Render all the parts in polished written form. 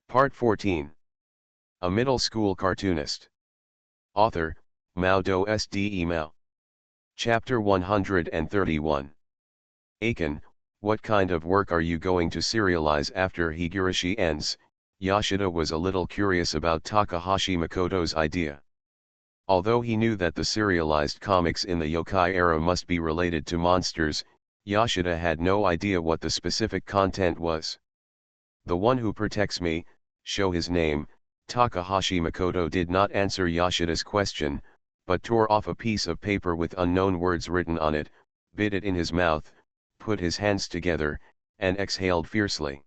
Part 14. A Middle School Cartoonist. Author, Mao Do Sde Mao. Chapter 131. Aiken, what kind of work are you going to serialize after Higurashi ends? Yoshida was a little curious about Takahashi Makoto's idea. Although he knew that the serialized comics in the yokai era must be related to monsters, Yoshida had no idea what the specific content was. The one who protects me, show his name. Takahashi Makoto did not answer Yoshida's question, but tore off a piece of paper with unknown words written on it, bit it in his mouth, put his hands together, and exhaled fiercely.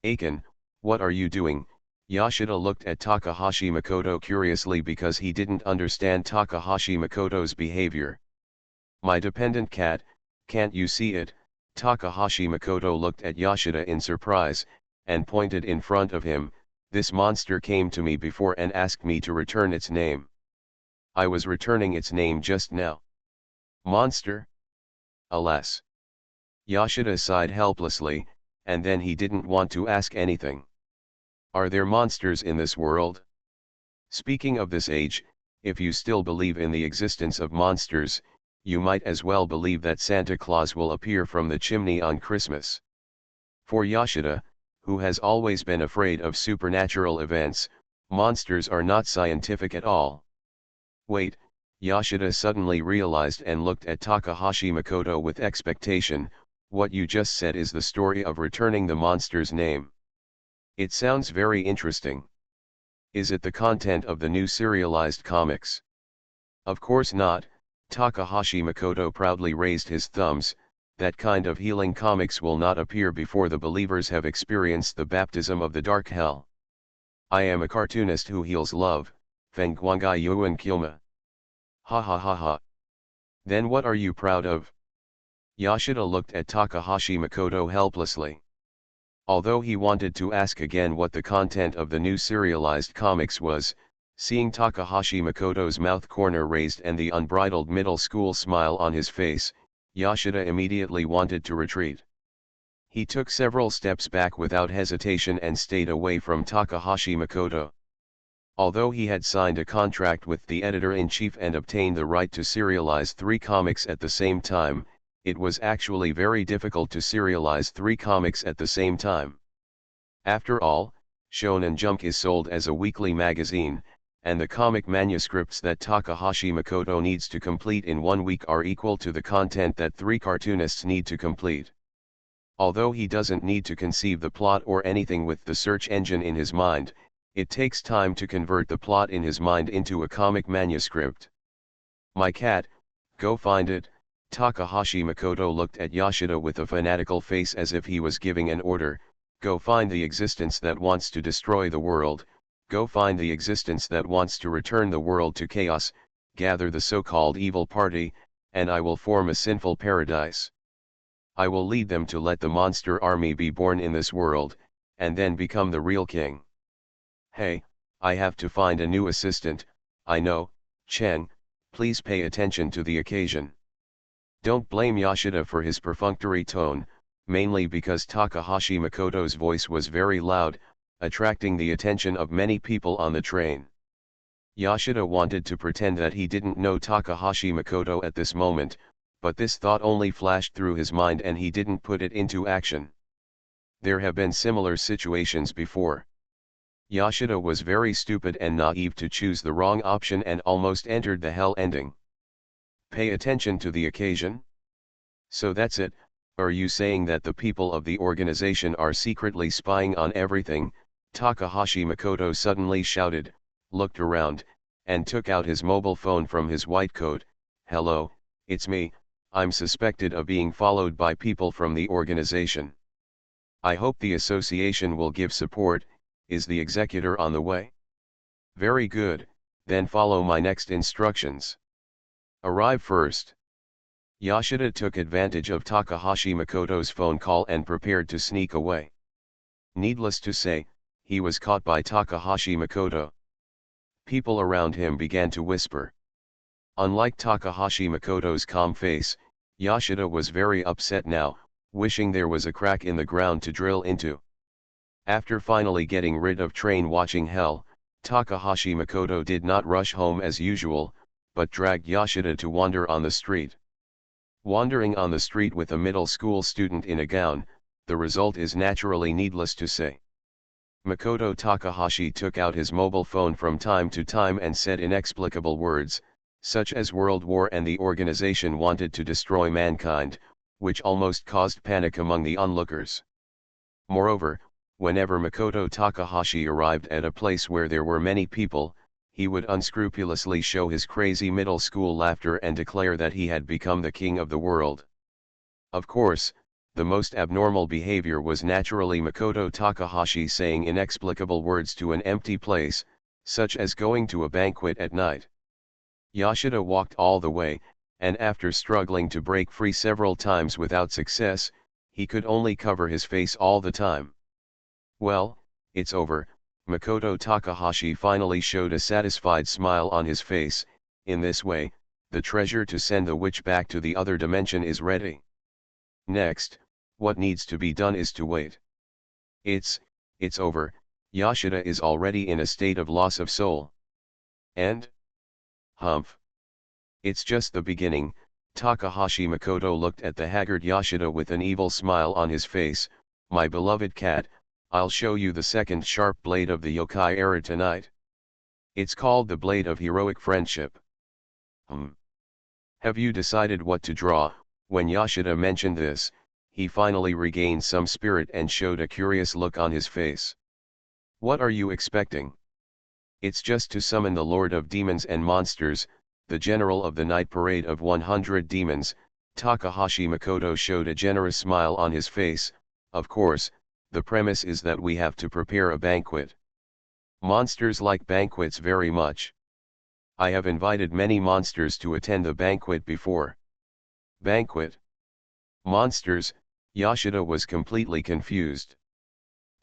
Aiken, what are you doing? Yoshida looked at Takahashi Makoto curiously because he didn't understand Takahashi Makoto's behavior. My dependent cat, can't you see it? Takahashi Makoto looked at Yoshida in surprise, and pointed in front of him. This monster came to me before and asked me to return its name. I was returning its name just now. Monster? Alas. Yoshida sighed helplessly, and then he didn't want to ask anything. Are there monsters in this world? Speaking of this age, if you still believe in the existence of monsters, you might as well believe that Santa Claus will appear from the chimney on Christmas. For Yoshida, who has always been afraid of supernatural events, monsters are not scientific at all. Wait, Yoshida suddenly realized and looked at Takahashi Makoto with expectation. What you just said is the story of returning the monster's name. It sounds very interesting. Is it the content of the new serialized comics? Of course not. Takahashi Makoto proudly raised his thumbs. That kind of healing comics will not appear before the believers have experienced the baptism of the dark hell. I am a cartoonist who heals love, Fengguangai Yuan Kyoma. Ha ha ha ha. Then what are you proud of? Yoshida looked at Takahashi Makoto helplessly. Although he wanted to ask again what the content of the new serialized comics was, seeing Takahashi Makoto's mouth corner raised and the unbridled middle school smile on his face, Yoshida immediately wanted to retreat. He took several steps back without hesitation and stayed away from Takahashi Makoto. Although he had signed a contract with the editor-in-chief and obtained the right to serialize 3 comics at the same time, it was actually very difficult to serialize 3 comics at the same time. After all, Shonen Jump is sold as a weekly magazine, and the comic manuscripts that Takahashi Makoto needs to complete in 1 week are equal to the content that 3 cartoonists need to complete. Although he doesn't need to conceive the plot or anything with the search engine in his mind, it takes time to convert the plot in his mind into a comic manuscript. My cat, go find it. Takahashi Makoto looked at Yoshida with a fanatical face as if he was giving an order. Go find the existence that wants to destroy the world, go find the existence that wants to return the world to chaos, gather the so-called evil party, and I will form a sinful paradise. I will lead them to let the monster army be born in this world, and then become the real king. Hey, I have to find a new assistant. I know, Chen, please pay attention to the occasion. Don't blame Yoshida for his perfunctory tone, mainly because Takahashi Makoto's voice was very loud, attracting the attention of many people on the train. Yoshida wanted to pretend that he didn't know Takahashi Makoto at this moment, but this thought only flashed through his mind and he didn't put it into action. There have been similar situations before. Yoshida was very stupid and naive to choose the wrong option and almost entered the hell ending. Pay attention to the occasion? So that's it. Are you saying that the people of the organization are secretly spying on everything? Takahashi Makoto suddenly shouted, looked around, and took out his mobile phone from his white coat. Hello, it's me. I'm suspected of being followed by people from the organization. I hope the association will give support. Is the executor on the way? Very good, then follow my next instructions. Arrive first. Yoshida took advantage of Takahashi Makoto's phone call and prepared to sneak away. Needless to say, he was caught by Takahashi Makoto. People around him began to whisper. Unlike Takahashi Makoto's calm face, Yoshida was very upset now, wishing there was a crack in the ground to drill into. After finally getting rid of train watching hell, Takahashi Makoto did not rush home as usual, but dragged Yoshida to wander on the street. Wandering on the street with a middle school student in a gown, the result is naturally needless to say. Makoto Takahashi took out his mobile phone from time to time and said inexplicable words, such as World War and the organization wanted to destroy mankind, which almost caused panic among the onlookers. Moreover, whenever Makoto Takahashi arrived at a place where there were many people, he would unscrupulously show his crazy middle school laughter and declare that he had become the king of the world. Of course, the most abnormal behavior was naturally Makoto Takahashi saying inexplicable words to an empty place, such as going to a banquet at night. Yoshida walked all the way, and after struggling to break free several times without success, he could only cover his face all the time. Well, it's over, Makoto Takahashi finally showed a satisfied smile on his face. In this way, the treasure to send the witch back to the other dimension is ready. Next, what needs to be done is to wait. It's over, Yoshida is already in a state of loss of soul. And? Humph. It's just the beginning. Takahashi Makoto looked at the haggard Yoshida with an evil smile on his face. My beloved cat, I'll show you the second sharp blade of the yokai era tonight. It's called the Blade of Heroic Friendship. Have you decided what to draw? When Yoshida mentioned this, he finally regained some spirit and showed a curious look on his face. What are you expecting? It's just to summon the Lord of Demons and Monsters, the general of the night parade of 100 demons. Takahashi Makoto showed a generous smile on his face. Of course, the premise is that we have to prepare a banquet. Monsters like banquets very much. I have invited many monsters to attend the banquet before. Banquet? Monsters? Yoshida was completely confused.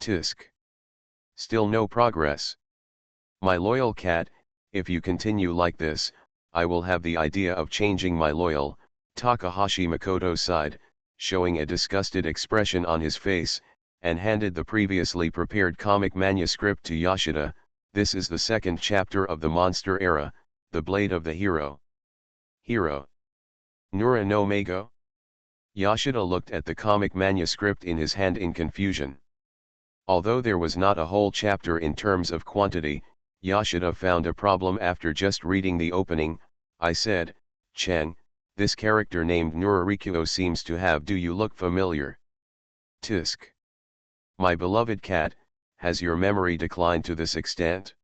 Tisk. Still no progress. My loyal cat, if you continue like this, I will have the idea of changing my loyal. Takahashi Makoto sighed, showing a disgusted expression on his face, and handed the previously prepared comic manuscript to Yoshida. This is the second chapter of the Monster Era, The Blade of the Hero. Hero. Nura no Mago? Yoshida looked at the comic manuscript in his hand in confusion. Although there was not a whole chapter in terms of quantity, Yoshida found a problem after just reading the opening. I said, Cheng, this character named Nurarikyo seems to have. Do you look familiar? Tisk. My beloved cat, has your memory declined to this extent?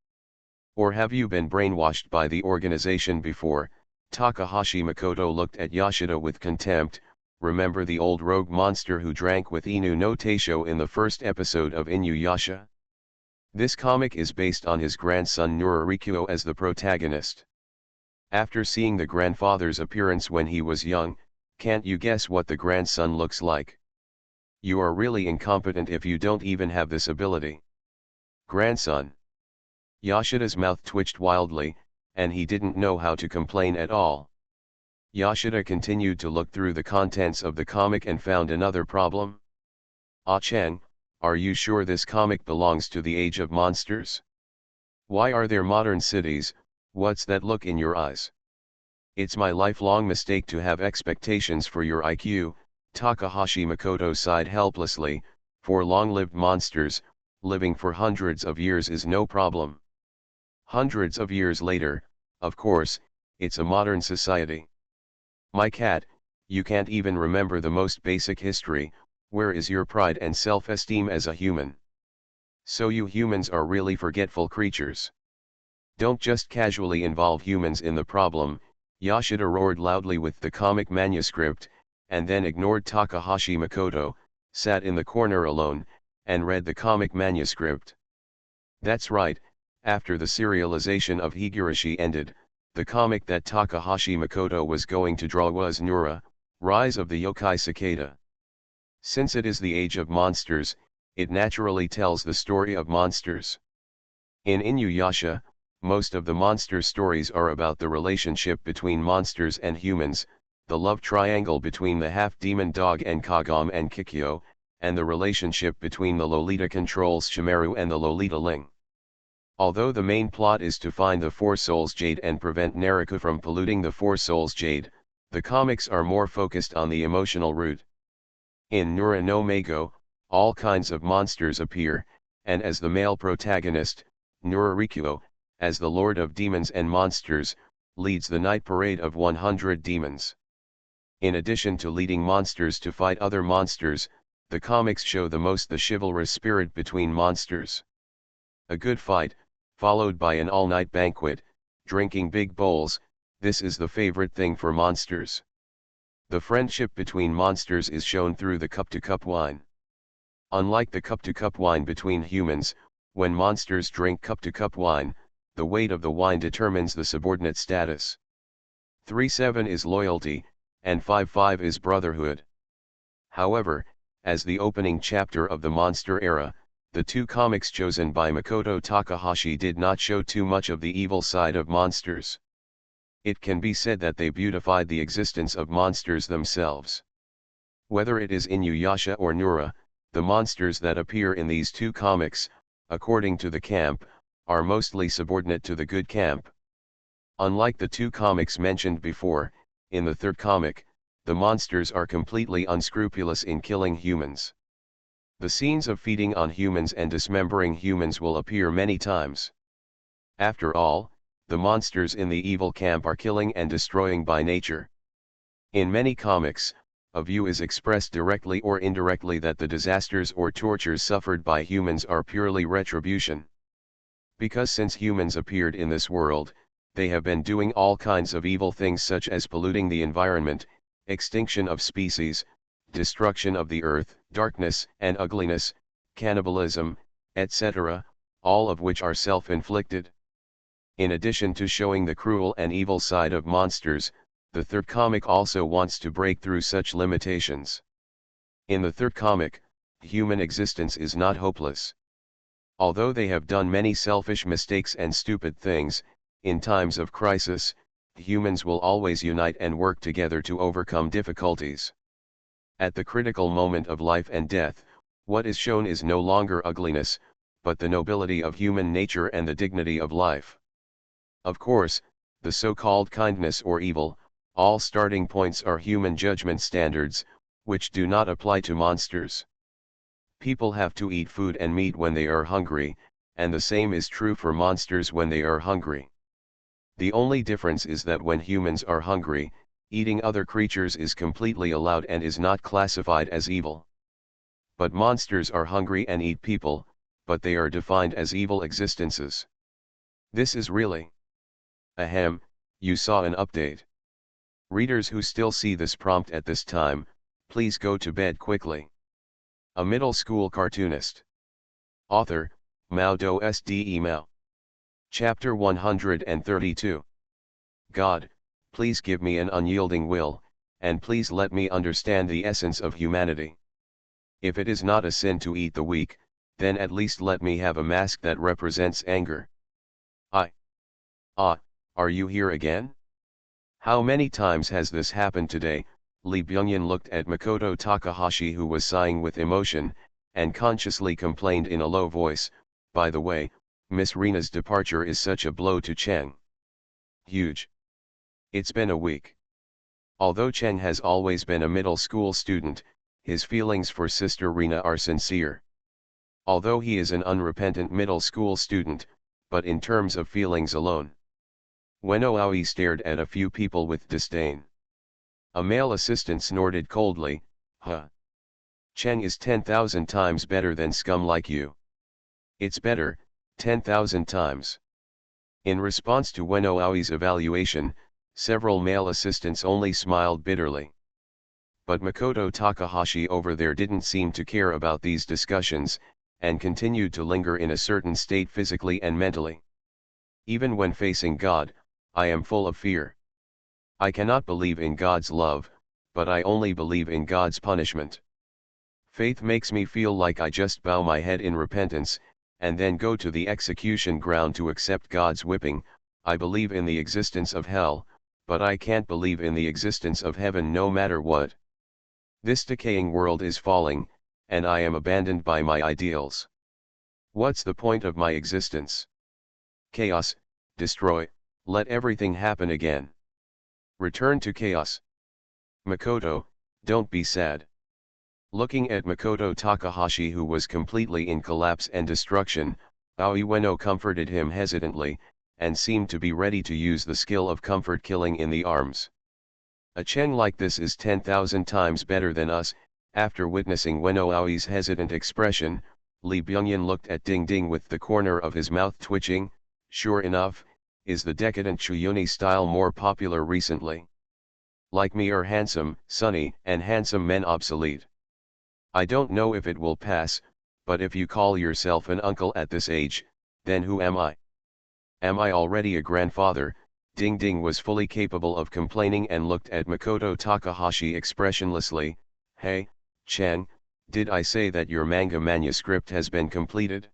Or have you been brainwashed by the organization before? Takahashi Makoto looked at Yoshida with contempt. Remember the old rogue monster who drank with Inu no Teisho in the first episode of Inuyasha? This comic is based on his grandson Nurarikyo as the protagonist. After seeing the grandfather's appearance when he was young, can't you guess what the grandson looks like? You are really incompetent if you don't even have this ability. Grandson. Yoshida's mouth twitched wildly, and he didn't know how to complain at all. Yoshida continued to look through the contents of the comic and found another problem. Ah Cheng, are you sure this comic belongs to the Age of Monsters? Why are there modern cities? What's that look in your eyes? It's my lifelong mistake to have expectations for your IQ. Takahashi Makoto sighed helplessly. For long-lived monsters, living for hundreds of years is no problem. Hundreds of years later, of course, it's a modern society. My cat, you can't even remember the most basic history. Where is your pride and self-esteem as a human? So you humans are really forgetful creatures. Don't just casually involve humans in the problem. Yoshida roared loudly with the comic manuscript, and then ignored Takahashi Makoto, sat in the corner alone, and read the comic manuscript. That's right, after the serialization of Higurashi ended, the comic that Takahashi Makoto was going to draw was Nura, Rise of the Yokai Cicada. Since it is the Age of Monsters, it naturally tells the story of monsters. In Inuyasha, most of the monster stories are about the relationship between monsters and humans, the love triangle between the half-demon dog and Kagome and Kikyo, and the relationship between the Lolita controls Shimaru and the Lolita Ling. Although the main plot is to find the Four Souls Jade and prevent Naruka from polluting the Four Souls Jade, the comics are more focused on the emotional route. In Nura no Meigo, all kinds of monsters appear, and as the male protagonist, Nurarikuo, as the Lord of Demons and Monsters, leads the night parade of 100 demons. In addition to leading monsters to fight other monsters, the comics show the chivalrous spirit between monsters. A good fight, followed by an all-night banquet, drinking big bowls, this is the favorite thing for monsters. The friendship between monsters is shown through the cup-to-cup wine. Unlike the cup-to-cup wine between humans, when monsters drink cup-to-cup wine, the weight of the wine determines the subordinate status. 3-7 is loyalty, and 5-5 is brotherhood. However, as the opening chapter of the monster era, the two comics chosen by Makoto Takahashi did not show too much of the evil side of monsters. It can be said that they beautified the existence of monsters themselves. Whether it is Inuyasha or Nura, the monsters that appear in these two comics, according to the camp, are mostly subordinate to the good camp. Unlike the two comics mentioned before, in the third comic, the monsters are completely unscrupulous in killing humans. The scenes of feeding on humans and dismembering humans will appear many times. After all, the monsters in the evil camp are killing and destroying by nature. In many comics, a view is expressed directly or indirectly that the disasters or tortures suffered by humans are purely retribution. Because since humans appeared in this world, they have been doing all kinds of evil things such as polluting the environment, extinction of species, destruction of the earth, darkness and ugliness, cannibalism, etc., all of which are self-inflicted. In addition to showing the cruel and evil side of monsters, the third comic also wants to break through such limitations. In the third comic, human existence is not hopeless. Although they have done many selfish mistakes and stupid things, in times of crisis, humans will always unite and work together to overcome difficulties. At the critical moment of life and death, what is shown is no longer ugliness, but the nobility of human nature and the dignity of life. Of course, the so-called kindness or evil, all starting points are human judgment standards, which do not apply to monsters. People have to eat food and meat when they are hungry, and the same is true for monsters when they are hungry. The only difference is that when humans are hungry, eating other creatures is completely allowed and is not classified as evil. But monsters are hungry and eat people, but they are defined as evil existences. This is really. Ahem, you saw an update. Readers who still see this prompt at this time, please go to bed quickly. A middle school cartoonist. Author, MaleProtagonist Mao. Chapter 132. God, please give me an unyielding will, and please let me understand the essence of humanity. If it is not a sin to eat the weak, then at least let me have a mask that represents anger. Are you here again? How many times has this happened today? Lee Byung-yeon looked at Makoto Takahashi, who was sighing with emotion, and consciously complained in a low voice, by the way, Miss Rina's departure is such a blow to Cheng. Huge. It's been a week. Although Cheng has always been a middle school student, his feelings for Sister Rina are sincere. Although he is an unrepentant middle school student, but in terms of feelings alone. Weno Aoi stared at a few people with disdain. A male assistant snorted coldly, huh. Cheng is 10,000 times better than scum like you. It's better, 10,000 times. In response to Weno Aoi's evaluation, several male assistants only smiled bitterly. But Makoto Takahashi over there didn't seem to care about these discussions, and continued to linger in a certain state physically and mentally. Even when facing God, I am full of fear. I cannot believe in God's love, but I only believe in God's punishment. Faith makes me feel like I just bow my head in repentance, and then go to the execution ground to accept God's whipping. I believe in the existence of hell, but I can't believe in the existence of heaven no matter what. This decaying world is falling, and I am abandoned by my ideals. What's the point of my existence? Chaos, destroy, let everything happen again. Return to chaos. Makoto, don't be sad. Looking at Makoto Takahashi, who was completely in collapse and destruction, Aoi Ueno comforted him hesitantly, and seemed to be ready to use the skill of comfort killing in the arms. A Chen like this is 10,000 times better than us. After witnessing Ueno Aoi's hesitant expression, Lee Byungyan looked at Ding Ding with the corner of his mouth twitching. Sure enough, is the decadent Chuyuni style more popular recently? Like me, are handsome, sunny, and handsome men obsolete? I don't know if it will pass, but if you call yourself an uncle at this age, then who am I? Am I already a grandfather? Ding Ding was fully capable of complaining and looked at Makoto Takahashi expressionlessly. Hey, Chen, did I say that your manga manuscript has been completed?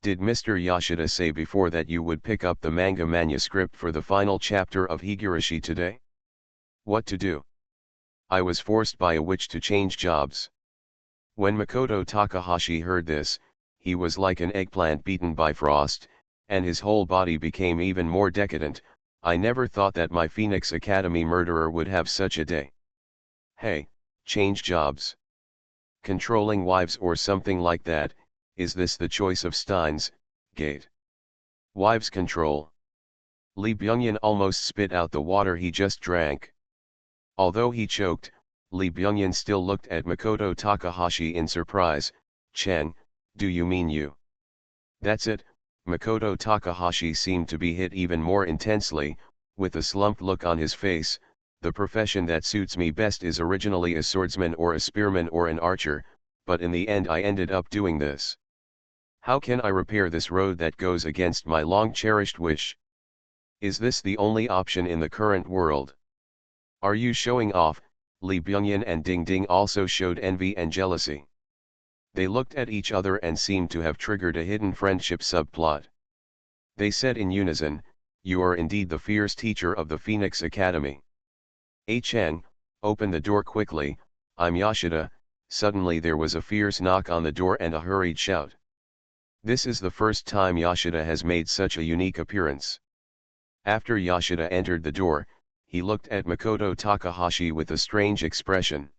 Did Mr. Yoshida say before that you would pick up the manga manuscript for the final chapter of Higurashi today? What to do? I was forced by a witch to change jobs. When Makoto Takahashi heard this, he was like an eggplant beaten by frost, and his whole body became even more decadent. I never thought that my Phoenix Academy murderer would have such a day. Hey, change jobs. Controlling wives or something like that, is this the choice of Steins Gate? Wives control. Lee Byungyan almost spit out the water he just drank. Although he choked, Lee Byungyan still looked at Makoto Takahashi in surprise. Chen, do you mean you? That's it. Makoto Takahashi seemed to be hit even more intensely, with a slumped look on his face. The profession that suits me best is originally a swordsman or a spearman or an archer, but in the end I ended up doing this. How can I repair this road that goes against my long-cherished wish? Is this the only option in the current world? Are you showing off? Lee Byungyan and Ding Ding also showed envy and jealousy. They looked at each other and seemed to have triggered a hidden friendship subplot. They said in unison, "You are indeed the fierce teacher of the Phoenix Academy." Chen, open the door quickly, I'm Yoshida. Suddenly there was a fierce knock on the door and a hurried shout. This is the first time Yoshida has made such a unique appearance. After Yoshida entered the door, he looked at Makoto Takahashi with a strange expression.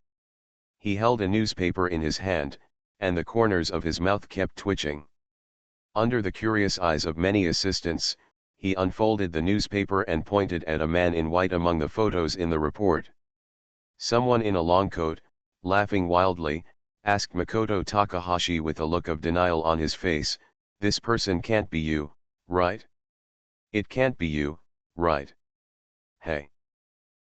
He held a newspaper in his hand, and the corners of his mouth kept twitching. Under the curious eyes of many assistants, he unfolded the newspaper and pointed at a man in white among the photos in the report. Someone in a long coat, laughing wildly, asked Makoto Takahashi with a look of denial on his face, "This person can't be you, right? It can't be you, right? Hey.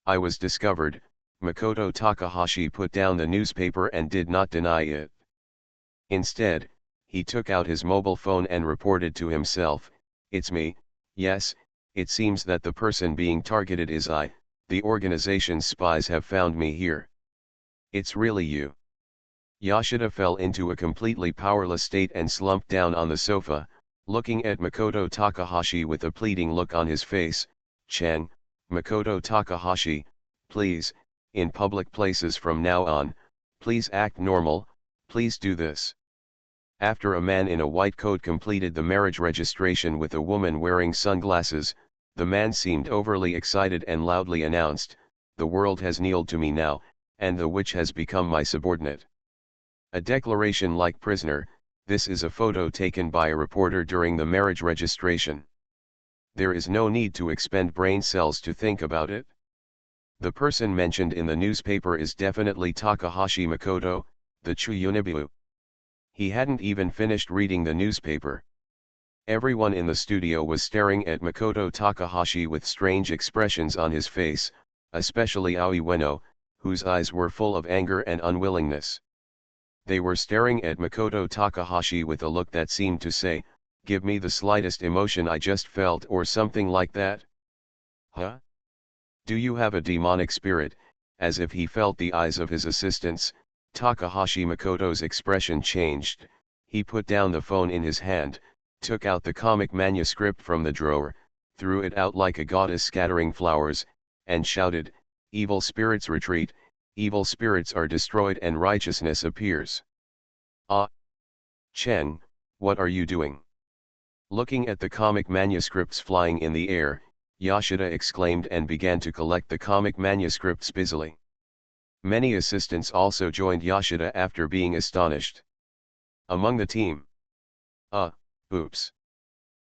I was discovered." Makoto Takahashi put down the newspaper and did not deny it. Instead, he took out his mobile phone and reported to himself, "It's me, yes, it seems that the person being targeted is I, the organization's spies have found me here. It's really you." Yoshida fell into a completely powerless state and slumped down on the sofa, looking at Makoto Takahashi with a pleading look on his face. "Chen, Makoto Takahashi, please, in public places from now on, please act normal, please do this." After a man in a white coat completed the marriage registration with a woman wearing sunglasses, the man seemed overly excited and loudly announced, "The world has kneeled to me now, and the witch has become my subordinate." A declaration like prisoner. This is a photo taken by a reporter during the marriage registration. There is no need to expend brain cells to think about it. The person mentioned in the newspaper is definitely Takahashi Makoto, the Chuyunibu. He hadn't even finished reading the newspaper. Everyone in the studio was staring at Makoto Takahashi with strange expressions on his face, especially Aoi Ueno, whose eyes were full of anger and unwillingness. They were staring at Makoto Takahashi with a look that seemed to say, "Give me the slightest emotion I just felt," or something like that. Huh? Do you have a demonic spirit? As if he felt the eyes of his assistants, Takahashi Makoto's expression changed. He put down the phone in his hand, took out the comic manuscript from the drawer, threw it out like a goddess scattering flowers, and shouted, "Evil spirits retreat, evil spirits are destroyed and righteousness appears." Ah, Chen, what are you doing? Looking at the comic manuscripts flying in the air, Yoshida exclaimed and began to collect the comic manuscripts busily. Many assistants also joined Yoshida after being astonished. Among the team. Oops.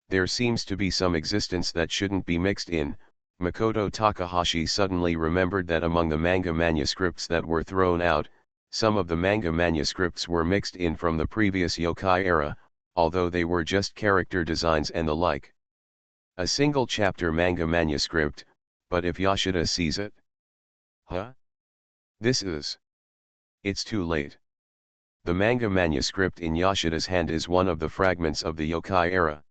There seems to be some existence that shouldn't be mixed in. Makoto Takahashi suddenly remembered that among the manga manuscripts that were thrown out, some of the manga manuscripts were mixed in from the previous yokai era, although they were just character designs and the like. A single chapter manga manuscript, but if Yoshida sees it? Huh? It's too late. The manga manuscript in Yoshida's hand is one of the fragments of the yokai era.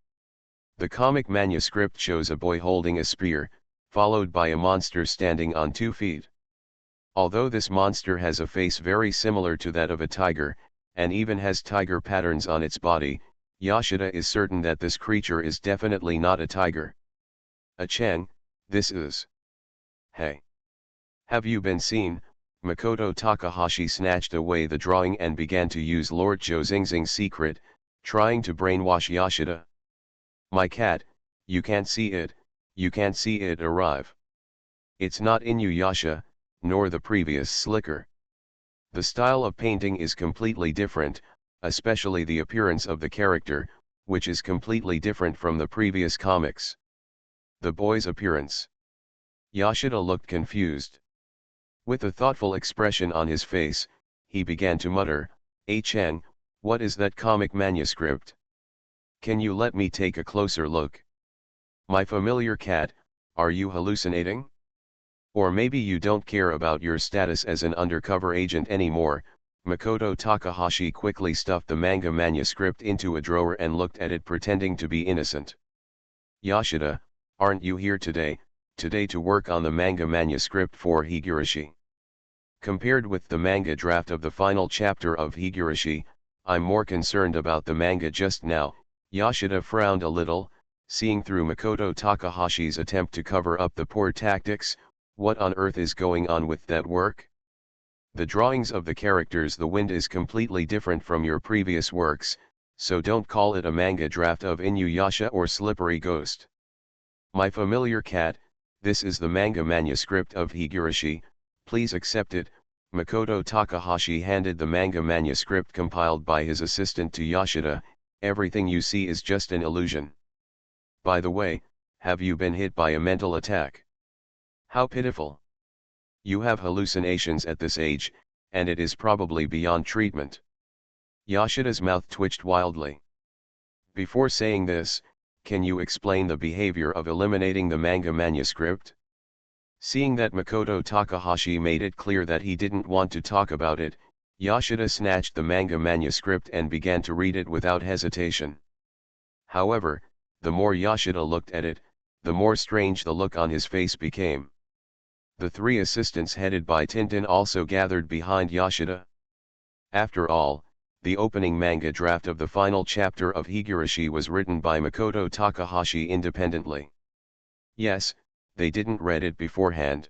The comic manuscript shows a boy holding a spear, followed by a monster standing on 2 feet. Although this monster has a face very similar to that of a tiger, and even has tiger patterns on its body, Yoshida is certain that this creature is definitely not a tiger. Chen, this is... Hey! Have you been seen? Makoto Takahashi snatched away the drawing and began to use Lord Jozingzing's secret, trying to brainwash Yoshida. My cat, you can't see it arrive. It's not Inuyasha, nor the previous slicker. The style of painting is completely different, especially the appearance of the character, which is completely different from the previous comics. The boy's appearance. Yoshida looked confused. With a thoughtful expression on his face, he began to mutter, Chen, what is that comic manuscript? Can you let me take a closer look? My familiar cat, are you hallucinating? Or maybe you don't care about your status as an undercover agent anymore. Makoto Takahashi quickly stuffed the manga manuscript into a drawer and looked at it pretending to be innocent. Yoshida, aren't you here today to work on the manga manuscript for Higurashi? Compared with the manga draft of the final chapter of Higurashi, I'm more concerned about the manga just now. Yoshida frowned a little, seeing through Makoto Takahashi's attempt to cover up the poor tactics. What on earth is going on with that work? The drawings of the characters The Wind is completely different from your previous works, so don't call it a manga draft of Inuyasha or Slippery Ghost. My familiar cat, this is the manga manuscript of Higurashi, please accept it. Makoto Takahashi handed the manga manuscript compiled by his assistant to Yoshida. Everything you see is just an illusion. By the way, have you been hit by a mental attack? How pitiful. You have hallucinations at this age, and it is probably beyond treatment. Yoshida's mouth twitched wildly. Before saying this, can you explain the behavior of eliminating the manga manuscript? Seeing that Makoto Takahashi made it clear that he didn't want to talk about it, Yoshida snatched the manga manuscript and began to read it without hesitation. However, the more Yoshida looked at it, the more strange the look on his face became. The 3 assistants headed by Tintin also gathered behind Yoshida. After all, the opening manga draft of the final chapter of Higurashi was written by Makoto Takahashi independently. Yes, they didn't read it beforehand.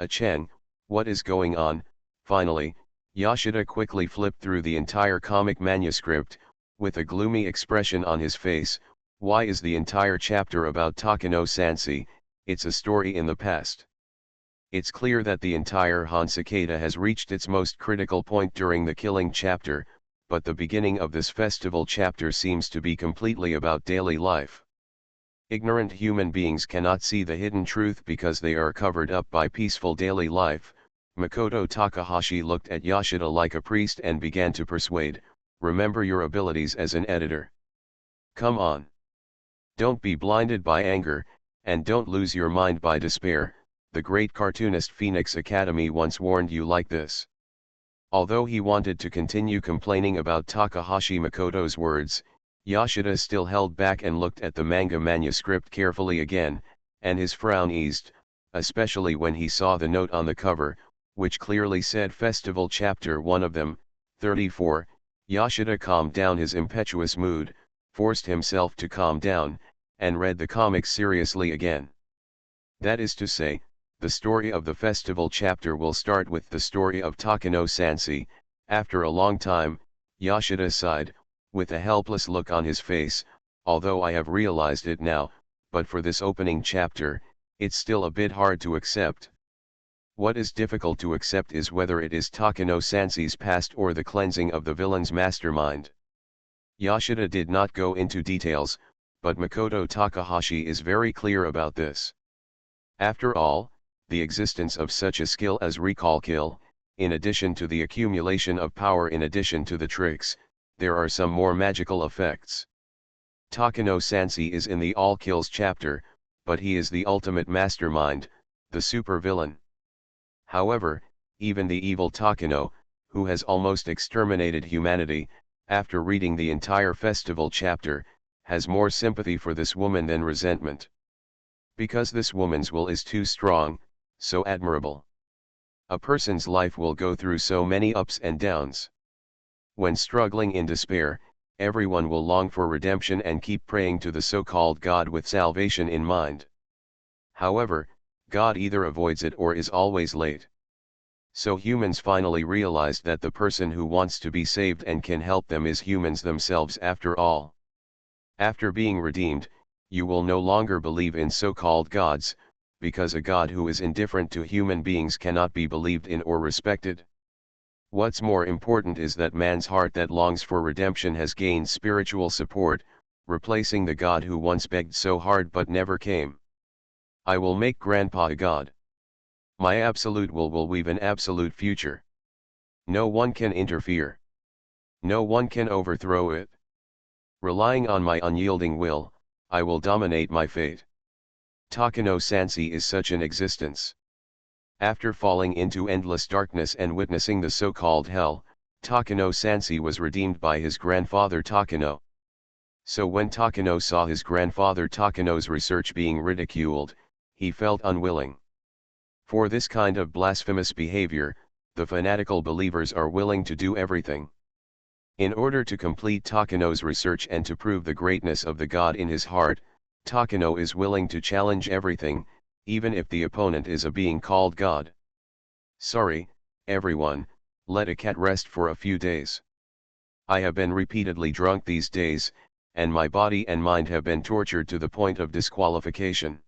Chen, what is going on? Finally, Yoshida quickly flipped through the entire comic manuscript, with a gloomy expression on his face. Why is the entire chapter about Takano Sansei? It's a story in the past. It's clear that the entire Hansekata has reached its most critical point during the killing chapter, but the beginning of this festival chapter seems to be completely about daily life. Ignorant human beings cannot see the hidden truth because they are covered up by peaceful daily life. Makoto Takahashi looked at Yoshida like a priest and began to persuade, remember your abilities as an editor. Come on. Don't be blinded by anger, and don't lose your mind by despair. The great cartoonist Phoenix Academy once warned you like this. Although he wanted to continue complaining about Takahashi Makoto's words, Yoshida still held back and looked at the manga manuscript carefully again, and his frown eased, especially when he saw the note on the cover, which clearly said Festival Chapter 1 of them, 34. Yoshida calmed down his impetuous mood, forced himself to calm down, and read the comics seriously again. That is to say, the story of the festival chapter will start with the story of Takano Sansei. After a long time, Yoshida sighed, with a helpless look on his face, although I have realized it now, but for this opening chapter, it's still a bit hard to accept. What is difficult to accept is whether it is Takano Sansei's past or the cleansing of the villain's mastermind. Yoshida did not go into details, but Makoto Takahashi is very clear about this. After all, the existence of such a skill as recall kill, in addition to the accumulation of power in addition to the tricks, there are some more magical effects. Takano Sansei is in the All Kills chapter, but he is the ultimate mastermind, the supervillain. However, even the evil Takano, who has almost exterminated humanity, after reading the entire festival chapter, has more sympathy for this woman than resentment. Because this woman's will is too strong, so admirable. A person's life will go through so many ups and downs. When struggling in despair, everyone will long for redemption and keep praying to the so-called God with salvation in mind. However, God either avoids it or is always late. So humans finally realized that the person who wants to be saved and can help them is humans themselves after all. After being redeemed, you will no longer believe in so-called gods, because a god who is indifferent to human beings cannot be believed in or respected. What's more important is that man's heart that longs for redemption has gained spiritual support, replacing the god who once begged so hard but never came. I will make Grandpa a god. My absolute will weave an absolute future. No one can interfere. No one can overthrow it. Relying on my unyielding will, I will dominate my fate. Takano Sansei is such an existence. After falling into endless darkness and witnessing the so-called hell, Takano Sansei was redeemed by his grandfather Takano. So when Takano saw his grandfather Takano's research being ridiculed, he felt unwilling. For this kind of blasphemous behavior, the fanatical believers are willing to do everything. In order to complete Takano's research and to prove the greatness of the god in his heart, Takano is willing to challenge everything, even if the opponent is a being called God. Sorry, everyone, let a cat rest for a few days. I have been repeatedly drunk these days, and my body and mind have been tortured to the point of disqualification.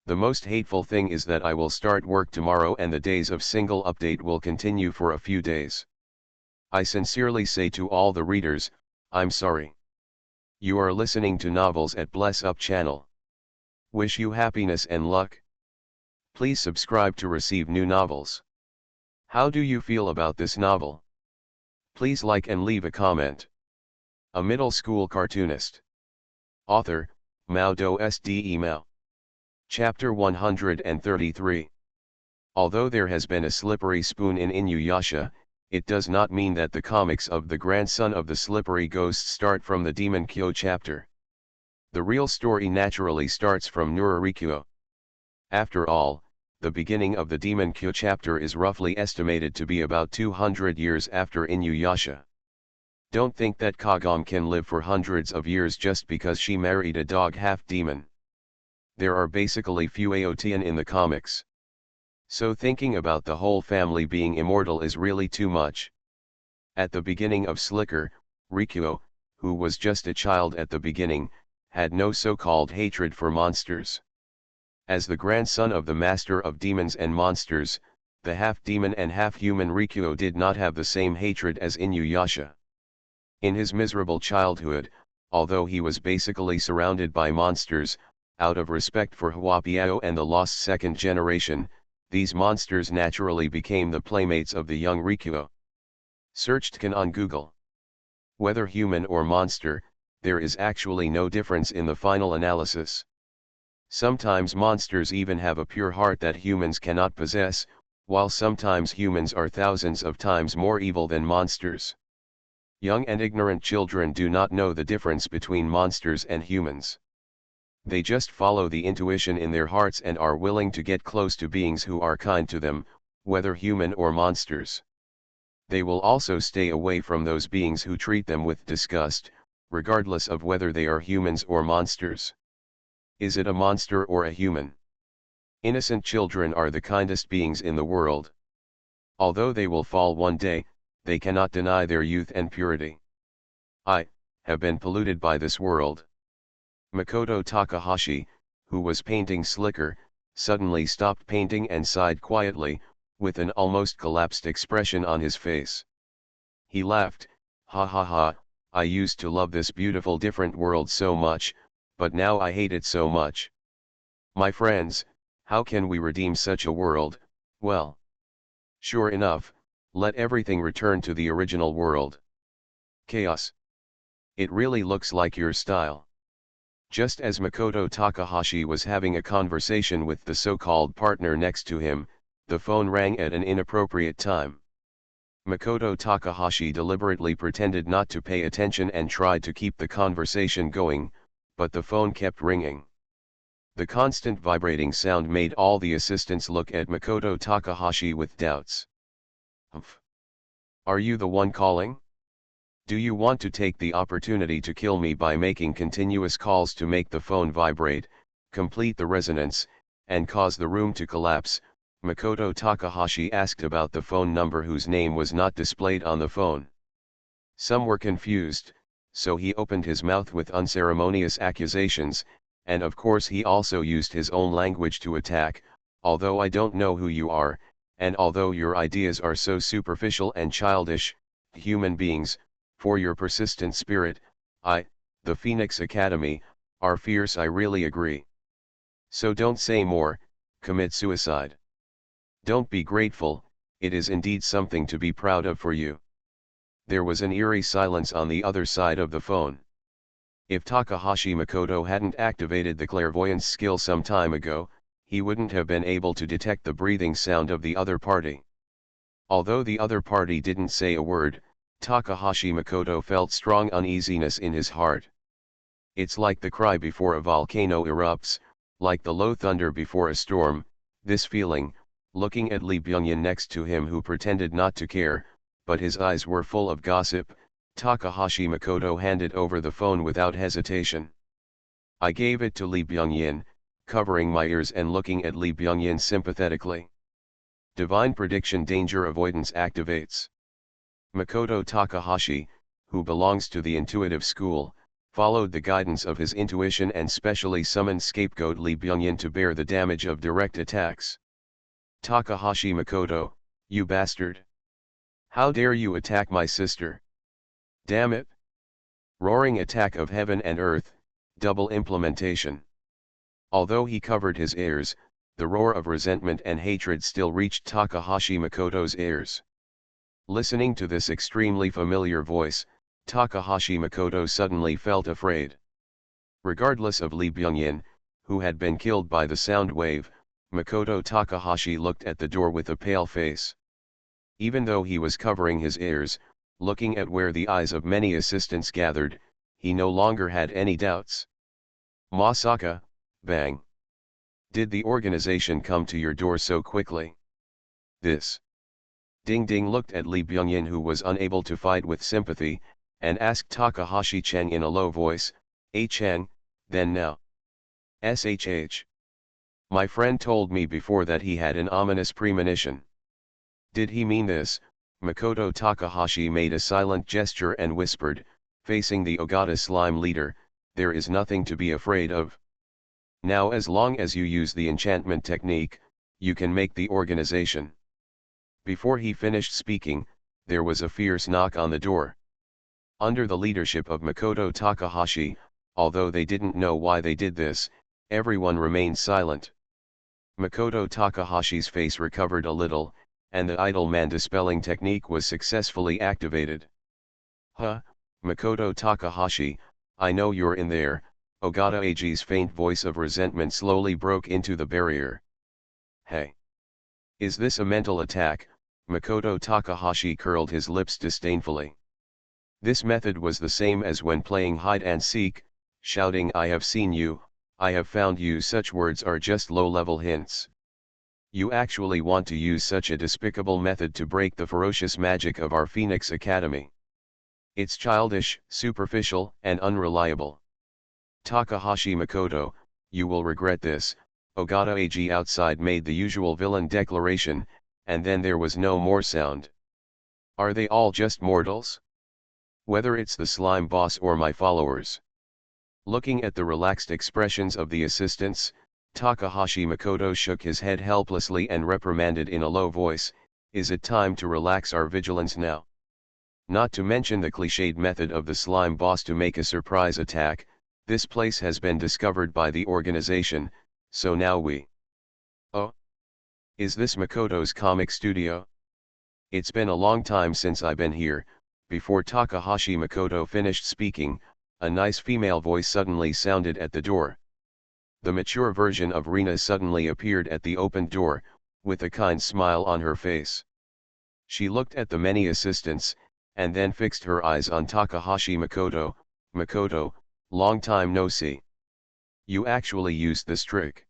The most hateful thing is that I will start work tomorrow and the days of single update will continue for a few days. I sincerely say to all the readers, I'm sorry. You are listening to Novels at Bless Up channel. Wish you happiness and luck. Please subscribe to receive new novels. How do you feel about this novel? Please like and leave a comment. A middle school cartoonist. Author, MaleProtagonist. Chapter 133. Although there has been a slippery spoon in Inuyasha, it does not mean that the comics of the grandson of the slippery ghost start from the Demon Kyo chapter. The real story naturally starts from Nurarikyo. After all, the beginning of the Demon Kyo chapter is roughly estimated to be about 200 years after Inuyasha. Don't think that Kagome can live for hundreds of years just because she married a dog half-demon. There are basically few Aotean in the comics. So thinking about the whole family being immortal is really too much. At the beginning of Slicker, Rikyo, who was just a child at the beginning, had no so-called hatred for monsters. As the grandson of the master of demons and monsters, the half-demon and half-human Rikyo did not have the same hatred as Inuyasha. In his miserable childhood, although he was basically surrounded by monsters, out of respect for Huapiao and the lost second generation, these monsters naturally became the playmates of the young Rikyo. Searched can on Google. Whether human or monster, there is actually no difference in the final analysis. Sometimes monsters even have a pure heart that humans cannot possess, while sometimes humans are thousands of times more evil than monsters. Young and ignorant children do not know the difference between monsters and humans. They just follow the intuition in their hearts and are willing to get close to beings who are kind to them, whether human or monsters. They will also stay away from those beings who treat them with disgust, regardless of whether they are humans or monsters. Is it a monster or a human? Innocent children are the kindest beings in the world. Although they will fall one day, they cannot deny their youth and purity. I have been polluted by this world. Makoto Takahashi, who was painting slicker, suddenly stopped painting and sighed quietly, with an almost collapsed expression on his face. He laughed, "Ha ha ha, I used to love this beautiful different world so much, but now I hate it so much. My friends, how can we redeem such a world? Well, sure enough, let everything return to the original world. Chaos. It really looks like your style." Just as Makoto Takahashi was having a conversation with the so-called partner next to him, the phone rang at an inappropriate time. Makoto Takahashi deliberately pretended not to pay attention and tried to keep the conversation going, but the phone kept ringing. The constant vibrating sound made all the assistants look at Makoto Takahashi with doubts. "Humph. Are you the one calling? Do you want to take the opportunity to kill me by making continuous calls to make the phone vibrate, complete the resonance, and cause the room to collapse?" Makoto Takahashi asked about the phone number whose name was not displayed on the phone. Some were confused, so he opened his mouth with unceremonious accusations, and of course he also used his own language to attack. "Although I don't know who you are, and although your ideas are so superficial and childish, human beings, for your persistent spirit, the Phoenix Academy, are fierce. I really agree. So don't say more, commit suicide. Don't be grateful, it is indeed something to be proud of for you." There was an eerie silence on the other side of the phone. If Takahashi Makoto hadn't activated the clairvoyance skill some time ago, he wouldn't have been able to detect the breathing sound of the other party. Although the other party didn't say a word, Takahashi Makoto felt strong uneasiness in his heart. It's like the cry before a volcano erupts, like the low thunder before a storm, this feeling, looking at Lee Byung-yin next to him who pretended not to care, but his eyes were full of gossip. Takahashi Makoto handed over the phone without hesitation. I gave it to Lee Byung-yin, covering my ears and looking at Lee Byung-yin sympathetically. Divine prediction danger avoidance activates. Makoto Takahashi, who belongs to the intuitive school, followed the guidance of his intuition and specially summoned scapegoat Lee Byung-yin to bear the damage of direct attacks. "Takahashi Makoto, you bastard! How dare you attack my sister? Damn it! Roaring attack of heaven and earth, double implementation." Although he covered his ears, the roar of resentment and hatred still reached Takahashi Makoto's ears. Listening to this extremely familiar voice, Takahashi Makoto suddenly felt afraid. Regardless of Lee Byung-yin, who had been killed by the sound wave, Makoto Takahashi looked at the door with a pale face. Even though he was covering his ears, looking at where the eyes of many assistants gathered, he no longer had any doubts. "Masaka, bang. Did the organization come to your door so quickly?" This. Ding Ding looked at Lee Byung-yin, who was unable to fight with sympathy, and asked Takahashi Cheng in a low voice, Cheng, then now? SHH. My friend told me before that he had an ominous premonition. Did he mean this?" Makoto Takahashi made a silent gesture and whispered, facing the Ogata slime leader, "There is nothing to be afraid of. Now as long as you use the enchantment technique, you can make the organization." Before he finished speaking, there was a fierce knock on the door. Under the leadership of Makoto Takahashi, although they didn't know why they did this, everyone remained silent. Makoto Takahashi's face recovered a little, and the idle man dispelling technique was successfully activated. "Huh, Makoto Takahashi, I know you're in there." Ogata Age's faint voice of resentment slowly broke into the barrier. "Hey! Is this a mental attack?" Makoto Takahashi curled his lips disdainfully. This method was the same as when playing hide and seek, shouting "I have seen you, I have found you." Such words are just low-level hints. You actually want to use such a despicable method to break the ferocious magic of our Phoenix Academy. It's childish, superficial, and unreliable. Takahashi Makoto, you will regret this. Ogata Ag outside made the usual villain declaration, and then there was no more sound. Are they all just mortals? Whether it's the slime boss or my followers. Looking at the relaxed expressions of the assistants, Takahashi Makoto shook his head helplessly and reprimanded in a low voice, "Is it time to relax our vigilance now? Not to mention the cliched method of the slime boss to make a surprise attack, this place has been discovered by the organization, so now we..." "Oh? Is this Makoto's comic studio? It's been a long time since I've been here." Before Takahashi Makoto finished speaking, a nice female voice suddenly sounded at the door. The mature version of Rina suddenly appeared at the opened door, with a kind smile on her face. She looked at the many assistants, and then fixed her eyes on Takahashi Makoto. "Makoto, long time no see. You actually used this trick.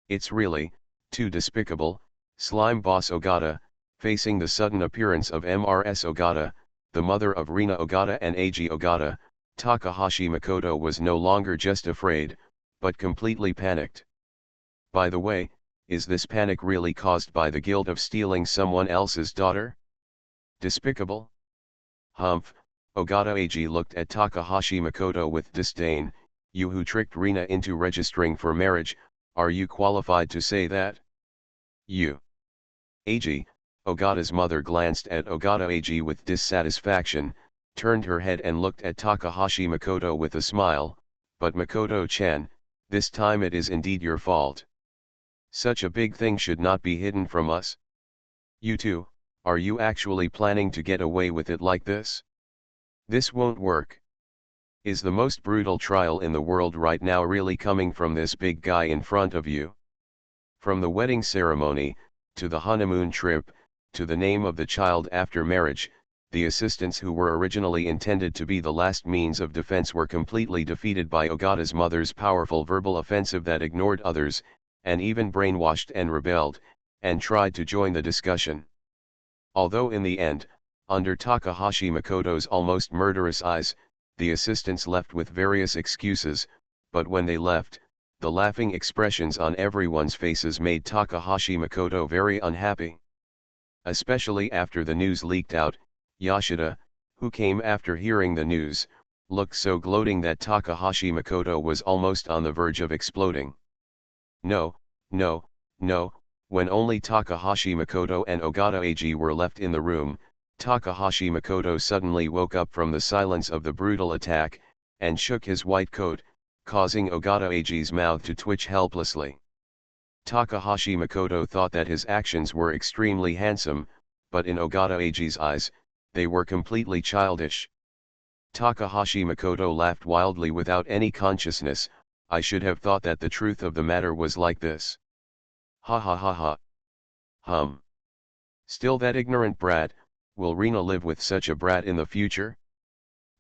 It's really too despicable." Slime boss Ogata, facing the sudden appearance of Mrs. Ogata, the mother of Rina Ogata and Eiji Ogata, Takahashi Makoto was no longer just afraid, but completely panicked. By the way, is this panic really caused by the guilt of stealing someone else's daughter? Despicable? Humph. Ogata Eiji looked at Takahashi Makoto with disdain. "You who tricked Rina into registering for marriage, are you qualified to say that? You?" Eiji, Ogata's mother, glanced at Ogata Eiji with dissatisfaction, turned her head and looked at Takahashi Makoto with a smile. "But Makoto-chan, this time it is indeed your fault. Such a big thing should not be hidden from us. You too, are you actually planning to get away with it like this? This won't work. Is the most brutal trial in the world right now really coming from this big guy in front of you? From the wedding ceremony, to the honeymoon trip, to the name of the child after marriage, the assistants who were originally intended to be the last means of defense were completely defeated by Ogata's mother's powerful verbal offensive that ignored others, and even brainwashed and rebelled, and tried to join the discussion. Although in the end, under Takahashi Makoto's almost murderous eyes, the assistants left with various excuses, but when they left, the laughing expressions on everyone's faces made Takahashi Makoto very unhappy. Especially after the news leaked out, Yoshida, who came after hearing the news, looked so gloating that Takahashi Makoto was almost on the verge of exploding. No, no, no. When only Takahashi Makoto and Ogata Eiji were left in the room, Takahashi Makoto suddenly woke up from the silence of the brutal attack, and shook his white coat, causing Ogata Eiji's mouth to twitch helplessly. Takahashi Makoto thought that his actions were extremely handsome, but in Ogata Eiji's eyes, they were completely childish. Takahashi Makoto laughed wildly without any consciousness. "I should have thought that the truth of the matter was like this. Ha ha ha ha. Still that ignorant brat. Will Rina live with such a brat in the future?"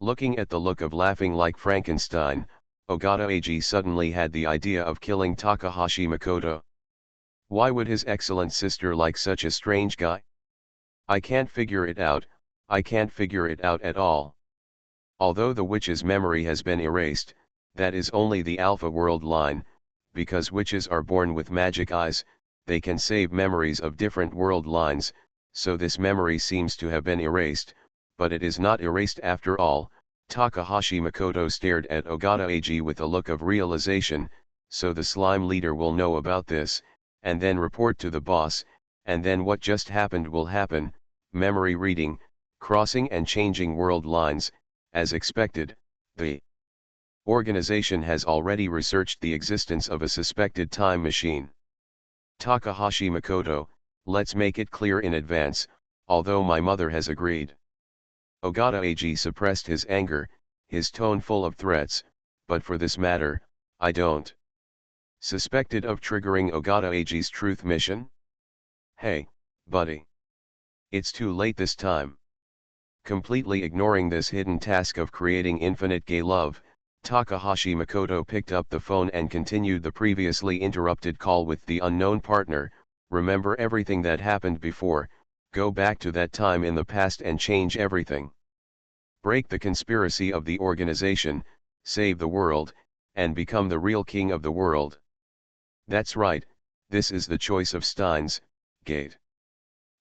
Looking at the look of laughing like Frankenstein, Ogata Eiji suddenly had the idea of killing Takahashi Makoto. Why would his excellent sister like such a strange guy? I can't figure it out. I can't figure it out at all. Although the witch's memory has been erased, that is only the Alpha World line, because witches are born with magic eyes, they can save memories of different world lines, so this memory seems to have been erased, but it is not erased after all. Takahashi Makoto stared at Ogata Eiji with a look of realization. So the slime leader will know about this, and then report to the boss, and then what just happened will happen, memory reading, crossing and changing world lines. As expected, the organization has already researched the existence of a suspected time machine. Takahashi Makoto, let's make it clear in advance, although my mother has agreed. Ogata Eiji suppressed his anger, his tone full of threats, but for this matter, I don't. Suspected of triggering Ogata Eiji's truth mission? Hey, buddy. It's too late this time. Completely ignoring this hidden task of creating infinite gay love, Takahashi Makoto picked up the phone and continued the previously interrupted call with the unknown partner. Remember everything that happened before, go back to that time in the past and change everything. Break the conspiracy of the organization, save the world, and become the real king of the world. That's right, this is the choice of Steins Gate.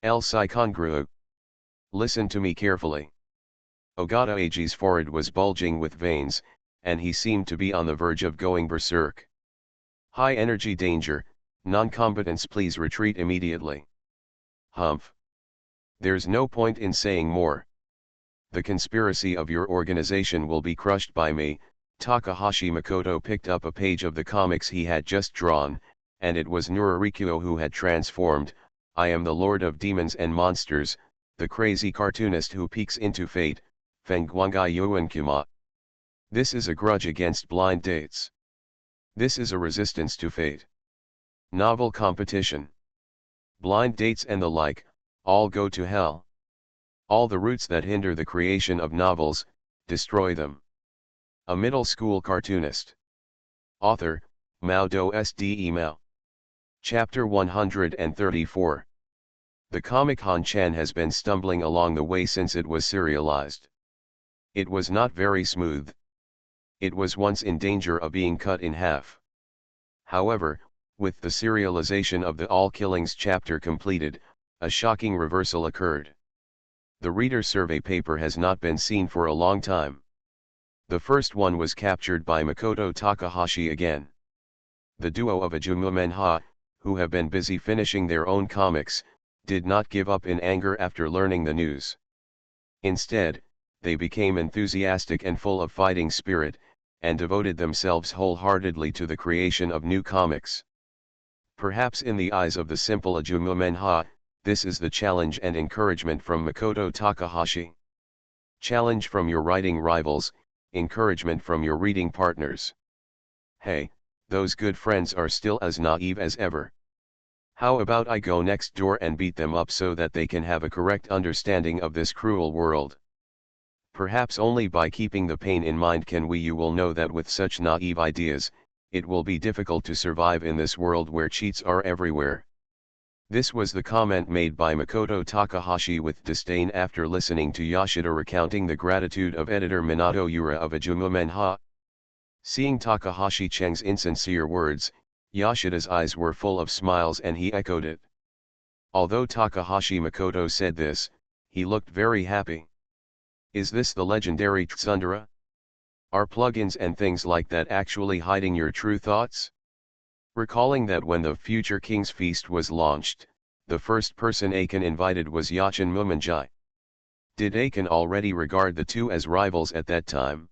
El Psi Congruo. Listen to me carefully. Ogata Agee's forehead was bulging with veins, and he seemed to be on the verge of going berserk. High energy danger, non-combatants please retreat immediately. Humph. There's no point in saying more. The conspiracy of your organization will be crushed by me. Takahashi Makoto picked up a page of the comics he had just drawn, and it was Nurarikyo who had transformed. I am the Lord of Demons and Monsters, the crazy cartoonist who peeks into fate, Fengguangai Yuankuma. This is a grudge against blind dates. This is a resistance to fate. Novel competition. Blind dates and the like, all go to hell. All the roots that hinder the creation of novels, destroy them. A middle school cartoonist. Author, MaleProtagonist Male. Chapter 134. The comic Han-chan has been stumbling along the way since it was serialized. It was not very smooth. It was once in danger of being cut in half. However, with the serialization of the All Killings chapter completed, a shocking reversal occurred. The reader survey paper has not been seen for a long time. The first one was captured by Makoto Takahashi again. The duo of Ajumu-menha, who have been busy finishing their own comics, did not give up in anger after learning the news. Instead, they became enthusiastic and full of fighting spirit, and devoted themselves wholeheartedly to the creation of new comics. Perhaps in the eyes of the simple Ajumu-menha, this is the challenge and encouragement from Makoto Takahashi. Challenge from your writing rivals, encouragement from your reading partners. Hey, those good friends are still as naive as ever. How about I go next door and beat them up so that they can have a correct understanding of this cruel world? Perhaps only by keeping the pain in mind can you will know that with such naive ideas, it will be difficult to survive in this world where cheats are everywhere. This was the comment made by Makoto Takahashi with disdain after listening to Yoshida recounting the gratitude of editor Minato Yura of Ajumu-menha. Seeing Takahashi-chan's insincere words, Yoshida's eyes were full of smiles and he echoed it. Although Takahashi Makoto said this, he looked very happy. Is this the legendary Tsundere? Are plugins and things like that actually hiding your true thoughts? Recalling that when the Future King's Feast was launched, the first person Aiken invited was Yachin Mumanjai. Did Aiken already regard the two as rivals at that time?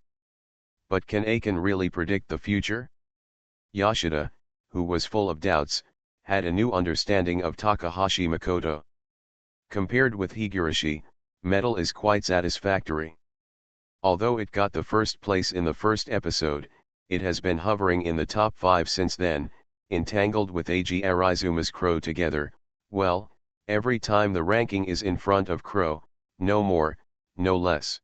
But can Aiken really predict the future? Yoshida, who was full of doubts, had a new understanding of Takahashi Makoto. Compared with Higurashi, Metal is quite satisfactory. Although it got the first place in the first episode, it has been hovering in the top 5 since then, entangled with Eiji Arizuma's Crow together. Well, every time the ranking is in front of Crow, no more, no less.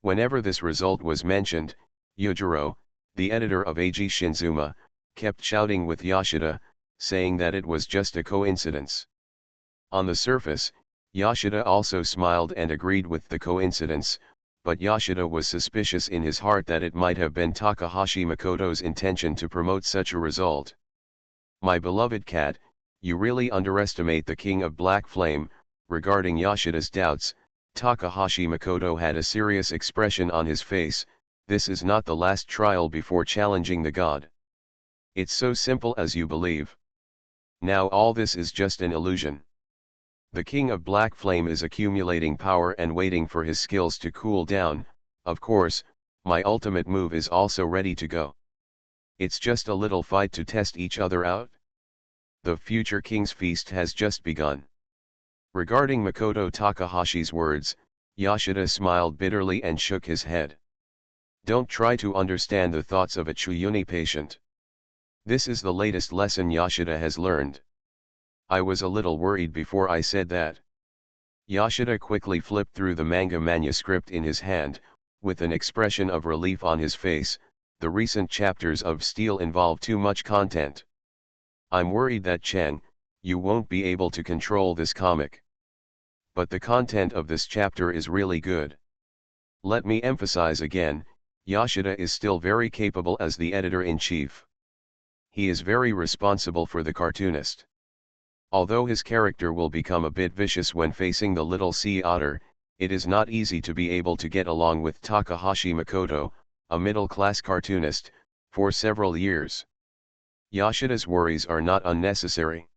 Whenever this result was mentioned, Yujiro, the editor of Eiji Shinzuma, kept shouting with Yoshida, saying that it was just a coincidence. On the surface, Yoshida also smiled and agreed with the coincidence, but Yoshida was suspicious in his heart that it might have been Takahashi Makoto's intention to promote such a result. My beloved cat, you really underestimate the King of Black Flame. Regarding Yoshida's doubts, Takahashi Makoto had a serious expression on his face. This is not the last trial before challenging the god. It's so simple as you believe. Now all this is just an illusion. The King of Black Flame is accumulating power and waiting for his skills to cool down. Of course, my ultimate move is also ready to go. It's just a little fight to test each other out. The Future King's Feast has just begun. Regarding Makoto Takahashi's words, Yoshida smiled bitterly and shook his head. Don't try to understand the thoughts of a Chuyuni patient. This is the latest lesson Yoshida has learned. I was a little worried before I said that. Yoshida quickly flipped through the manga manuscript in his hand, with an expression of relief on his face. The recent chapters of Steel involve too much content. I'm worried that Chang, you won't be able to control this comic. But the content of this chapter is really good. Let me emphasize again, Yoshida is still very capable as the editor-in-chief. He is very responsible for the cartoonist. Although his character will become a bit vicious when facing the little sea otter, it is not easy to be able to get along with Takahashi Makoto, a middle-class cartoonist, for several years. Yoshida's worries are not unnecessary.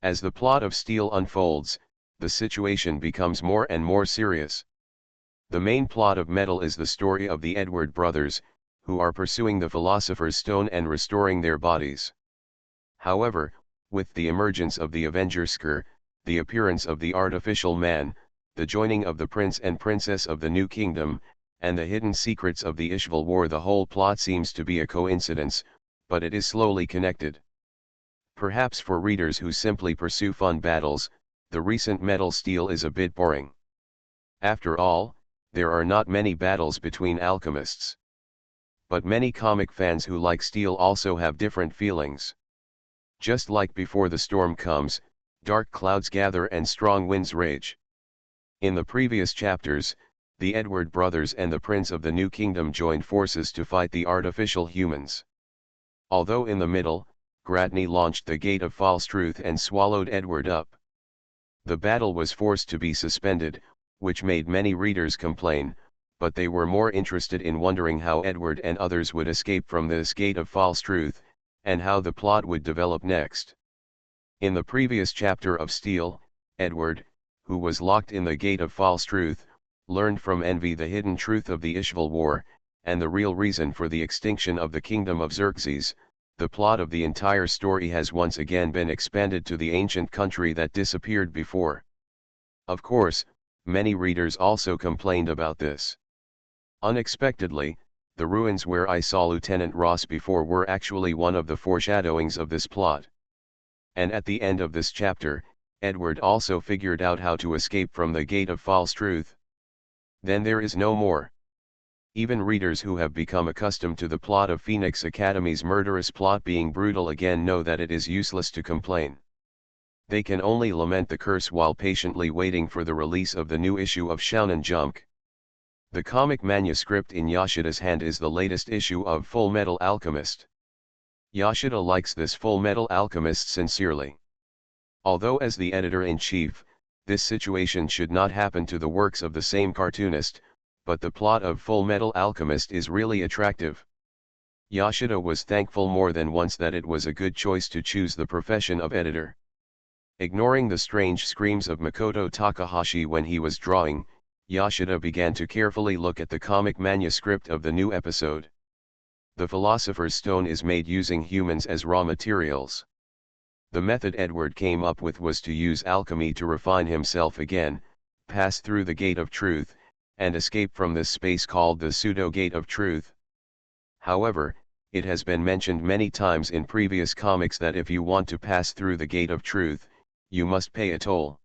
As the plot of Steel unfolds, the situation becomes more and more serious. The main plot of Metal is the story of the Edward brothers, who are pursuing the Philosopher's Stone and restoring their bodies. However, with the emergence of the Avengersker, the appearance of the artificial man, the joining of the prince and princess of the New Kingdom, and the hidden secrets of the Ishval War, the whole plot seems to be a coincidence, but it is slowly connected. Perhaps for readers who simply pursue fun battles, the recent Metal Steel is a bit boring. After all, there are not many battles between alchemists. But many comic fans who like Steel also have different feelings. Just like before the storm comes, dark clouds gather and strong winds rage. In the previous chapters, the Edward brothers and the Prince of the New Kingdom joined forces to fight the artificial humans. Although in the middle, Gratny launched the Gate of False Truth and swallowed Edward up. The battle was forced to be suspended, which made many readers complain, but they were more interested in wondering how Edward and others would escape from this Gate of False Truth, and how the plot would develop next. In the previous chapter of Steel, Edward, who was locked in the Gate of False Truth, learned from Envy the hidden truth of the Ishval War, and the real reason for the extinction of the kingdom of Xerxes. The plot of the entire story has once again been expanded to the ancient country that disappeared before. Of course, many readers also complained about this. Unexpectedly, the ruins where I saw Lieutenant Ross before were actually one of the foreshadowings of this plot. And at the end of this chapter, Edward also figured out how to escape from the Gate of False Truth. Then there is no more. Even readers who have become accustomed to the plot of Phoenix Academy's murderous plot being brutal again know that it is useless to complain. They can only lament the curse while patiently waiting for the release of the new issue of Shonen Jump. The comic manuscript in Yoshida's hand is the latest issue of Full Metal Alchemist. Yoshida likes this Full Metal Alchemist sincerely. Although as the editor-in-chief, this situation should not happen to the works of the same cartoonist, but the plot of Full Metal Alchemist is really attractive. Yoshida was thankful more than once that it was a good choice to choose the profession of editor. Ignoring the strange screams of Makoto Takahashi when he was drawing, Yoshida began to carefully look at the comic manuscript of the new episode. The Philosopher's Stone is made using humans as raw materials. The method Edward came up with was to use alchemy to refine himself again, pass through the Gate of Truth, and escape from this space called the Pseudo-Gate of Truth. However, it has been mentioned many times in previous comics that if you want to pass through the Gate of Truth, you must pay a toll.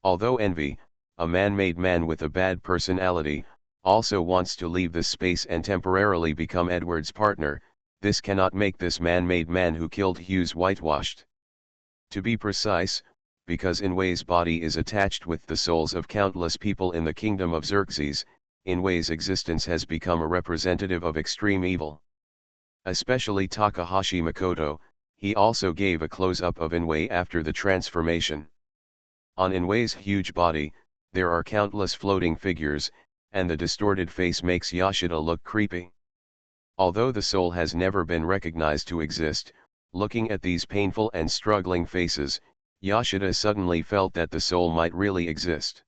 Although Envy, a man-made man with a bad personality, also wants to leave this space and temporarily become Edward's partner, this cannot make this man-made man who killed Hughes whitewashed. To be precise, because Inway's body is attached with the souls of countless people in the kingdom of Xerxes, Inway's existence has become a representative of extreme evil. Especially Takahashi Makoto, he also gave a close-up of Inway after the transformation. On Inway's huge body, there are countless floating figures, and the distorted face makes Yoshida look creepy. Although the soul has never been recognized to exist, looking at these painful and struggling faces, Yoshida suddenly felt that the soul might really exist.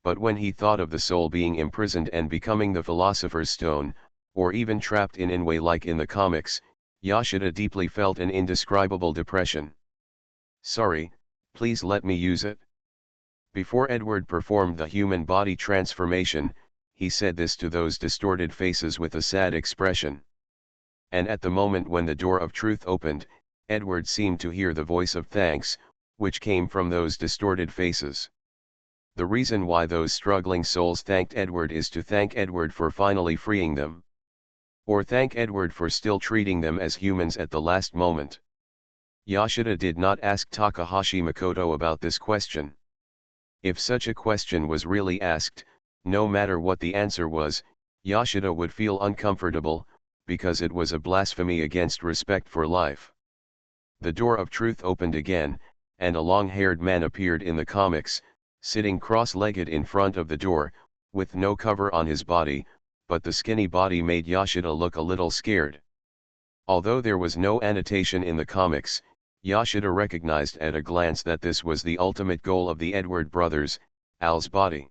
But when he thought of the soul being imprisoned and becoming the Philosopher's Stone, or even trapped in Inway like in the comics, Yoshida deeply felt an indescribable depression. "Sorry, please let me use it." Before Edward performed the human body transformation, he said this to those distorted faces with a sad expression. And at the moment when the door of truth opened, Edward seemed to hear the voice of thanks, which came from those distorted faces. The reason why those struggling souls thanked Edward is to thank Edward for finally freeing them. Or thank Edward for still treating them as humans at the last moment. Yoshida did not ask Takahashi Makoto about this question. If such a question was really asked, no matter what the answer was, Yoshida would feel uncomfortable, because it was a blasphemy against respect for life. The door of truth opened again, and a long-haired man appeared in the comics, sitting cross-legged in front of the door, with no cover on his body, but the skinny body made Yoshida look a little scared. Although there was no annotation in the comics, Yoshida recognized at a glance that this was the ultimate goal of the Edward brothers, Al's body.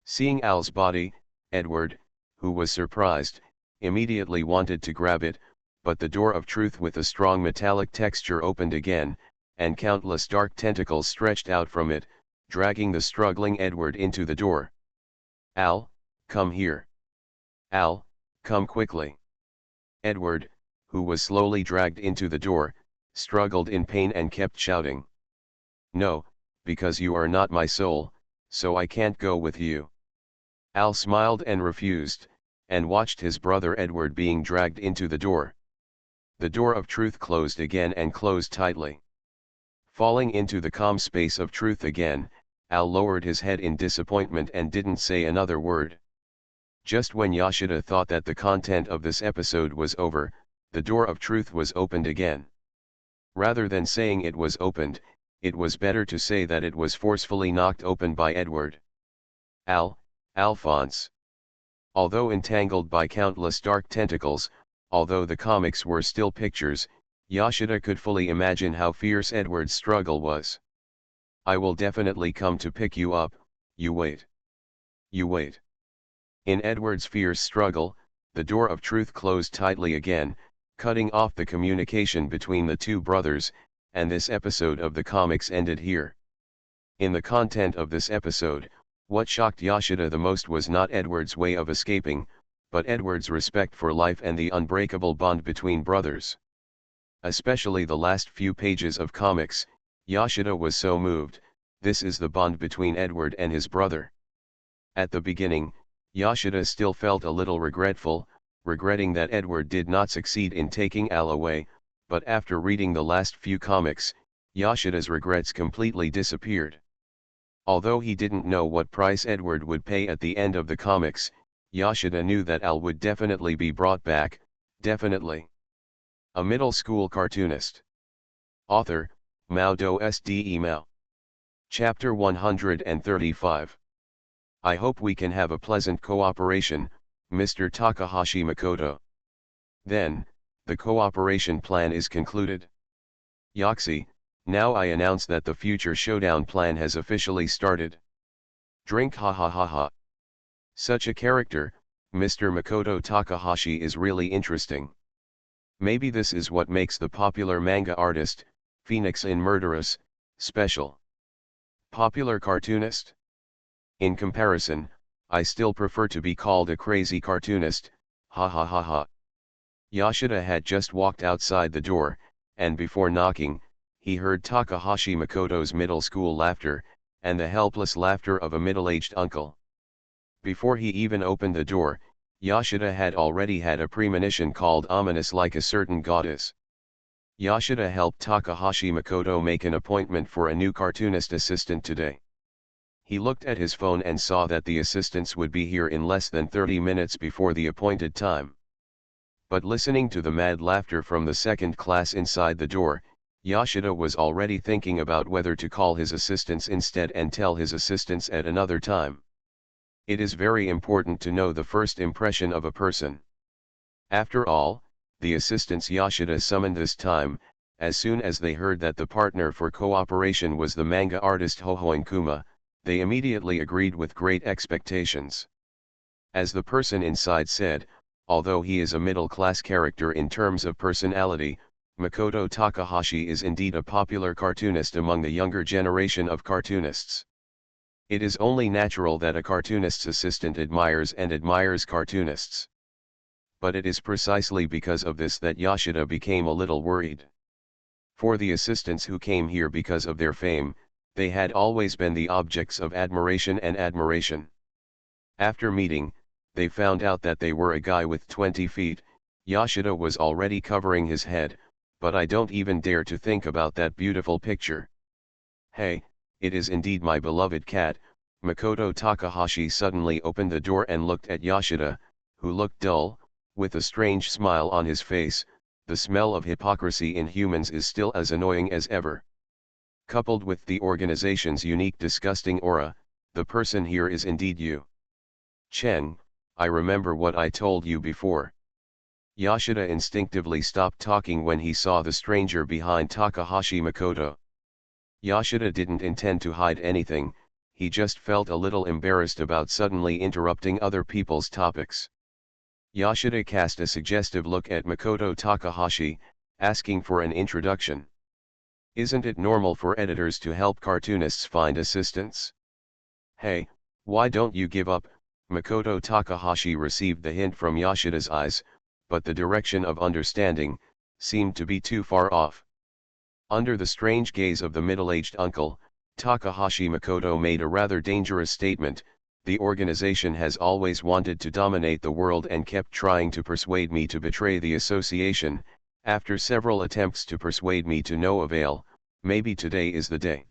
Seeing Al's body, Edward, who was surprised, immediately wanted to grab it, but the door of truth with a strong metallic texture opened again, and countless dark tentacles stretched out from it, dragging the struggling Edward into the door. Al, come here. Al, come quickly. Edward, who was slowly dragged into the door, struggled in pain and kept shouting. No, because you are not my soul, so I can't go with you. Al smiled and refused, and watched his brother Edward being dragged into the door. The door of truth closed again and closed tightly. Falling into the calm space of truth again, Al lowered his head in disappointment and didn't say another word. Just when Yoshida thought that the content of this episode was over, the door of truth was opened again. Rather than saying it was opened, it was better to say that it was forcefully knocked open by Edward. Alphonse. Although entangled by countless dark tentacles, although the comics were still pictures, Yoshida could fully imagine how fierce Edward's struggle was. I will definitely come to pick you up, you wait. You wait. In Edward's fierce struggle, the door of truth closed tightly again, cutting off the communication between the two brothers, and this episode of the comics ended here. In the content of this episode, what shocked Yoshida the most was not Edward's way of escaping, but Edward's respect for life and the unbreakable bond between brothers. Especially the last few pages of comics, Yoshida was so moved. This is the bond between Edward and his brother. At the beginning, Yoshida still felt a little regretful, regretting that Edward did not succeed in taking Al away, but after reading the last few comics, Yoshida's regrets completely disappeared. Although he didn't know what price Edward would pay at the end of the comics, Yoshida knew that Al would definitely be brought back, definitely. A middle school cartoonist. Author, MaleProtagonist. Chapter 135. I hope we can have a pleasant cooperation, Mr. Takahashi Makoto. Then, the cooperation plan is concluded. Yoxi, now I announce that the future showdown plan has officially started. Drink ha ha ha ha. Such a character, Mr. Makoto Takahashi is really interesting. Maybe this is what makes the popular manga artist, Phoenix in Murderous, special. Popular cartoonist? In comparison, I still prefer to be called a crazy cartoonist, ha ha ha ha. Yoshida had just walked outside the door, and before knocking, he heard Takahashi Makoto's middle school laughter, and the helpless laughter of a middle-aged uncle. Before he even opened the door, Yoshida had already had a premonition called ominous like a certain goddess. Yoshida helped Takahashi Makoto make an appointment for a new cartoonist assistant today. He looked at his phone and saw that the assistants would be here in less than 30 minutes before the appointed time. But listening to the mad laughter from the second class inside the door, Yoshida was already thinking about whether to call his assistants instead and tell his assistants at another time. It is very important to know the first impression of a person. After all, the assistants Yoshida summoned this time, as soon as they heard that the partner for cooperation was the manga artist Hohoin Kuma, they immediately agreed with great expectations. As the person inside said, although he is a middle-class character in terms of personality, Makoto Takahashi is indeed a popular cartoonist among the younger generation of cartoonists. It is only natural that a cartoonist's assistant admires cartoonists. But it is precisely because of this that Yoshida became a little worried. For the assistants who came here because of their fame, they had always been the objects of admiration and admiration. After meeting, they found out that they were a guy with 20 feet, Yoshida was already covering his head, but I don't even dare to think about that beautiful picture. Hey, it is indeed my beloved cat. Makoto Takahashi suddenly opened the door and looked at Yoshida, who looked dull, with a strange smile on his face. The smell of hypocrisy in humans is still as annoying as ever. Coupled with the organization's unique disgusting aura, the person here is indeed you. Chen, I remember what I told you before. Yoshida instinctively stopped talking when he saw the stranger behind Takahashi Makoto. Yoshida didn't intend to hide anything, he just felt a little embarrassed about suddenly interrupting other people's topics. Yoshida cast a suggestive look at Makoto Takahashi, asking for an introduction. Isn't it normal for editors to help cartoonists find assistants? Hey, why don't you give up? Makoto Takahashi received the hint from Yoshida's eyes, but the direction of understanding seemed to be too far off. Under the strange gaze of the middle-aged uncle, Takahashi Makoto made a rather dangerous statement. The organization has always wanted to dominate the world and kept trying to persuade me to betray the association. After several attempts to persuade me to no avail, maybe today is the day.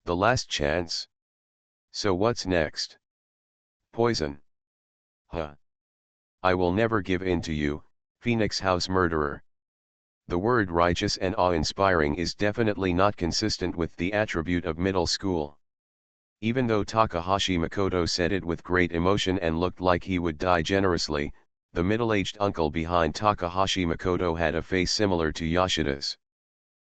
The last chance? So what's next? Poison. Huh. I will never give in to you, Phoenix House murderer. The word righteous and awe-inspiring is definitely not consistent with the attribute of middle school. Even though Takahashi Makoto said it with great emotion and looked like he would die generously, the middle-aged uncle behind Takahashi Makoto had a face similar to Yoshida's.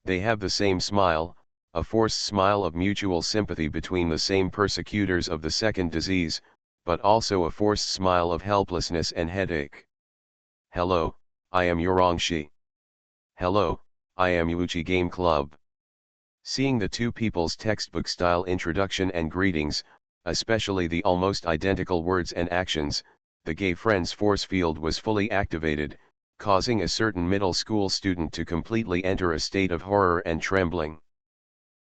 They have the same smile, a forced smile of mutual sympathy between the same persecutors of the second disease, but also a forced smile of helplessness and headache. Hello, I am Yorongshi. Hello, I am Yuuchi Game Club. Seeing the two people's textbook-style introduction and greetings, especially the almost identical words and actions, the gay friend's force field was fully activated, causing a certain middle school student to completely enter a state of horror and trembling.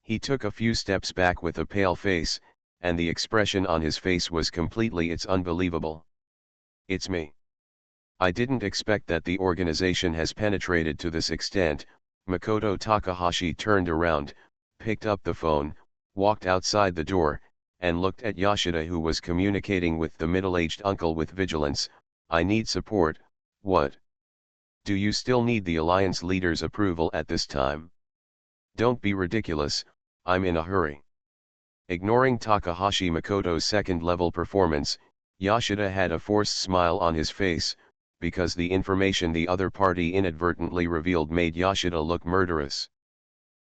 He took a few steps back with a pale face, and the expression on his face was completely "It's unbelievable. It's me. I didn't expect that the organization has penetrated to this extent." Makoto Takahashi turned around, picked up the phone, walked outside the door, and looked at Yoshida, who was communicating with the middle-aged uncle with vigilance. "I need support." "What? Do you still need the alliance leader's approval at this time? Don't be ridiculous, I'm in a hurry." Ignoring Takahashi Makoto's second-level performance, Yoshida had a forced smile on his face, because the information the other party inadvertently revealed made Yoshida look murderous.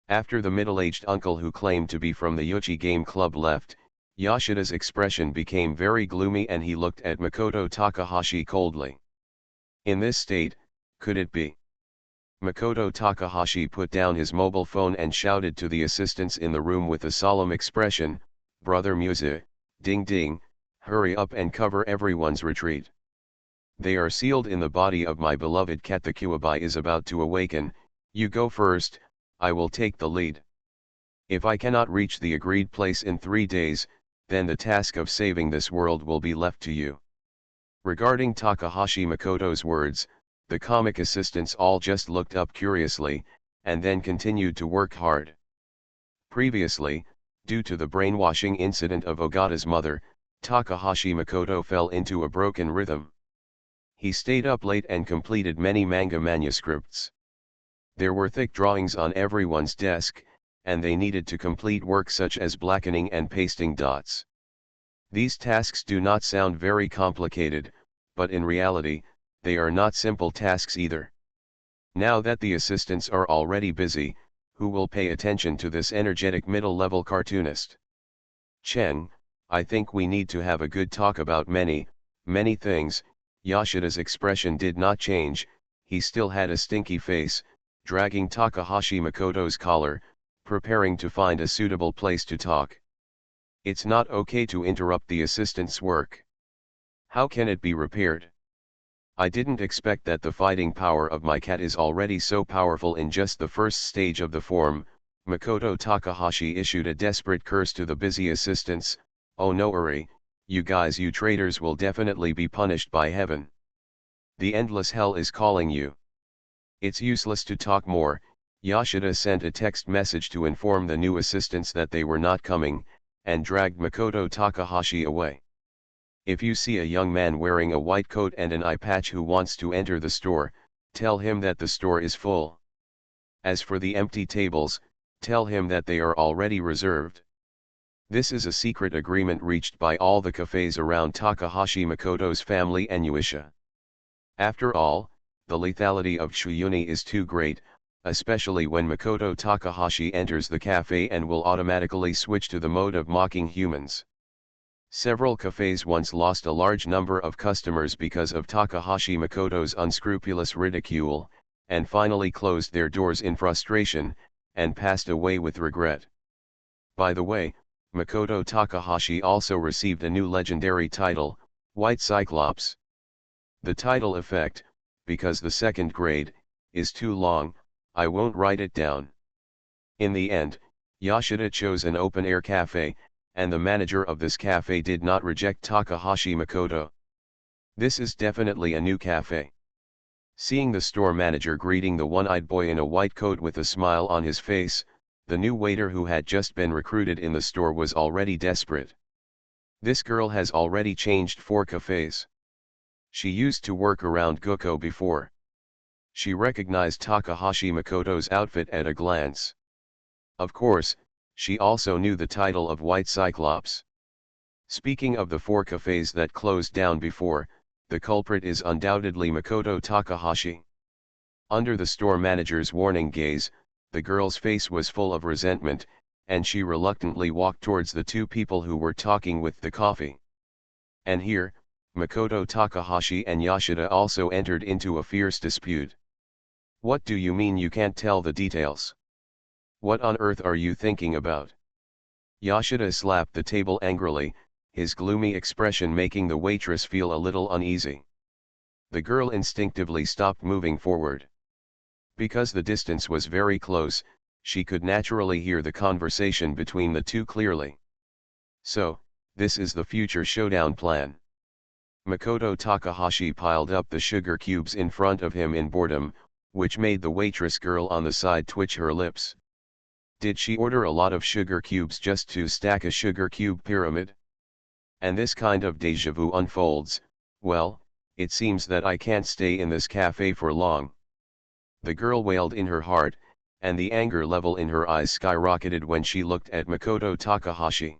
After the middle-aged uncle who claimed to be from the Yuuchi Game Club left, Yoshida's expression became very gloomy and he looked at Makoto Takahashi coldly. In this state, could it be? Makoto Takahashi put down his mobile phone and shouted to the assistants in the room with a solemn expression, "Brother Muse, ding ding, hurry up and cover everyone's retreat. They are sealed in the body of my beloved cat. The Kyuubi is about to awaken. You go first, I will take the lead. If I cannot reach the agreed place in 3 days, then the task of saving this world will be left to you." Regarding Takahashi Makoto's words, the comic assistants all just looked up curiously, and then continued to work hard. Previously, due to the brainwashing incident of Ogata's mother, Takahashi Makoto fell into a broken rhythm. He stayed up late and completed many manga manuscripts. There were thick drawings on everyone's desk, and they needed to complete work such as blackening and pasting dots. These tasks do not sound very complicated, but in reality, they are not simple tasks either. Now that the assistants are already busy, who will pay attention to this energetic middle-level cartoonist? "Chen, I think we need to have a good talk about many things." Yoshida's expression did not change, he still had a stinky face, dragging Takahashi Makoto's collar, preparing to find a suitable place to talk. It's not okay to interrupt the assistant's work. How can it be repaired? I didn't expect that the fighting power of my cat is already so powerful in just the first stage of the form. Makoto Takahashi issued a desperate curse to the busy assistants. "Oh no, Uri, you guys, you traitors will definitely be punished by heaven. The endless hell is calling you." It's useless to talk more. Yoshida sent a text message to inform the new assistants that they were not coming, and dragged Makoto Takahashi away. "If you see a young man wearing a white coat and an eye patch who wants to enter the store, tell him that the store is full. As for the empty tables, Tell him that they are already reserved. This is a secret agreement reached by all the cafes around Takahashi Makoto's family Inuyasha. After all, the lethality of Tsuyuni is too great, especially when Makoto Takahashi enters the cafe and will automatically switch to the mode of mocking humans. Several cafes once lost a large number of customers because of Takahashi Makoto's unscrupulous ridicule, and finally closed their doors in frustration, and passed away with regret. By the way, Makoto Takahashi also received a new legendary title, White Cyclops. The title effect, because the second grade, is too long, I won't write it down. In the end, Yoshida chose an open-air cafe, and the manager of this cafe did not reject Takahashi Makoto. This is definitely a new cafe. Seeing the store manager greeting the one-eyed boy in a white coat with a smile on his face, the new waiter who had just been recruited in the store was already desperate. This girl has already changed 4 cafes. She used to work around Gukko before. She recognized Takahashi Makoto's outfit at a glance. Of course, she also knew the title of White Cyclops. Speaking of the 4 cafes that closed down before, the culprit is undoubtedly Makoto Takahashi. Under the store manager's warning gaze, the girl's face was full of resentment, and she reluctantly walked towards the 2 people who were talking with the coffee. And here, Makoto Takahashi and Yoshida also entered into a fierce dispute. What do you mean you can't tell the details? What on earth are you thinking about? Yoshida slapped the table angrily, his gloomy expression making the waitress feel a little uneasy. The girl instinctively stopped moving forward. Because the distance was very close, she could naturally hear the conversation between the 2 clearly. So, this is the future showdown plan. Makoto Takahashi piled up the sugar cubes in front of him in boredom, which made the waitress girl on the side twitch her lips. Did she order a lot of sugar cubes just to stack a sugar cube pyramid? And this kind of déjà vu unfolds. Well, it seems that I can't stay in this cafe for long. The girl wailed in her heart, and the anger level in her eyes skyrocketed when she looked at Makoto Takahashi.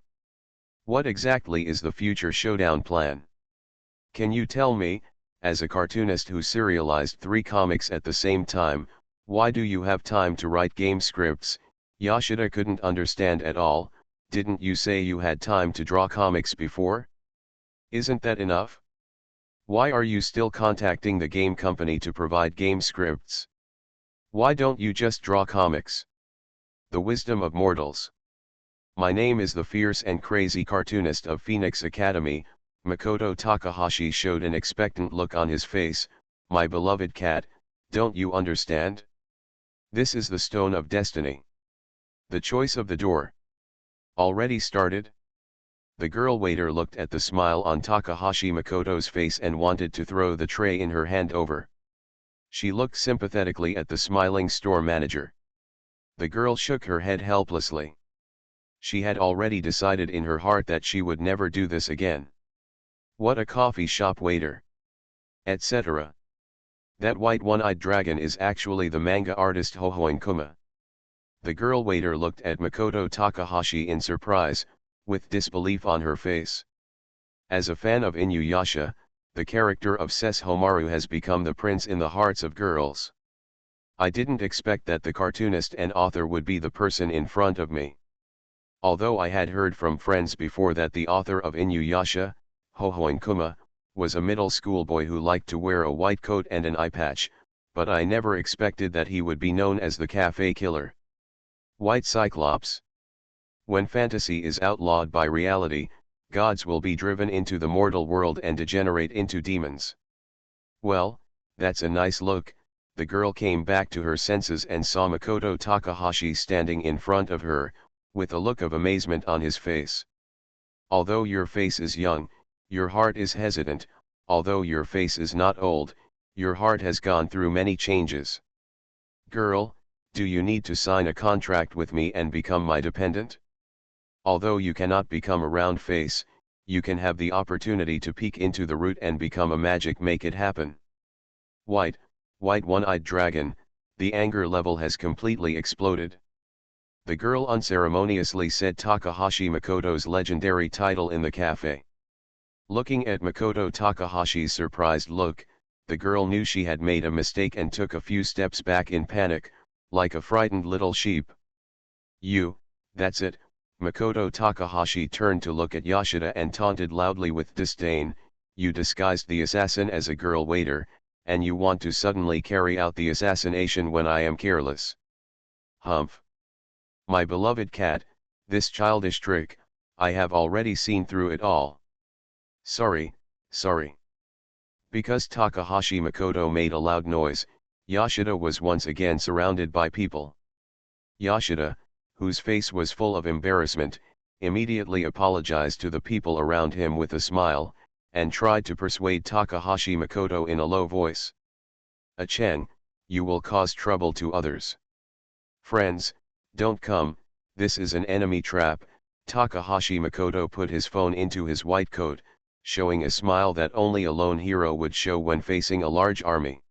What exactly is the future showdown plan? Can you tell me, as a cartoonist who serialized 3 comics at the same time, why do you have time to write game scripts? Yoshida couldn't understand at all. Didn't you say you had time to draw comics before? Isn't that enough? Why are you still contacting the game company to provide game scripts? Why don't you just draw comics? The wisdom of mortals. My name is the fierce and crazy cartoonist of Phoenix Academy. Makoto Takahashi showed an expectant look on his face. My beloved cat, don't you understand? This is the stone of destiny. The choice of the door. Already started? The girl waiter looked at the smile on Takahashi Makoto's face and wanted to throw the tray in her hand over. She looked sympathetically at the smiling store manager. The girl shook her head helplessly. She had already decided in her heart that she would never do this again. What a coffee shop waiter. Etc. That white one-eyed dragon is actually the manga artist Hohoin Kuma. The girl waiter looked at Makoto Takahashi in surprise, with disbelief on her face. As a fan of Inuyasha, the character of Sesshomaru has become the prince in the hearts of girls. I didn't expect that the cartoonist and author would be the person in front of me. Although I had heard from friends before that the author of Inuyasha, Hohoin Kuma, was a middle school boy who liked to wear a white coat and an eye patch, but I never expected that he would be known as the cafe killer. White Cyclops. When fantasy is outlawed by reality, gods will be driven into the mortal world and degenerate into demons. Well, that's a nice look. The girl came back to her senses and saw Makoto Takahashi standing in front of her, with a look of amazement on his face. Although your face is young, your heart is hesitant. Although your face is not old, your heart has gone through many changes. Girl, do you need to sign a contract with me and become my dependent? Although you cannot become a round face, you can have the opportunity to peek into the root and become a magic make it happen. White one-eyed dragon, the anger level has completely exploded. The girl unceremoniously said Takahashi Makoto's legendary title in the cafe. Looking at Makoto Takahashi's surprised look, the girl knew she had made a mistake and took a few steps back in panic, like a frightened little sheep. "You, that's it." Makoto Takahashi turned to look at Yashida and taunted loudly with disdain, "You disguised the assassin as a girl waiter, and you want to suddenly carry out the assassination when I am careless. Humph. My beloved cat, this childish trick, I have already seen through it all. Sorry, sorry." Because Takahashi Makoto made a loud noise, Yashida was once again surrounded by people. Yashida, whose face was full of embarrassment, immediately apologized to the people around him with a smile, and tried to persuade Takahashi Makoto in a low voice. "Acheng, you will cause trouble to others. Friends, don't come, this is an enemy trap." Takahashi Makoto put his phone into his white coat, showing a smile that only a lone hero would show when facing a large army.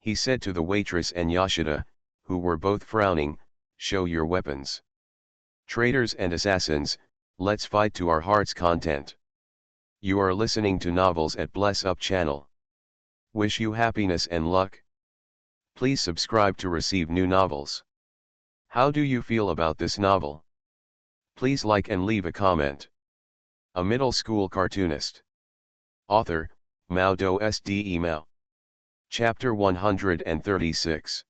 He said to the waitress and Yashida, who were both frowning, "Show your weapons. Traitors and assassins, let's fight to our heart's content." You are listening to Novels at Bless Up channel. Wish you happiness and luck. Please subscribe to receive new novels. How do you feel about this novel? Please like and leave a comment. A middle school cartoonist. Author, MaleProtagonist. Chapter 136.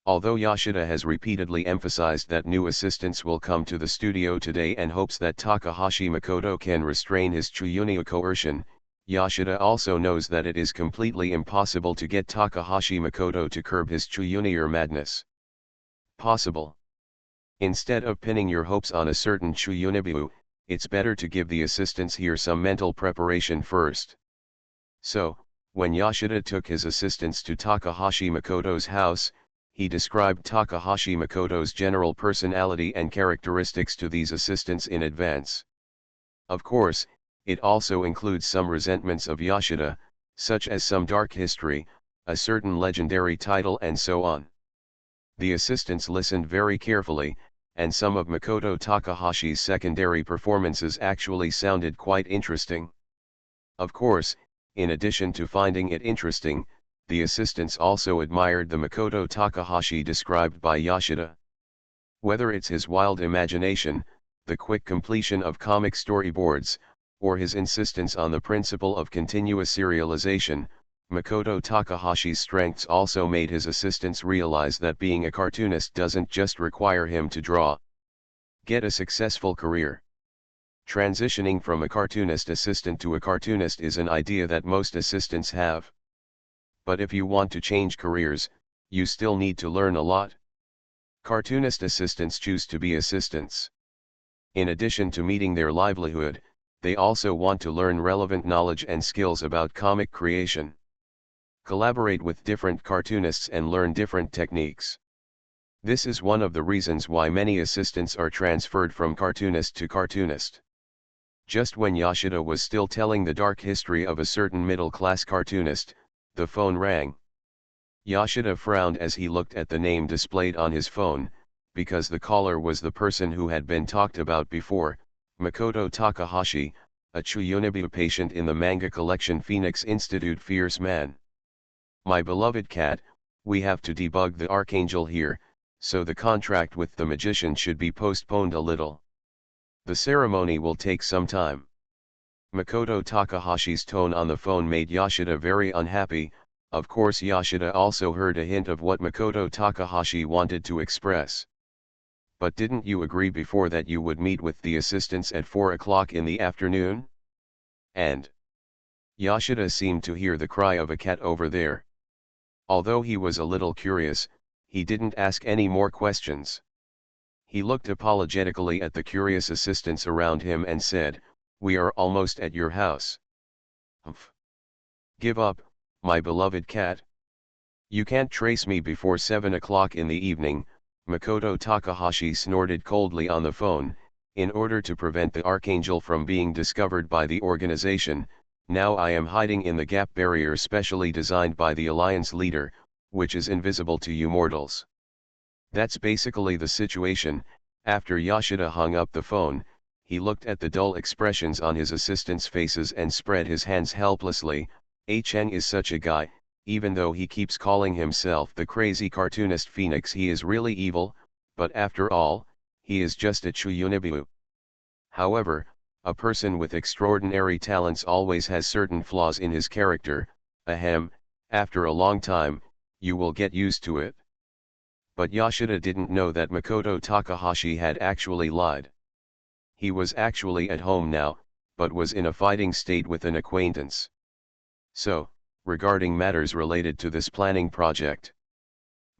Although Yashida has repeatedly emphasized that new assistants will come to the studio today and hopes that Takahashi Makoto can restrain his Chuyunia coercion, Yashida also knows that it is completely impossible to get Takahashi Makoto to curb his Chuyunia madness. Possible. Instead of pinning your hopes on a certain Chuyunibu, it's better to give the assistants here some mental preparation first. So, when Yashida took his assistants to Takahashi Makoto's house, he described Takahashi Makoto's general personality and characteristics to these assistants in advance. Of course, it also includes some resentments of Yashida, such as some dark history, a certain legendary title and so on. The assistants listened very carefully, and some of Makoto Takahashi's secondary performances actually sounded quite interesting. Of course, in addition to finding it interesting, the assistants also admired the Makoto Takahashi described by Yashida. Whether it's his wild imagination, the quick completion of comic storyboards, or his insistence on the principle of continuous serialization, Makoto Takahashi's strengths also made his assistants realize that being a cartoonist doesn't just require him to draw. Get a successful career. Transitioning from a cartoonist assistant to a cartoonist is an idea that most assistants have. But if you want to change careers, you still need to learn a lot. Cartoonist assistants choose to be assistants. In addition to meeting their livelihood, they also want to learn relevant knowledge and skills about comic creation. Collaborate with different cartoonists and learn different techniques. This is one of the reasons why many assistants are transferred from cartoonist to cartoonist. Just when Yashida was still telling the dark history of a certain middle-class cartoonist, the phone rang. Yashida frowned as he looked at the name displayed on his phone, because the caller was the person who had been talked about before, Makoto Takahashi, a Chuyunibu patient in the manga collection Phoenix Institute Fierce Man. "My beloved cat, we have to debug the Archangel here, so the contract with the magician should be postponed a little. The ceremony will take some time." Makoto Takahashi's tone on the phone made Yashida very unhappy. Of course Yashida also heard a hint of what Makoto Takahashi wanted to express. "But didn't you agree before that you would meet with the assistants at 4 o'clock in the afternoon?" And Yashida seemed to hear the cry of a cat over there. Although he was a little curious, he didn't ask any more questions. He looked apologetically at the curious assistants around him and said, "We are almost at your house." "Humph. Give up, my beloved cat. You can't trace me before 7 o'clock in the evening." Makoto Takahashi snorted coldly on the phone. "In order to prevent the Archangel from being discovered by the organization, now I am hiding in the gap barrier specially designed by the Alliance leader, which is invisible to you mortals. That's basically the situation. After Yoshida hung up the phone, he looked at the dull expressions on his assistants' faces and spread his hands helplessly. Cheng is such a guy, even though he keeps calling himself the crazy cartoonist Phoenix, he is really evil, but after all, he is just a Chuyunibu. However, a person with extraordinary talents always has certain flaws in his character. Ahem, after a long time, you will get used to it. But Yoshida didn't know that Makoto Takahashi had actually lied. He was actually at home now, but was in a fighting state with an acquaintance. So, regarding matters related to this planning project,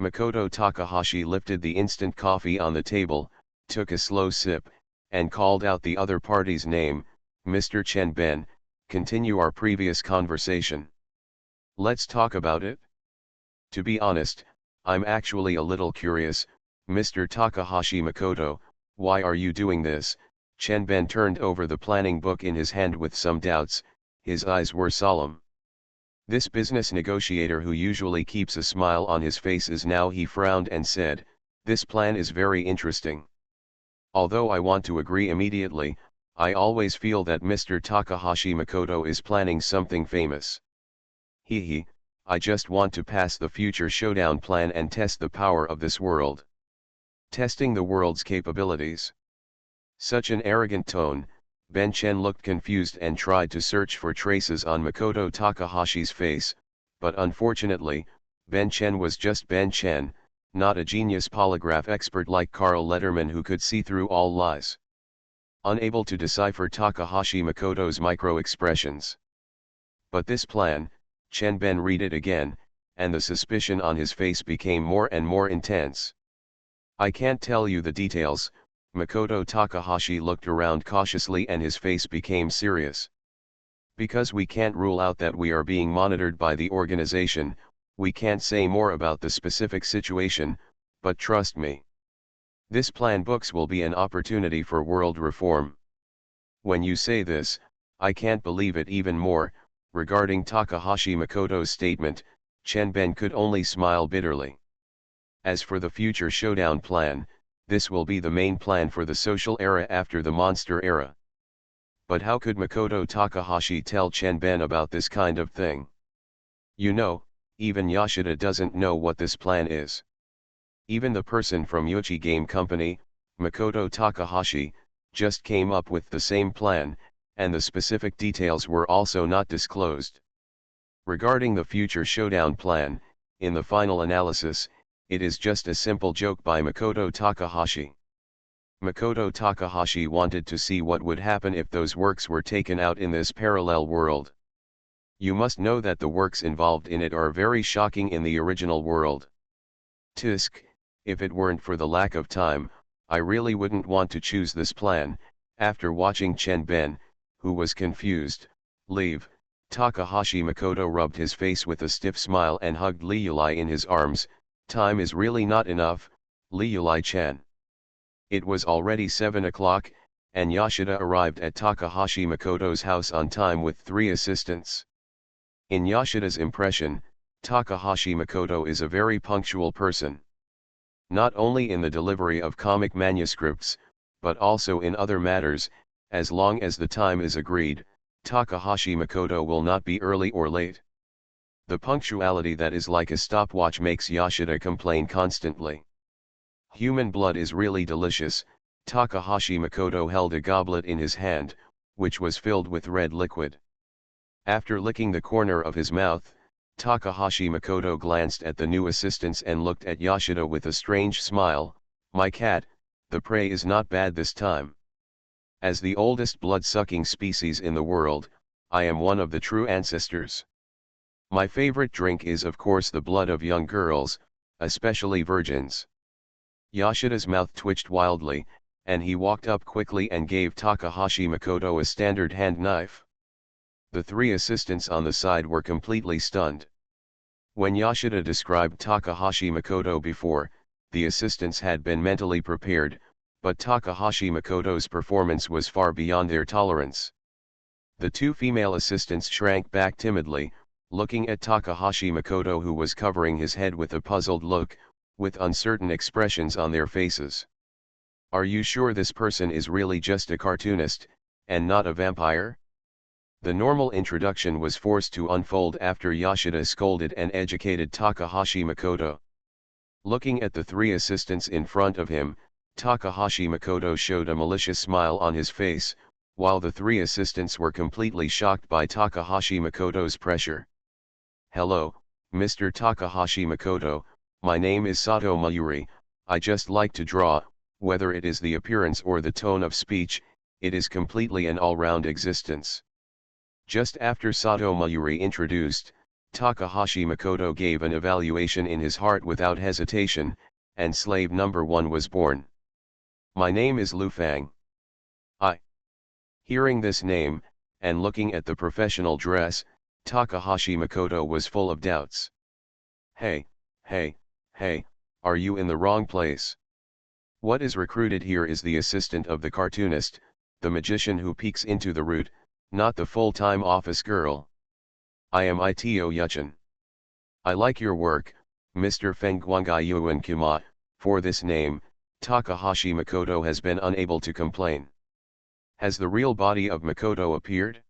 Makoto Takahashi lifted the instant coffee on the table, took a slow sip, and called out the other party's name. Mr. Chen Ben, continue our previous conversation. Let's talk about it. To be honest, I'm actually a little curious, Mr. Takahashi Makoto, why are you doing this? Chen Ben turned over the planning book in his hand with some doubts, his eyes were solemn. This business negotiator who usually keeps a smile on his face is now he frowned and said, this plan is very interesting. Although I want to agree immediately, I always feel that Mr. Takahashi Makoto is planning something famous. Hee, I just want to pass the future showdown plan and test the power of this world. Testing the world's capabilities. Such an arrogant tone. Ben Chen looked confused and tried to search for traces on Makoto Takahashi's face, but unfortunately, Ben Chen was just Ben Chen, not a genius polygraph expert like Carl Letterman who could see through all lies. Unable to decipher Takahashi Makoto's micro-expressions. But this plan, Chen Ben read it again, and the suspicion on his face became more and more intense. I can't tell you the details. Makoto Takahashi looked around cautiously and his face became serious. Because we can't rule out that we are being monitored by the organization, we can't say more about the specific situation, but trust me. This plan books will be an opportunity for world reform. When you say this, I can't believe it even more. Regarding Takahashi Makoto's statement, Chen Ben could only smile bitterly. As for the future showdown plan, this will be the main plan for the social era after the monster era. But how could Makoto Takahashi tell Chen Ben about this kind of thing? You know, even Yoshida doesn't know what this plan is. Even the person from Yochi Game Company, Makoto Takahashi, just came up with the same plan, and the specific details were also not disclosed. Regarding the future showdown plan, in the final analysis, it is just a simple joke by Makoto Takahashi. Makoto Takahashi wanted to see what would happen if those works were taken out in this parallel world. You must know that the works involved in it are very shocking in the original world. Tisk, if it weren't for the lack of time, I really wouldn't want to choose this plan. After watching Chen Ben, who was confused, leave, Takahashi Makoto rubbed his face with a stiff smile and hugged Liulai in his arms. Time is really not enough, Liulai-chan. It was already 7 o'clock, and Yoshida arrived at Takahashi Makoto's house on time with 3 assistants. In Yoshida's impression, Takahashi Makoto is a very punctual person. Not only in the delivery of comic manuscripts, but also in other matters. As long as the time is agreed, Takahashi Makoto will not be early or late. The punctuality that is like a stopwatch makes Yoshida complain constantly. Human blood is really delicious. Takahashi Makoto held a goblet in his hand, which was filled with red liquid. After licking the corner of his mouth, Takahashi Makoto glanced at the new assistants and looked at Yoshida with a strange smile. My cat, the prey is not bad this time. As the oldest blood-sucking species in the world, I am one of the true ancestors. My favorite drink is of course the blood of young girls, especially virgins. Yoshida's mouth twitched wildly, and he walked up quickly and gave Takahashi Makoto a standard hand knife. The 3 assistants on the side were completely stunned. When Yoshida described Takahashi Makoto before, the assistants had been mentally prepared, but Takahashi Makoto's performance was far beyond their tolerance. The 2 female assistants shrank back timidly, looking at Takahashi Makoto, who was covering his head with a puzzled look. with uncertain expressions on their faces. Are you sure this person is really just a cartoonist, and not a vampire? The normal introduction was forced to unfold after Yoshida scolded and educated Takahashi Makoto. Looking at the three assistants in front of him, Takahashi Makoto showed a malicious smile on his face, while the three assistants were completely shocked by Takahashi Makoto's pressure. "Hello, Mr. Takahashi Makoto, my name is Sato Mayuri. I just like to draw. Whether it is the appearance or the tone of speech, it is completely an all-round existence." Just after Sato Mayuri introduced, Takahashi Makoto gave an evaluation in his heart without hesitation, and slave number 1 was born. "My name is Lu Fang. I." Hearing this name, and looking at the professional dress, Takahashi Makoto was full of doubts. Hey, are you in the wrong place? What is recruited here is the assistant of the cartoonist, the magician who peeks into the root, not the full-time office girl. I am Ito Yuchin. I like your work, Mr. Feng Guangai Yuan Kuma. For this name, Takahashi Makoto has been unable to complain. Has the real body of Makoto appeared?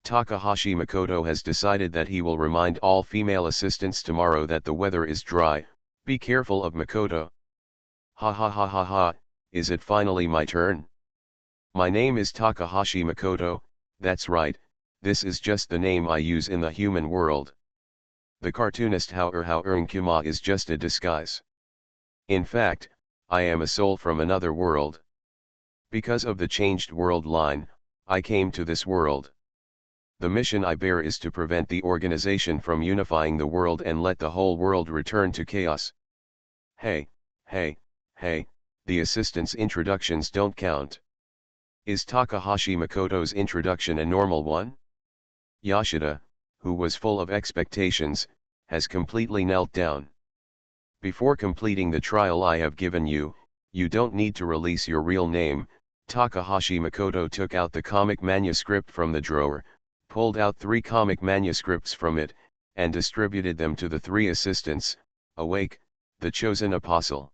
Takahashi Makoto has decided that he will remind all female assistants tomorrow that the weather is dry. Be careful of Makoto. Ha ha ha ha ha, is it finally my turn? My name is Takahashi Makoto, that's right, this is just the name I use in the human world. The cartoonist Hao Kuma is just a disguise. In fact, I am a soul from another world. Because of the changed world line, I came to this world. The mission I bear is to prevent the organization from unifying the world and let the whole world return to chaos. Hey, the assistant's introductions don't count. Is Takahashi Makoto's introduction a normal one? Yoshida, who was full of expectations, has completely knelt down. Before completing the trial I have given you, you don't need to release your real name. Takahashi Makoto took out the comic manuscript from the drawer, pulled out 3 comic manuscripts from it, and distributed them to the 3 assistants. Awake, the chosen apostle.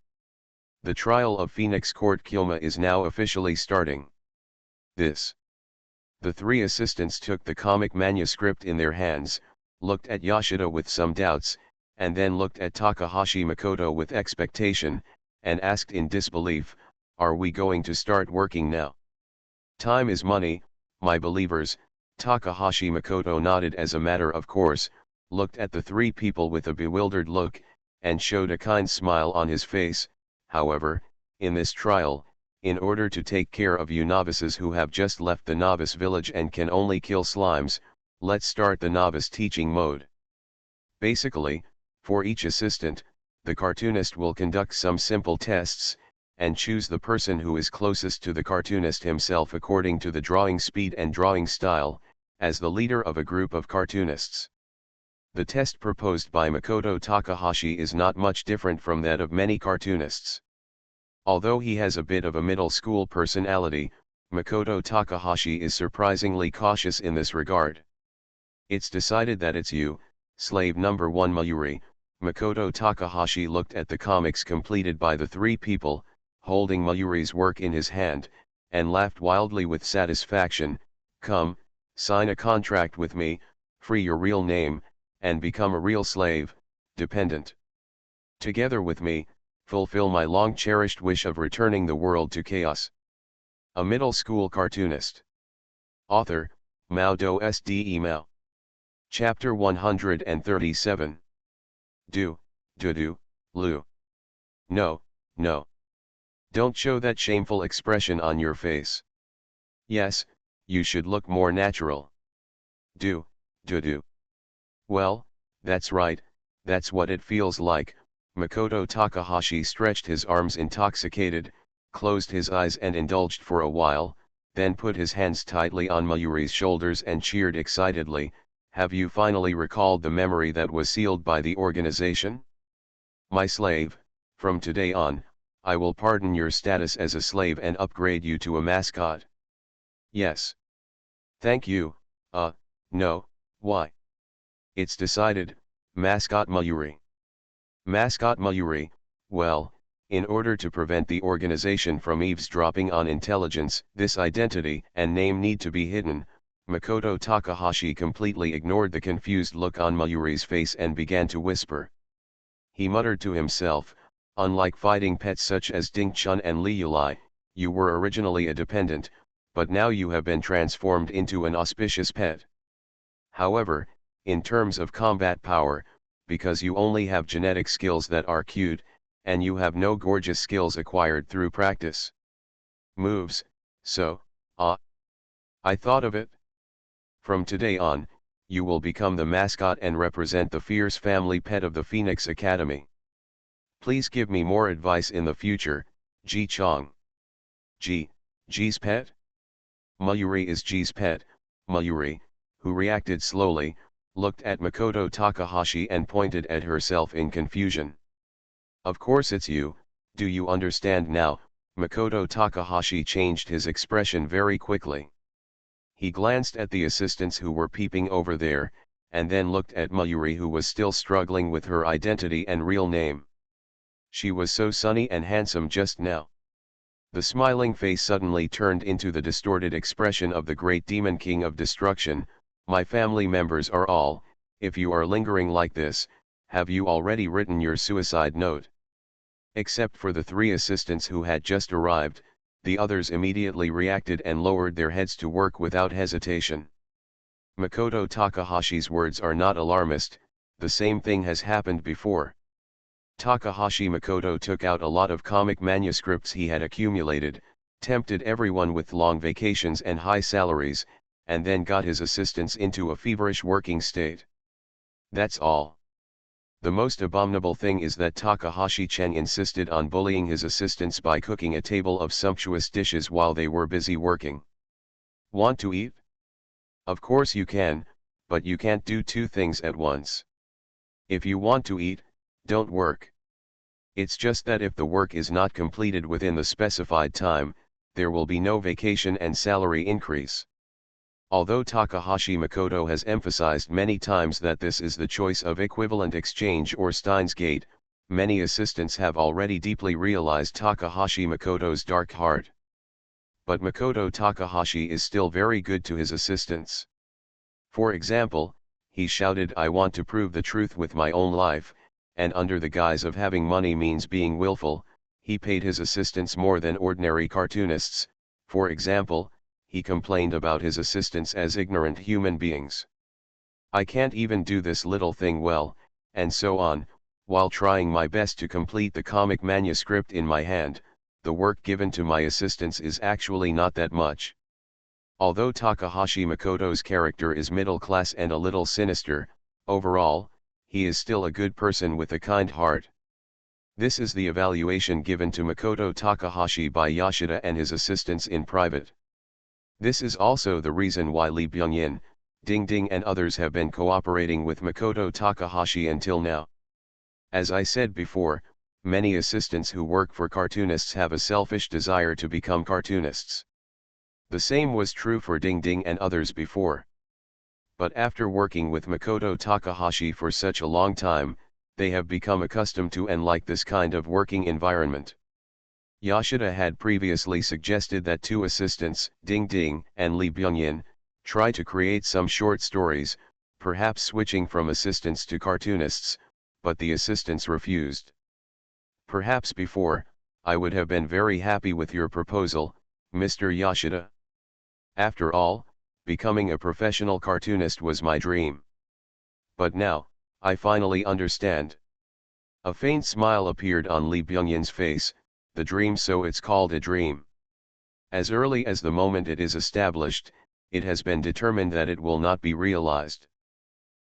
The trial of Phoenix Court Kyoma is now officially starting. The 3 assistants took the comic manuscript in their hands, looked at Yoshida with some doubts, and then looked at Takahashi Makoto with expectation, and asked in disbelief, "Are we going to start working now?" Time is money, my believers. Takahashi Makoto nodded as a matter of course, looked at the 3 people with a bewildered look, and showed a kind smile on his face. However, in this trial, in order to take care of you novices who have just left the novice village and can only kill slimes, let's start the novice teaching mode. Basically, for each assistant, the cartoonist will conduct some simple tests, and choose the person who is closest to the cartoonist himself according to the drawing speed and drawing style, as the leader of a group of cartoonists. The test proposed by Makoto Takahashi is not much different from that of many cartoonists. Although he has a bit of a middle school personality, Makoto Takahashi is surprisingly cautious in this regard. It's decided that it's you, slave number 1 Mayuri. Makoto Takahashi looked at the comics completed by the 3 people, holding Mayuri's work in his hand, and laughed wildly with satisfaction. Come, sign a contract with me, free your real name, and become a real slave, dependent. Together with me, fulfill my long-cherished wish of returning the world to chaos. A middle school cartoonist. Author, Mao Do Sde Mao. Chapter 137. Do, Lu. No. Don't show that shameful expression on your face. Yes, you should look more natural. Do. Well, that's right, that's what it feels like. Makoto Takahashi stretched his arms intoxicated, closed his eyes and indulged for a while, then put his hands tightly on Mayuri's shoulders and cheered excitedly. Have you finally recalled the memory that was sealed by the organization? My slave, from today on, I will pardon your status as a slave and upgrade you to a mascot. Yes. Thank you. No, why? It's decided, Mascot Mayuri. Mascot Mayuri, Well, in order to prevent the organization from eavesdropping on intelligence, this identity and name need to be hidden. Makoto Takahashi completely ignored the confused look on Mayuri's face and began to whisper. He muttered to himself, unlike fighting pets such as Ding-chun and Liulai, you were originally a dependent, but now you have been transformed into an auspicious pet. However, in terms of combat power, because you only have genetic skills that are cute, and you have no gorgeous skills acquired through practice. Moves, so, I thought of it. From today on, you will become the mascot and represent the fierce family pet of the Phoenix Academy. Please give me more advice in the future, Ji-chong. Ji's pet? Mayuri is Ji's pet. Mayuri, who reacted slowly, looked at Makoto Takahashi and pointed at herself in confusion. Of course it's you, do you understand now? Makoto Takahashi changed his expression very quickly. He glanced at the assistants who were peeping over there, and then looked at Mayuri, who was still struggling with her identity and real name. She was so sunny and handsome just now. The smiling face suddenly turned into the distorted expression of the great demon king of destruction. My family members are all, if you are lingering like this, have you already written your suicide note? Except for the 3 assistants who had just arrived, the others immediately reacted and lowered their heads to work without hesitation. Makoto Takahashi's words are not alarmist, the same thing has happened before. Takahashi Makoto took out a lot of comic manuscripts he had accumulated, tempted everyone with long vacations and high salaries, and then got his assistants into a feverish working state. That's all. The most abominable thing is that Takahashi-chan insisted on bullying his assistants by cooking a table of sumptuous dishes while they were busy working. Want to eat? Of course you can, but you can't do 2 things at once. If you want to eat, don't work. It's just that if the work is not completed within the specified time, there will be no vacation and salary increase. Although Takahashi Makoto has emphasized many times that this is the choice of equivalent exchange or Steins Gate, many assistants have already deeply realized Takahashi Makoto's dark heart. But Makoto Takahashi is still very good to his assistants. For example, he shouted, "I want to prove the truth with my own life," and under the guise of having money means being willful, he paid his assistants more than ordinary cartoonists. For example, he complained about his assistants as ignorant human beings. I can't even do this little thing well, and so on, while trying my best to complete the comic manuscript in my hand. The work given to my assistants is actually not that much. Although Takahashi Makoto's character is middle class and a little sinister, overall, he is still a good person with a kind heart. This is the evaluation given to Makoto Takahashi by Yoshida and his assistants in private. This is also the reason why Lee Byung-in, Ding Ding and others have been cooperating with Makoto Takahashi until now. As I said before, many assistants who work for cartoonists have a selfish desire to become cartoonists. The same was true for Ding Ding and others before. But after working with Makoto Takahashi for such a long time, they have become accustomed to and like this kind of working environment. Yoshida had previously suggested that 2 assistants, Ding Ding and Lee Byung-in, try to create some short stories, perhaps switching from assistants to cartoonists, but the assistants refused. Perhaps before, I would have been very happy with your proposal, Mr. Yoshida. After all, becoming a professional cartoonist was my dream. But now, I finally understand. A faint smile appeared on Lee Byung-in's face. The dream, so it's called a dream. As early as the moment it is established, it has been determined that it will not be realized.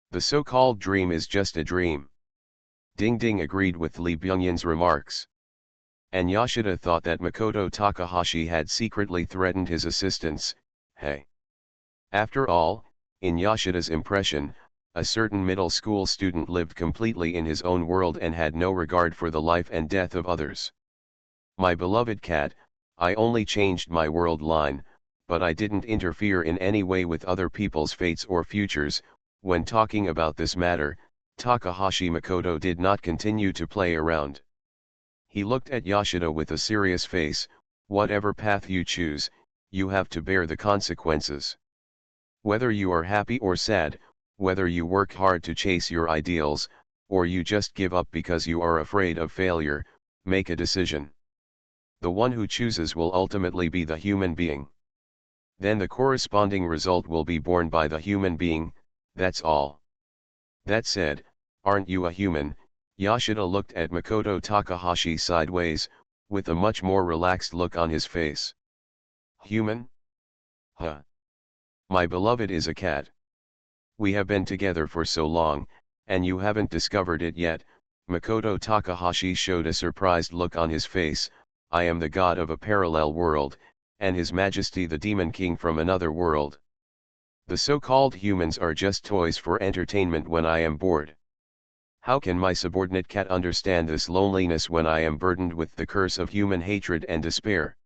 The so-called dream is just a dream. Ding Ding agreed with Lee Byung-in's remarks. And Yoshida thought that Makoto Takahashi had secretly threatened his assistants. Hey. After all, in Yoshida's impression, a certain middle school student lived completely in his own world and had no regard for the life and death of others. My beloved cat, I only changed my world line, but I didn't interfere in any way with other people's fates or futures. When talking about this matter, Takahashi Makoto did not continue to play around. He looked at Yashida with a serious face. Whatever path you choose, you have to bear the consequences. Whether you are happy or sad, whether you work hard to chase your ideals, or you just give up because you are afraid of failure, make a decision. The one who chooses will ultimately be the human being. Then the corresponding result will be borne by the human being, that's all. That said, aren't you a human? Yashida looked at Makoto Takahashi sideways, with a much more relaxed look on his face. Human? Huh. My beloved is a cat. We have been together for so long, and you haven't discovered it yet. Makoto Takahashi showed a surprised look on his face. I am the god of a parallel world, and His Majesty the Demon King from another world. The so-called humans are just toys for entertainment when I am bored. How can my subordinate cat understand this loneliness when I am burdened with the curse of human hatred and despair?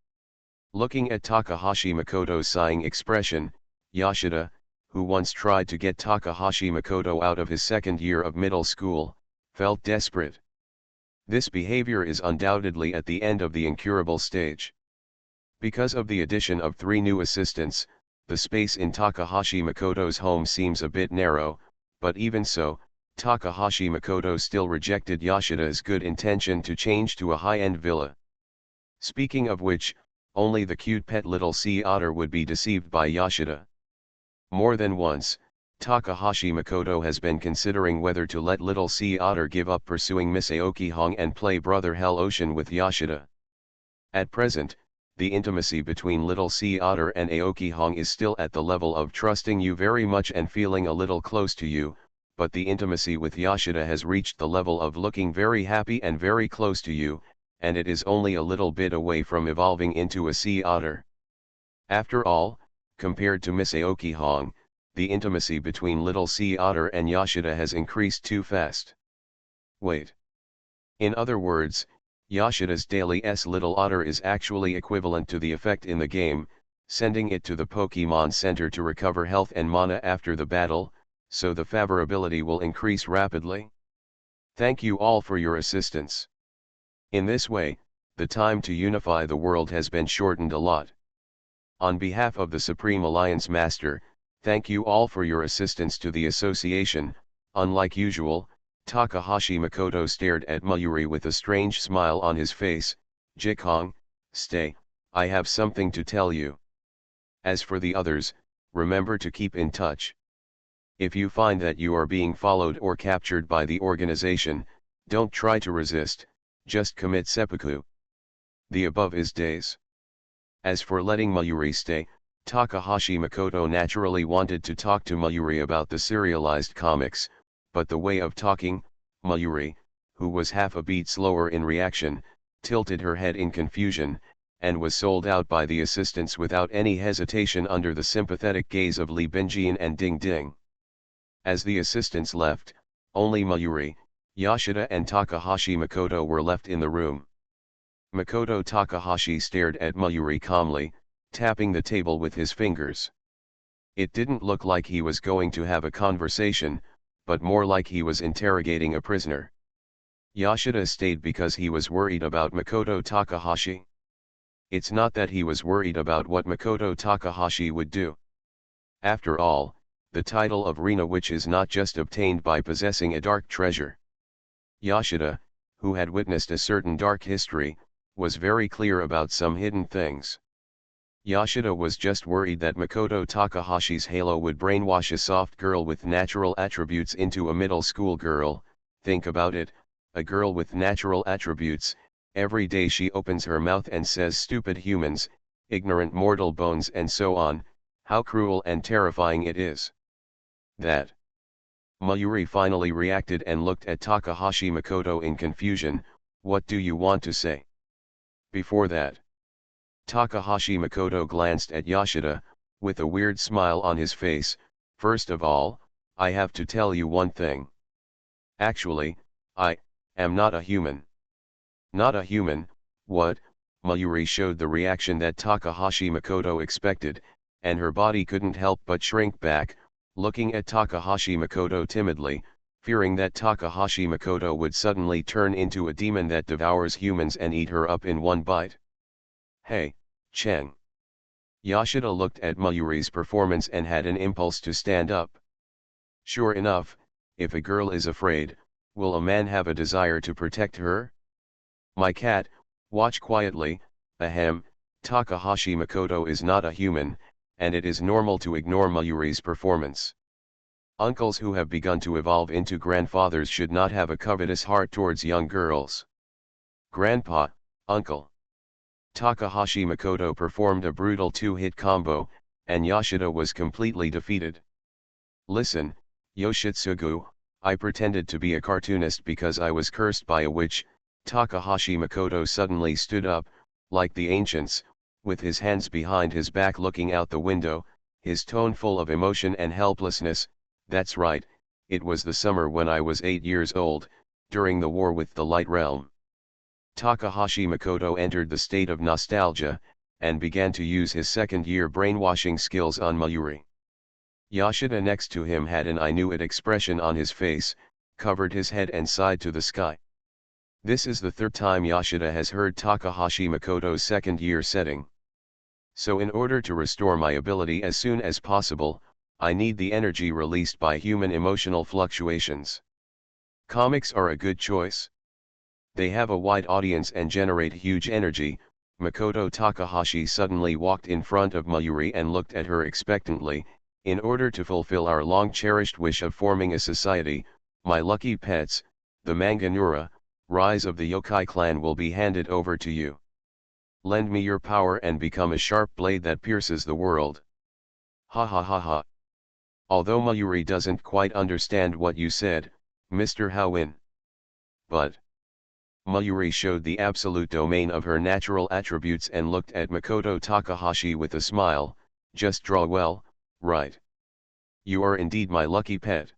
Looking at Takahashi Makoto's sighing expression, Yashida, who once tried to get Takahashi Makoto out of his second year of middle school, felt desperate. This behavior is undoubtedly at the end of the incurable stage. Because of the addition of 3 new assistants, the space in Takahashi Makoto's home seems a bit narrow, but even so, Takahashi Makoto still rejected Yashida's good intention to change to a high-end villa. Speaking of which, only the cute pet little sea otter would be deceived by Yashida. More than once, Takahashi Makoto has been considering whether to let little sea otter give up pursuing Miss Aoki Hong and play brother Hell Ocean with Yashida. At present, the intimacy between little sea otter and Aoki Hong is still at the level of trusting you very much and feeling a little close to you, but the intimacy with Yashida has reached the level of looking very happy and very close to you, and it is only a little bit away from evolving into a sea otter. After all, compared to Miss Aoki Hong, the intimacy between little sea otter and Yashida has increased too fast. Wait. In other words, Yashida's daily little otter is actually equivalent to the effect in the game, sending it to the Pokemon Center to recover health and mana after the battle, so the favorability will increase rapidly. Thank you all for your assistance. In this way, the time to unify the world has been shortened a lot. On behalf of the Supreme Alliance Master, thank you all for your assistance to the association. Unlike usual, Takahashi Makoto stared at Mayuri with a strange smile on his face. Jikong, stay, I have something to tell you. As for the others, remember to keep in touch. If you find that you are being followed or captured by the organization, don't try to resist, just commit seppuku. The above is days. As for letting Mayuri stay, Takahashi Makoto naturally wanted to talk to Mayuri about the serialized comics, but the way of talking, Mayuri, who was half a beat slower in reaction, tilted her head in confusion, and was sold out by the assistants without any hesitation under the sympathetic gaze of Li Binjin and Ding Ding. As the assistants left, only Mayuri, Yashida and Takahashi Makoto were left in the room. Makoto Takahashi stared at Mayuri calmly, tapping the table with his fingers. It didn't look like he was going to have a conversation, but more like he was interrogating a prisoner. Yashida stayed because he was worried about Makoto Takahashi. It's not that he was worried about what Makoto Takahashi would do. After all, the title of Rena Witch is not just obtained by possessing a dark treasure. Yashida, who had witnessed a certain dark history, was very clear about some hidden things. Yashida was just worried that Makoto Takahashi's halo would brainwash a soft girl with natural attributes into a middle school girl. Think about it, a girl with natural attributes, every day she opens her mouth and says stupid humans, ignorant mortal bones and so on, how cruel and terrifying it is. That. Mayuri finally reacted and looked at Takahashi Makoto in confusion. What do you want to say? Before that, Takahashi Makoto glanced at Yashida, with a weird smile on his face. First of all, I have to tell you one thing. Actually, I am not a human. Not a human, what? Mayuri showed the reaction that Takahashi Makoto expected, and her body couldn't help but shrink back, looking at Takahashi Makoto timidly. fearing that Takahashi Makoto would suddenly turn into a demon that devours humans and eat her up in one bite. Hey, Cheng. Yoshida looked at Mayuri's performance and had an impulse to stand up. Sure enough, if a girl is afraid, will a man have a desire to protect her? My cat, watch quietly. Ahem, Takahashi Makoto is not a human, and it is normal to ignore Mayuri's performance. Uncles who have begun to evolve into grandfathers should not have a covetous heart towards young girls. Grandpa, uncle. Takahashi Makoto performed a brutal two-hit combo, and Yoshida was completely defeated. Listen, Yoshitsugu, I pretended to be a cartoonist because I was cursed by a witch. Takahashi Makoto suddenly stood up, like the ancients, with his hands behind his back looking out the window, his tone full of emotion and helplessness. That's right, it was the summer when I was 8 years old, during the war with the Light Realm. Takahashi Makoto entered the state of nostalgia, and began to use his second-year brainwashing skills on Mayuri. Yoshida next to him had an I knew it expression on his face, covered his head and sighed to the sky. This is the third time Yoshida has heard Takahashi Makoto's second-year setting. So in order to restore my ability as soon as possible, I need the energy released by human emotional fluctuations. Comics are a good choice. They have a wide audience and generate huge energy. Makoto Takahashi suddenly walked in front of Mayuri and looked at her expectantly. In order to fulfill our long-cherished wish of forming a society, my lucky pets, the Manganura, rise of the yokai clan will be handed over to you. Lend me your power and become a sharp blade that pierces the world. Ha ha ha ha. Although Mayuri doesn't quite understand what you said, Mr. Howin. But Mayuri showed the absolute domain of her natural attributes and looked at Makoto Takahashi with a smile. Just draw well, right? You are indeed my lucky pet.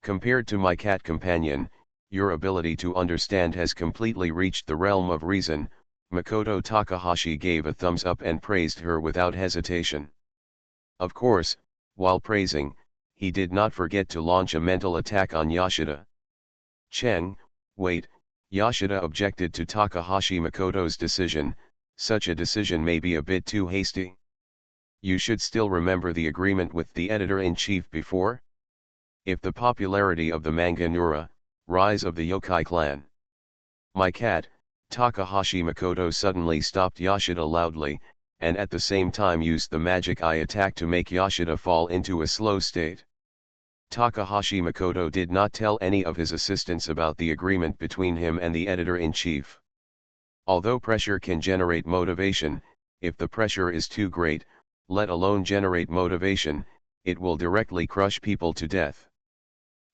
Compared to my cat companion, your ability to understand has completely reached the realm of reason. Makoto Takahashi gave a thumbs up and praised her without hesitation. Of course, while praising, he did not forget to launch a mental attack on Yoshida. Cheng, wait, Yoshida objected to Takahashi Makoto's decision. Such a decision may be a bit too hasty. You should still remember the agreement with the editor-in-chief before? If the popularity of the Manganura, rise of the yokai clan. My cat, Takahashi Makoto suddenly stopped Yoshida loudly, and at the same time used the magic eye attack to make Yoshida fall into a slow state. Takahashi Makoto did not tell any of his assistants about the agreement between him and the editor-in-chief. Although pressure can generate motivation, if the pressure is too great, let alone generate motivation, it will directly crush people to death.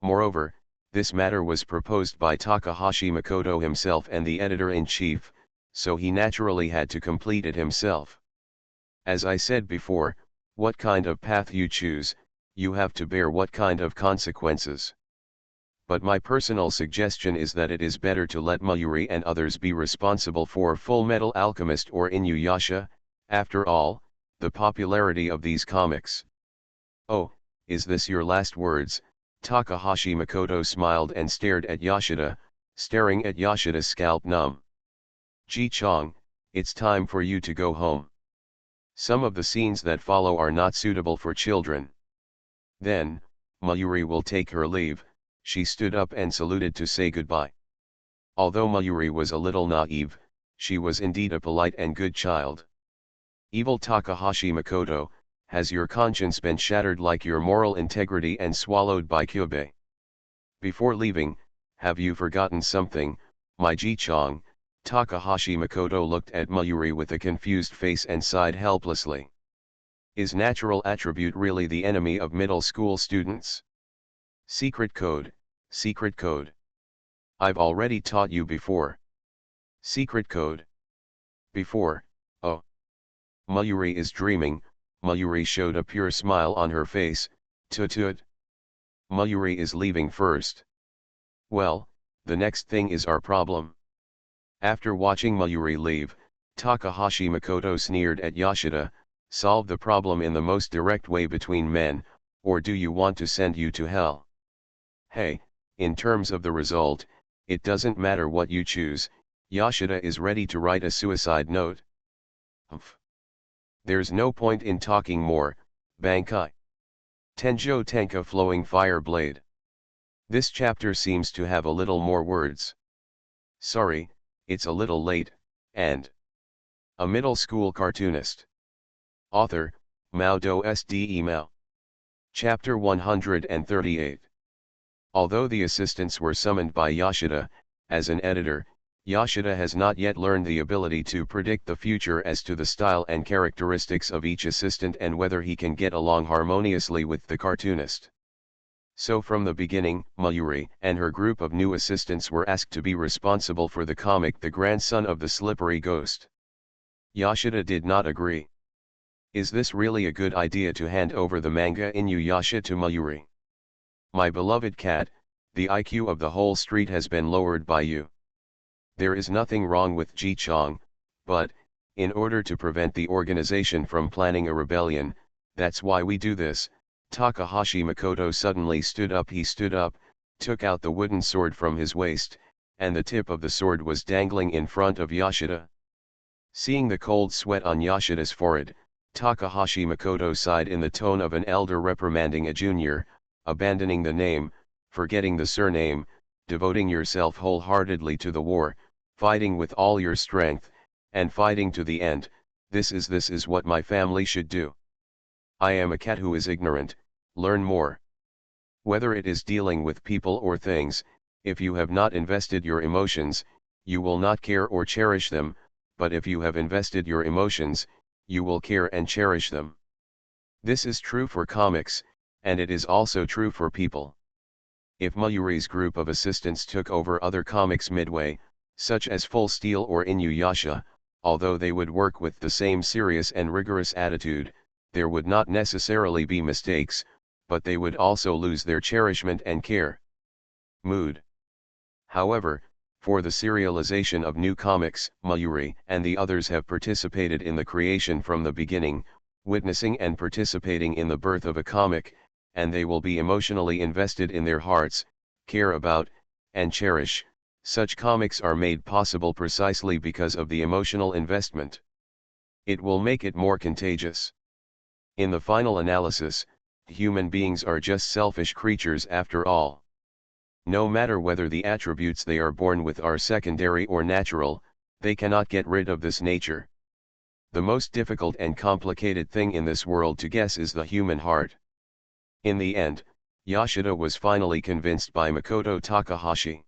Moreover, this matter was proposed by Takahashi Makoto himself and the editor-in-chief, so he naturally had to complete it himself. As I said before, what kind of path you choose, you have to bear what kind of consequences. But my personal suggestion is that it is better to let Mayuri and others be responsible for Full Metal Alchemist or Inuyasha. After all, the popularity of these comics. Oh, is this your last words? Takahashi Makoto smiled and stared at Yoshida, staring at Yoshida's scalp numb. Ji-chong, it's time for you to go home. Some of the scenes that follow are not suitable for children. Then, Mayuri will take her leave. She stood up and saluted to say goodbye. Although Mayuri was a little naive, she was indeed a polite and good child. Evil Takahashi Makoto, has your conscience been shattered like your moral integrity and swallowed by Kyubei? Before leaving, have you forgotten something, my Ji-chong? Takahashi Makoto looked at Mayuri with a confused face and sighed helplessly. Is natural attribute really the enemy of middle school students? Secret code, secret code. I've already taught you before. Secret code. Before, oh. Mayuri is dreaming. Mayuri showed a pure smile on her face. Tut-tut. Mayuri is leaving first. Well, the next thing is our problem. After watching Mayuri leave, Takahashi Makoto sneered at Yoshida. Solve the problem in the most direct way between men, or do you want to send you to hell? Hey, In terms of the result, it doesn't matter what you choose, Yoshida is ready to write a suicide note. Humph. There's no point in talking more, Bankai. Tenjo Tenka Flowing Fire Blade. This chapter seems to have a little more words. Sorry, it's a little late, and a middle school cartoonist. Author, Mao Do Sde Mao. Chapter 138. Although the assistants were summoned by Yoshida, as an editor, Yoshida has not yet learned the ability to predict the future as to the style and characteristics of each assistant and whether he can get along harmoniously with the cartoonist. So from the beginning, Mayuri and her group of new assistants were asked to be responsible for the comic The Grandson of the Slippery Ghost. Yoshida did not agree. Is this really a good idea to hand over the manga Inuyasha to Mayuri? My beloved cat, the IQ of the whole street has been lowered by you. There is nothing wrong with Ji-chang, but, in order to prevent the organization from planning a rebellion, that's why we do this. Takahashi Makoto suddenly stood up. He stood up, took out the wooden sword from his waist, and the tip of the sword was dangling in front of Yoshida. Seeing the cold sweat on Yoshida's forehead, Takahashi Makoto sighed in the tone of an elder reprimanding a junior, abandoning the name, forgetting the surname, devoting yourself wholeheartedly to the war, fighting with all your strength, and fighting to the end. This is what my family should do. I am a cat who is ignorant. Learn more. Whether it is dealing with people or things, if you have not invested your emotions, you will not care or cherish them, but if you have invested your emotions, you will care and cherish them. This is true for comics, and it is also true for people. If Mayuri's group of assistants took over other comics midway, such as Full Steel or Inuyasha, although they would work with the same serious and rigorous attitude, there would not necessarily be mistakes, but they would also lose their cherishment and care. Mood. However, for the serialization of new comics, Mayuri and the others have participated in the creation from the beginning, witnessing and participating in the birth of a comic, and they will be emotionally invested in their hearts, care about, and cherish. Such comics are made possible precisely because of the emotional investment. It will make it more contagious. In the final analysis, human beings are just selfish creatures after all. No matter whether the attributes they are born with are secondary or natural, they cannot get rid of this nature. The most difficult and complicated thing in this world to guess is the human heart. In the end, Yoshida was finally convinced by Makoto Takahashi.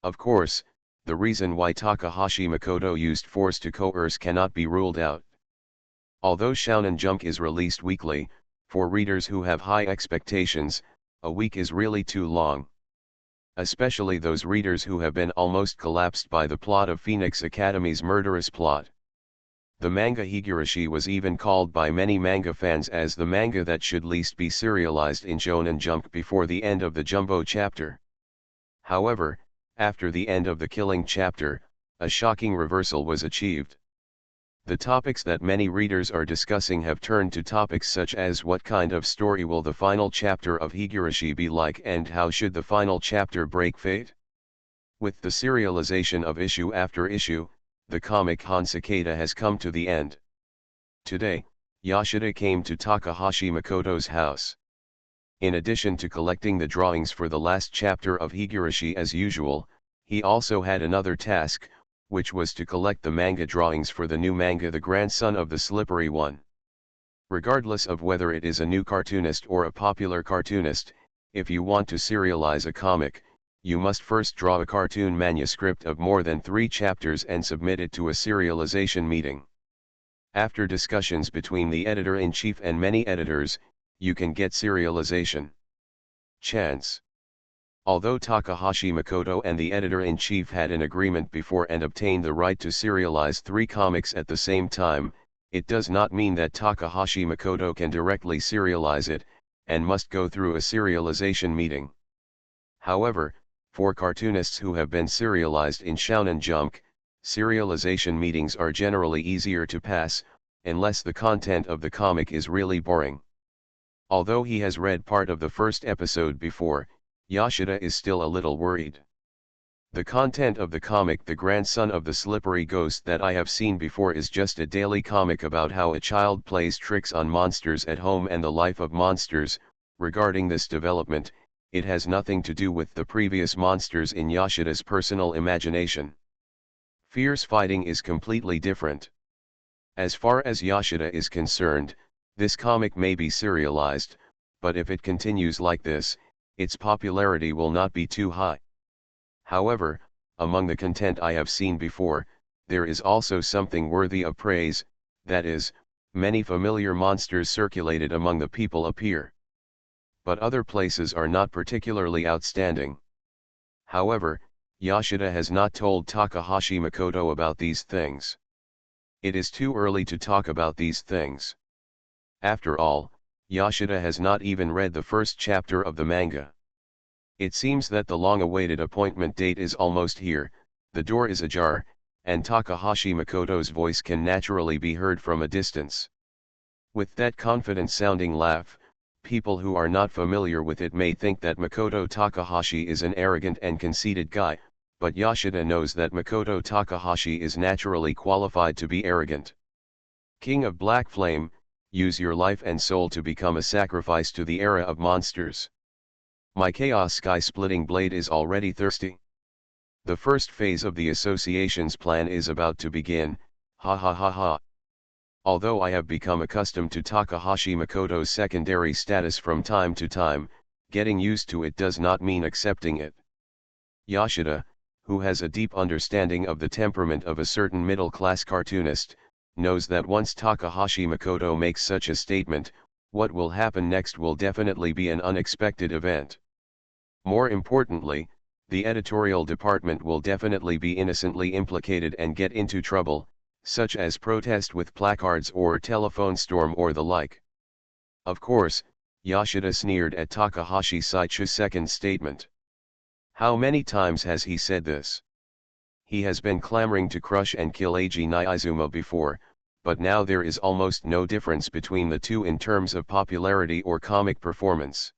Of course, the reason why Takahashi Makoto used force to coerce cannot be ruled out. Although Shounen Jump is released weekly, for readers who have high expectations, a week is really too long. Especially those readers who have been almost collapsed by the plot of Phoenix Academy's murderous plot. The manga Higurashi was even called by many manga fans as the manga that should least be serialized in Shonen Jump before the end of the Jumbo chapter. However, after the end of the Killing chapter, a shocking reversal was achieved. The topics that many readers are discussing have turned to topics such as what kind of story will the final chapter of Higurashi be like and how should the final chapter break fate? With the serialization of issue after issue, the comic Hansekata has come to the end. Today, Yoshida came to Takahashi Makoto's house. In addition to collecting the drawings for the last chapter of Higurashi as usual, he also had another task, which was to collect the manga drawings for the new manga The Grandson of the Slippery One. Regardless of whether it is a new cartoonist or a popular cartoonist, if you want to serialize a comic, you must first draw a cartoon manuscript of more than 3 chapters and submit it to a serialization meeting. After discussions between the editor-in-chief and many editors, you can get serialization. Chance. Although Takahashi Makoto and the editor-in-chief had an agreement before and obtained the right to serialize 3 comics at the same time, it does not mean that Takahashi Makoto can directly serialize it, and must go through a serialization meeting. However, for cartoonists who have been serialized in Shounen Jump, serialization meetings are generally easier to pass, unless the content of the comic is really boring. Although he has read part of the first episode before, Yoshida is still a little worried. The content of the comic The Grandson of the Slippery Ghost that I have seen before is just a daily comic about how a child plays tricks on monsters at home and the life of monsters. Regarding this development, it has nothing to do with the previous monsters in Yoshida's personal imagination. Fierce fighting is completely different. As far as Yoshida is concerned, this comic may be serialized, but if it continues like this, its popularity will not be too high. However, among the content I have seen before, there is also something worthy of praise, that is, many familiar monsters circulated among the people appear. But other places are not particularly outstanding. However, Yoshida has not told Takahashi Makoto about these things. It is too early to talk about these things. After all, Yoshida has not even read the first chapter of the manga. It seems that the long-awaited appointment date is almost here, the door is ajar, and Takahashi Makoto's voice can naturally be heard from a distance. With that confident-sounding laugh, people who are not familiar with it may think that Makoto Takahashi is an arrogant and conceited guy, but Yoshida knows that Makoto Takahashi is naturally qualified to be arrogant. King of Black Flame, use your life and soul to become a sacrifice to the era of monsters. My Chaos Sky-splitting blade is already thirsty. The first phase of the association's plan is about to begin, ha ha ha ha. Although I have become accustomed to Takahashi Makoto's secondary status from time to time, getting used to it does not mean accepting it. Yoshida, who has a deep understanding of the temperament of a certain middle-class cartoonist, knows that once Takahashi Makoto makes such a statement, what will happen next will definitely be an unexpected event. More importantly, the editorial department will definitely be innocently implicated and get into trouble, such as protest with placards or telephone storm or the like. Of course, Yoshida sneered at Takahashi Saichu's second statement. How many times has he said this? He has been clamoring to crush and kill Eiji Naizuma before, but now there is almost no difference between the two in terms of popularity or comic performance.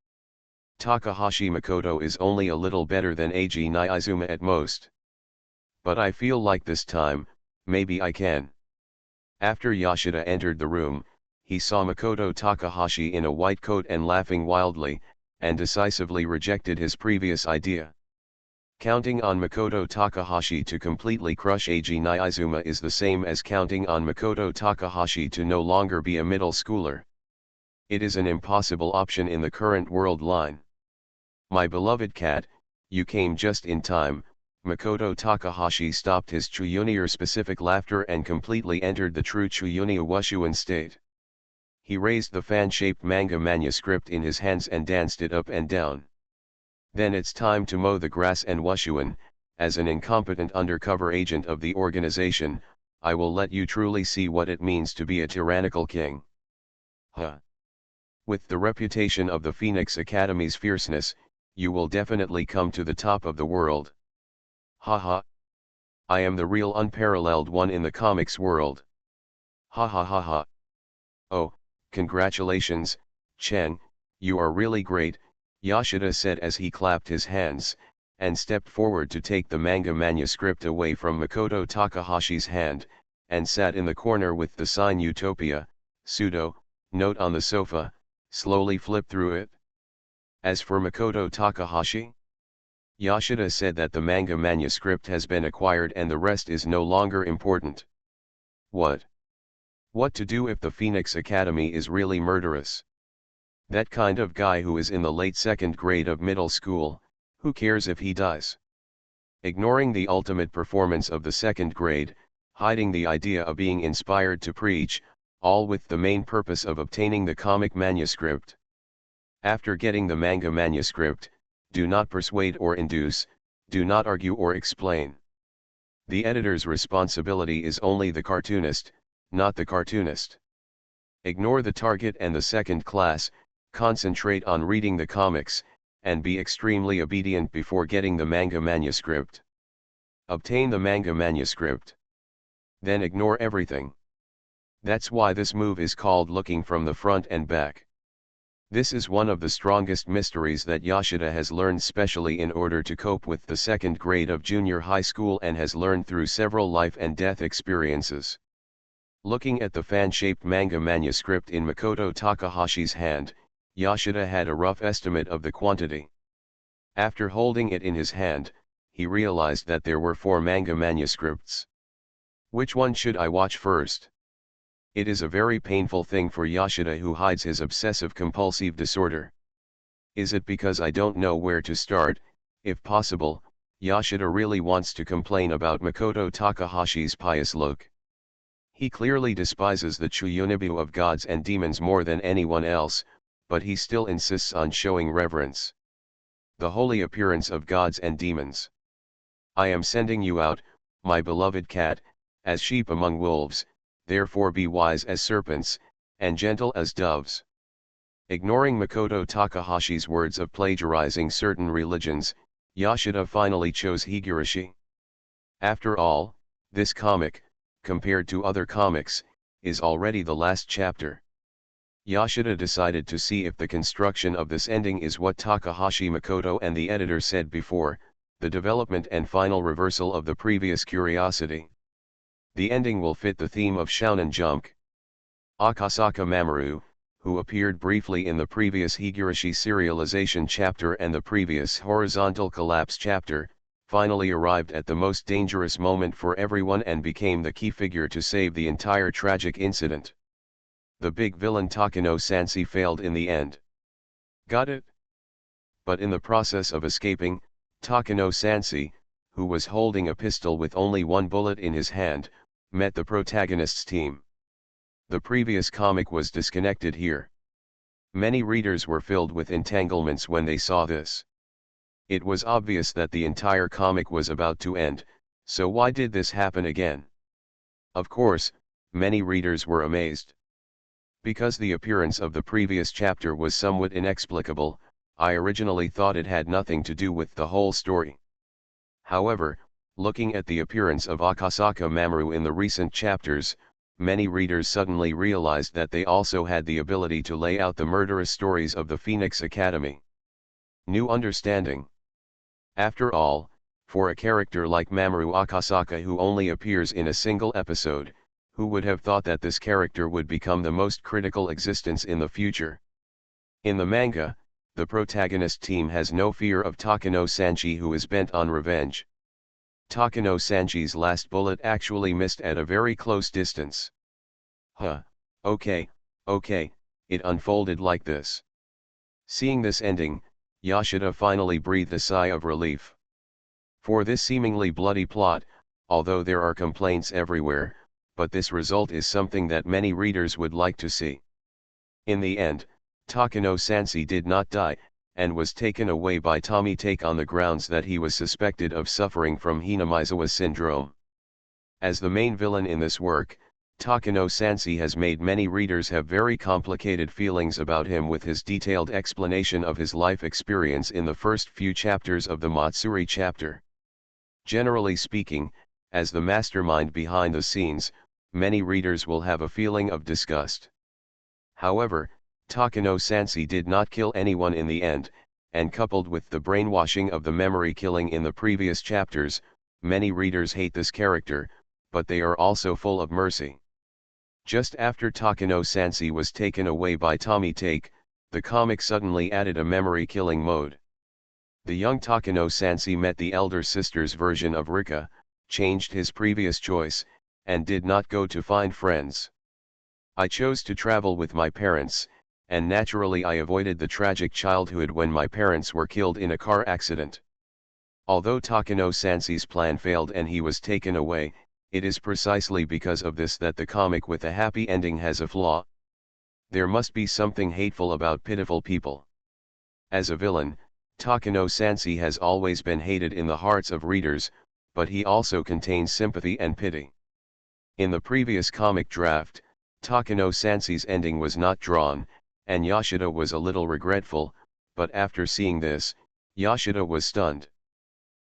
Takahashi Makoto is only a little better than Eiji Naizuma at most. But I feel like this time, maybe I can. After Yoshida entered the room, he saw Makoto Takahashi in a white coat and laughing wildly, and decisively rejected his previous idea. Counting on Makoto Takahashi to completely crush Eiji Naizuma is the same as counting on Makoto Takahashi to no longer be a middle schooler. It is an impossible option in the current world line. My beloved cat, you came just in time. Makoto Takahashi stopped his Chuyunier-specific laughter and completely entered the true Chuyunia Wushuan state. He raised the fan-shaped manga manuscript in his hands and danced it up and down. Then it's time to mow the grass and Wushuan, as an incompetent undercover agent of the organization, I will let you truly see what it means to be a tyrannical king. Huh. With the reputation of the Phoenix Academy's fierceness, you will definitely come to the top of the world. Haha. I am the real unparalleled one in the comics world. Ha ha ha ha. Oh, congratulations, Chen, you are really great, Yoshida said as he clapped his hands, and stepped forward to take the manga manuscript away from Makoto Takahashi's hand, and sat in the corner with the sign Utopia, pseudo, note on the sofa, slowly flipped through it. As for Makoto Takahashi, Yoshida said that the manga manuscript has been acquired and the rest is no longer important. What? What to do if the Phoenix Academy is really murderous? That kind of guy who is in the late second grade of middle school, who cares if he dies? Ignoring the ultimate performance of the second grade, hiding the idea of being inspired to preach, all with the main purpose of obtaining the comic manuscript. After getting the manga manuscript, do not persuade or induce, do not argue or explain. The editor's responsibility is only the cartoonist, not the cartoonist. Ignore the target and the second class, concentrate on reading the comics, and be extremely obedient before getting the manga manuscript. Obtain the manga manuscript. Then ignore everything. That's why this move is called looking from the front and back. This is one of the strongest mysteries that Yoshida has learned specially in order to cope with the second grade of junior high school and has learned through several life and death experiences. Looking at the fan-shaped manga manuscript in Makoto Takahashi's hand, Yoshida had a rough estimate of the quantity. After holding it in his hand, he realized that there were 4 manga manuscripts. Which one should I watch first? It is a very painful thing for Yoshida, who hides his obsessive-compulsive disorder. Is it because I don't know where to start? If possible, Yoshida really wants to complain about Makoto Takahashi's pious look. He clearly despises the Chuyonibu of gods and demons more than anyone else, but he still insists on showing reverence. The holy appearance of gods and demons. I am sending you out, my beloved cat, as sheep among wolves, therefore be wise as serpents, and gentle as doves. Ignoring Makoto Takahashi's words of plagiarizing certain religions, Yoshida finally chose Higurashi. After all, this comic, compared to other comics, is already the last chapter. Yoshida decided to see if the construction of this ending is what Takahashi Makoto and the editor said before, the development and final reversal of the previous curiosity. The ending will fit the theme of Shounen Jump. Akasaka Mamoru, who appeared briefly in the previous Higurashi serialization chapter and the previous horizontal collapse chapter, finally arrived at the most dangerous moment for everyone and became the key figure to save the entire tragic incident. The big villain Takano Sansi failed in the end. Got it? But in the process of escaping, Takano Sansi, who was holding a pistol with only 1 bullet in his hand, met the protagonist's team. The previous comic was disconnected here. Many readers were filled with entanglements when they saw this. It was obvious that the entire comic was about to end, so why did this happen again? Of course, many readers were amazed. Because the appearance of the previous chapter was somewhat inexplicable, I originally thought it had nothing to do with the whole story. However, looking at the appearance of Akasaka Mamoru in the recent chapters, many readers suddenly realized that they also had the ability to lay out the murderous stories of the Phoenix Academy. New understanding. After all, for a character like Mamoru Akasaka who only appears in a single episode, who would have thought that this character would become the most critical existence in the future? In the manga, the protagonist team has no fear of Takano Sanji, who is bent on revenge. Takano Sanji's last bullet actually missed at a very close distance. Okay, it unfolded like this. Seeing this ending, Yoshida finally breathed a sigh of relief. For this seemingly bloody plot, although there are complaints everywhere, but this result is something that many readers would like to see. In the end, Takano Sansi did not die, and was taken away by Tommy Take on the grounds that he was suspected of suffering from Hinamizawa syndrome. As the main villain in this work, Takano Sansi has made many readers have very complicated feelings about him with his detailed explanation of his life experience in the first few chapters of the Matsuri chapter. Generally speaking, as the mastermind behind the scenes, many readers will have a feeling of disgust. However, Takano Sansi did not kill anyone in the end, and coupled with the brainwashing of the memory killing in the previous chapters, many readers hate this character, but they are also full of mercy. Just after Takano Sansi was taken away by Tommy Take, the comic suddenly added a memory killing mode. The young Takano Sansi met the elder sister's version of Rika, changed his previous choice, and did not go to find friends. I chose to travel with my parents, and naturally I avoided the tragic childhood when my parents were killed in a car accident. Although Takano Sansi's plan failed and he was taken away, it is precisely because of this that the comic with a happy ending has a flaw. There must be something hateful about pitiful people. As a villain, Takano Sansi has always been hated in the hearts of readers, but he also contains sympathy and pity. In the previous comic draft, Takano Sansi's ending was not drawn, and Yoshida was a little regretful, but after seeing this, Yoshida was stunned.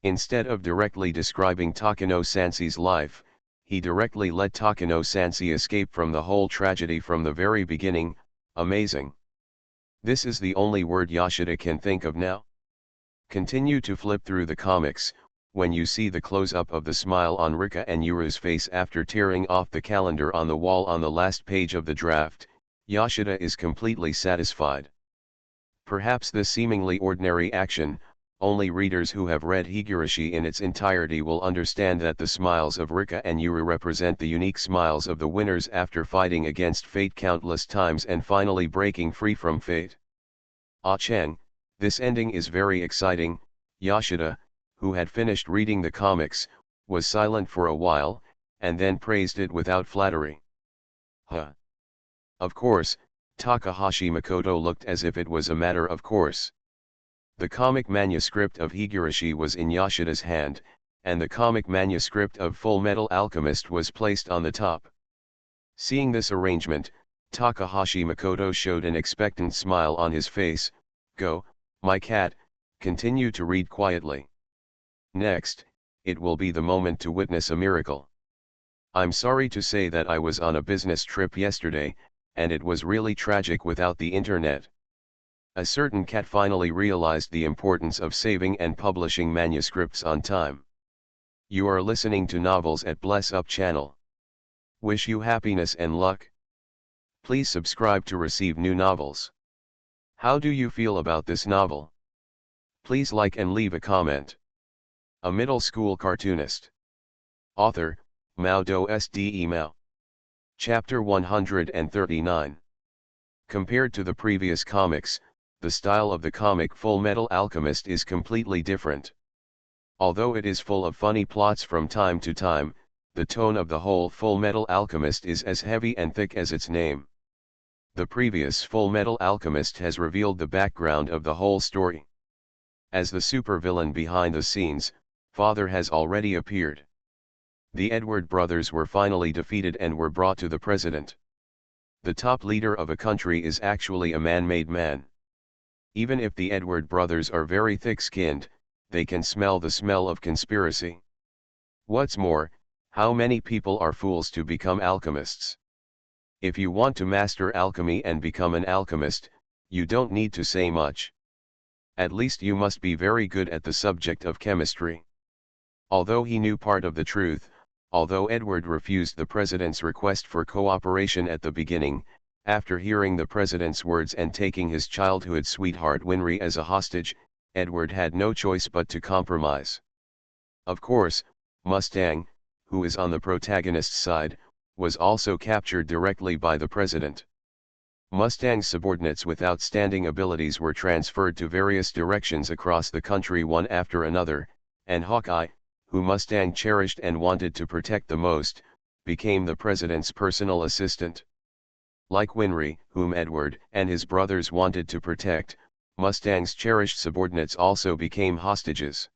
Instead of directly describing Takano Sansi's life, he directly let Takano Sansi escape from the whole tragedy from the very beginning. Amazing. This is the only word Yoshida can think of now. Continue to flip through the comics. When you see the close-up of the smile on Rika and Yuru's face after tearing off the calendar on the wall on the last page of the draft, Yoshida is completely satisfied. Perhaps this seemingly ordinary action, only readers who have read Higurashi in its entirety will understand that the smiles of Rika and Yuru represent the unique smiles of the winners after fighting against fate countless times and finally breaking free from fate. Ah-Cheng, this ending is very exciting. Yoshida, who had finished reading the comics, was silent for a while, and then praised it without flattery. Huh. Of course, Takahashi Makoto looked as if it was a matter of course. The comic manuscript of Higurashi was in Yoshida's hand, and the comic manuscript of Full Metal Alchemist was placed on the top. Seeing this arrangement, Takahashi Makoto showed an expectant smile on his face. Go, my cat, continue to read quietly. Next, it will be the moment to witness a miracle. I'm sorry to say that I was on a business trip yesterday, and it was really tragic without the internet. A certain cat finally realized the importance of saving and publishing manuscripts on time. You are listening to Novels at Bless Up channel. Wish you happiness and luck. Please subscribe to receive new novels. How do you feel about this novel? Please like and leave a comment. A middle school cartoonist. Author, MaleProtagonist Mao. Chapter 139. Compared to the previous comics, the style of the comic Full Metal Alchemist is completely different. Although it is full of funny plots from time to time, the tone of the whole Full Metal Alchemist is as heavy and thick as its name. The previous Full Metal Alchemist has revealed the background of the whole story. As the supervillain behind the scenes, Father has already appeared. The Edward brothers were finally defeated and were brought to the president. The top leader of a country is actually a man-made man. Even if the Edward brothers are very thick-skinned, they can smell the smell of conspiracy. What's more, how many people are fools to become alchemists? If you want to master alchemy and become an alchemist, you don't need to say much. At least you must be very good at the subject of chemistry. Although he knew part of the truth, although Edward refused the president's request for cooperation at the beginning, after hearing the president's words and taking his childhood sweetheart Winry as a hostage, Edward had no choice but to compromise. Of course, Mustang, who is on the protagonist's side, was also captured directly by the president. Mustang's subordinates with outstanding abilities were transferred to various directions across the country one after another, and Hawkeye, who Mustang cherished and wanted to protect the most, became the president's personal assistant. Like Winry, whom Edward and his brothers wanted to protect, Mustang's cherished subordinates also became hostages.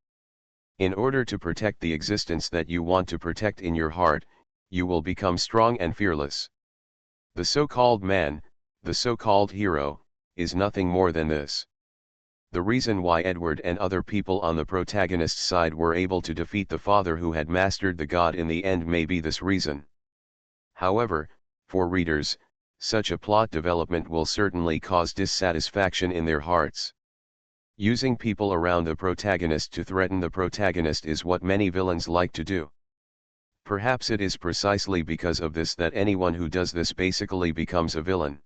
In order to protect the existence that you want to protect in your heart, you will become strong and fearless. The so-called man, the so-called hero, is nothing more than this. The reason why Edward and other people on the protagonist's side were able to defeat the father who had mastered the god in the end may be this reason. However, for readers, such a plot development will certainly cause dissatisfaction in their hearts. Using people around the protagonist to threaten the protagonist is what many villains like to do. Perhaps it is precisely because of this that anyone who does this basically becomes a villain.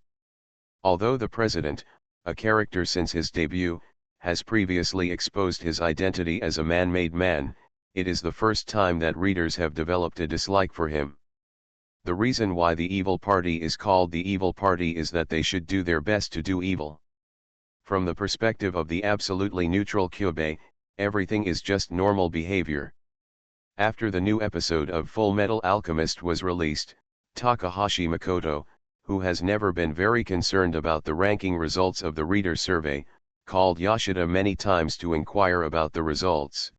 Although the president, a character since his debut, has previously exposed his identity as a man-made man, it is the first time that readers have developed a dislike for him. The reason why the evil party is called the evil party is that they should do their best to do evil. From the perspective of the absolutely neutral Kyubey, everything is just normal behavior. After the new episode of Full Metal Alchemist was released, Takahashi Makoto, who has never been very concerned about the ranking results of the reader survey, called Yoshida many times to inquire about the results.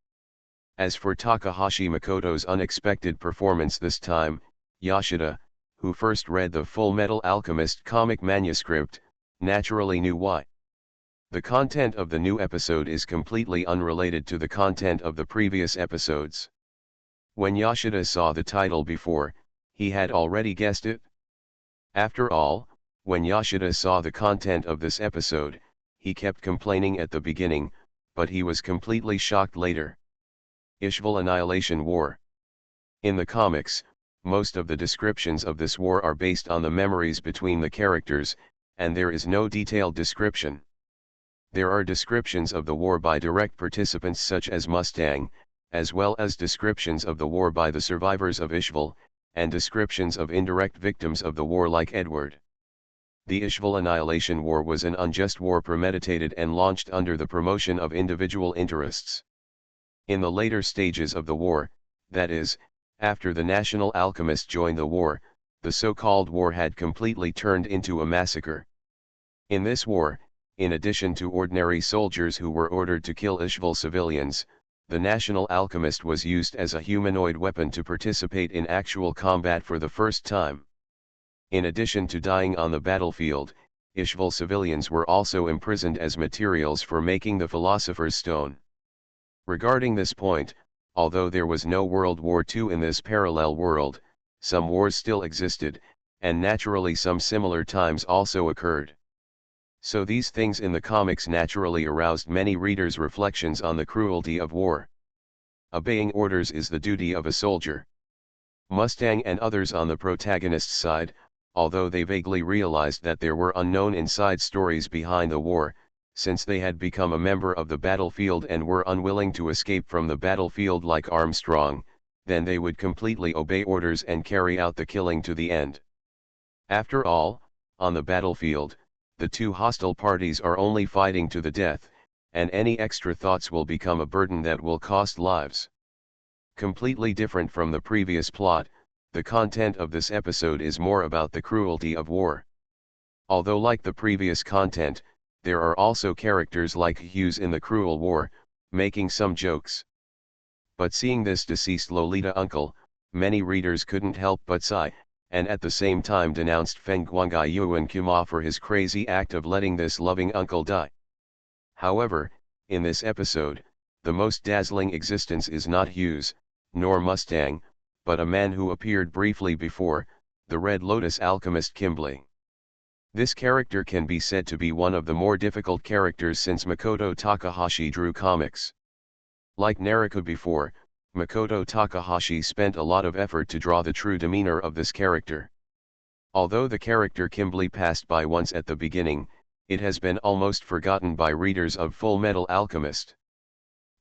As for Takahashi Makoto's unexpected performance this time, Yoshida, who first read the Full Metal Alchemist comic manuscript, naturally knew why. The content of the new episode is completely unrelated to the content of the previous episodes. When Yoshida saw the title before, he had already guessed it. After all, When Yoshida saw the content of this episode, he kept complaining at the beginning, but he was completely shocked later. Ishval Annihilation War. In the comics, most of the descriptions of this war are based on the memories between the characters, and there is no detailed description. There are descriptions of the war by direct participants such as Mustang, as well as descriptions of the war by the survivors of Ishval, and descriptions of indirect victims of the war like Edward. The Ishval Annihilation War was an unjust war premeditated and launched under the promotion of individual interests. In the later stages of the war, that is, after the National Alchemist joined the war, the so-called war had completely turned into a massacre. In this war, in addition to ordinary soldiers who were ordered to kill Ishval civilians, the National Alchemist was used as a humanoid weapon to participate in actual combat for the first time. In addition to dying on the battlefield, Ishval civilians were also imprisoned as materials for making the Philosopher's Stone. Regarding this point, although there was no World War II in this parallel world, some wars still existed, and naturally some similar times also occurred. So these things in the comics naturally aroused many readers' reflections on the cruelty of war. Obeying orders is the duty of a soldier. Mustang and others on the protagonist's side, although they vaguely realized that there were unknown inside stories behind the war, since they had become a member of the battlefield and were unwilling to escape from the battlefield like Armstrong, then they would completely obey orders and carry out the killing to the end. After all, on the battlefield, the two hostile parties are only fighting to the death, and any extra thoughts will become a burden that will cost lives. Completely different from the previous plot, the content of this episode is more about the cruelty of war. Although like the previous content, there are also characters like Hughes in the cruel war, making some jokes. But seeing this deceased Lolita uncle, many readers couldn't help but sigh, and at the same time denounced Feng Guangai Yuan Kuma for his crazy act of letting this loving uncle die. However, in this episode, the most dazzling existence is not Hughes, nor Mustang, but a man who appeared briefly before, the Red Lotus alchemist Kimberly. This character can be said to be one of the more difficult characters since Makoto Takahashi drew comics. Like Naraka before, Makoto Takahashi spent a lot of effort to draw the true demeanor of this character. Although the character Kimberly passed by once at the beginning, it has been almost forgotten by readers of Full Metal Alchemist.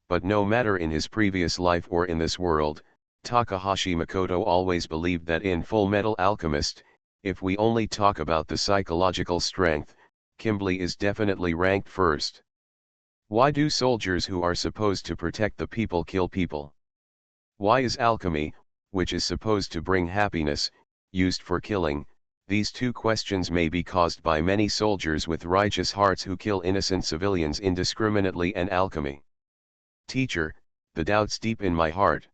But no matter in his previous life or in this world, Takahashi Makoto always believed that in Full Metal Alchemist, if we only talk about the psychological strength, Kimberly is definitely ranked first. Why do soldiers who are supposed to protect the people kill people? Why is alchemy, which is supposed to bring happiness, used for killing? These two questions may be caused by many soldiers with righteous hearts who kill innocent civilians indiscriminately and alchemy. Teacher, the doubt's deep in my heart.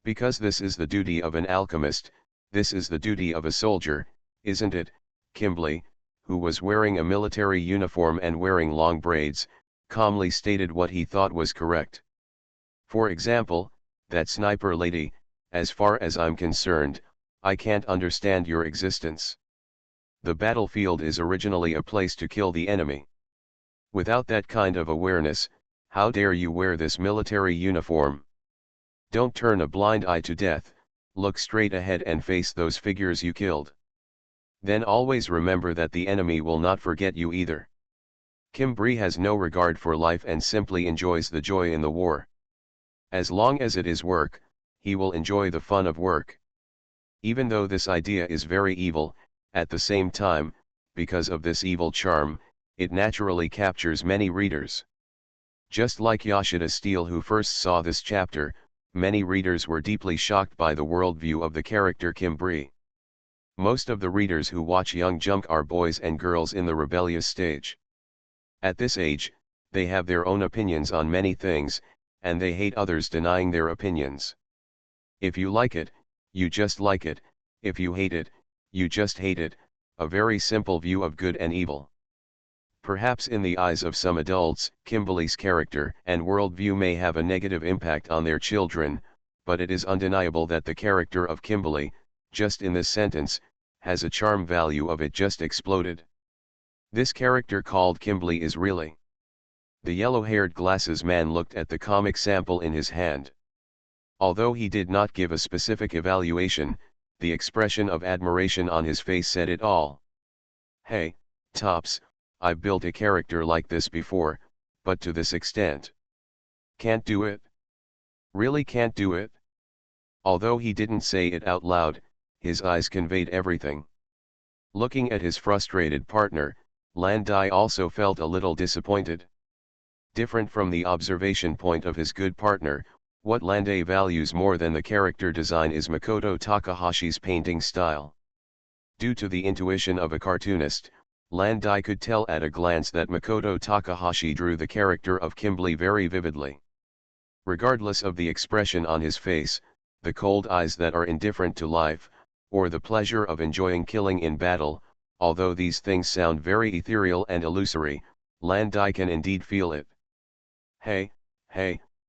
Because this is the duty of an alchemist, this is the duty of a soldier, isn't it? Kimberly, who was wearing a military uniform and wearing long braids, calmly stated what he thought was correct. For example, that sniper lady, as far as I'm concerned, I can't understand your existence. The battlefield is originally a place to kill the enemy. Without that kind of awareness, how dare you wear this military uniform? Don't turn a blind eye to death, look straight ahead and face those figures you killed. Then always remember that the enemy will not forget you either. Kimberly has no regard for life and simply enjoys the joy in the war. As long as it is work, he will enjoy the fun of work. Even though this idea is very evil, at the same time, because of this evil charm, it naturally captures many readers. Just like Yoshida Steele, who first saw this chapter, many readers were deeply shocked by the worldview of the character Kimberly. Most of the readers who watch Young Jump are boys and girls in the rebellious stage. At this age, they have their own opinions on many things, and they hate others denying their opinions. If you like it, you just like it, if you hate it, you just hate it, a very simple view of good and evil. Perhaps in the eyes of some adults, Kimberly's character and worldview may have a negative impact on their children, but it is undeniable that the character of Kimberly, just in this sentence, has a charm value of it just exploded. This character called Kimberly is really. The yellow-haired glasses man looked at the comic sample in his hand. Although he did not give a specific evaluation, the expression of admiration on his face said it all. Hey, Tops, I've built a character like this before, but to this extent. Can't do it. Really can't do it. Although he didn't say it out loud, his eyes conveyed everything. Looking at his frustrated partner, Landai also felt a little disappointed. Different from the observation point of his good partner, what Landai values more than the character design is Makoto Takahashi's painting style. Due to the intuition of a cartoonist, Landai could tell at a glance that Makoto Takahashi drew the character of Kimberly very vividly. Regardless of the expression on his face, the cold eyes that are indifferent to life, or the pleasure of enjoying killing in battle, although these things sound very ethereal and illusory, Landai can indeed feel it. Hey,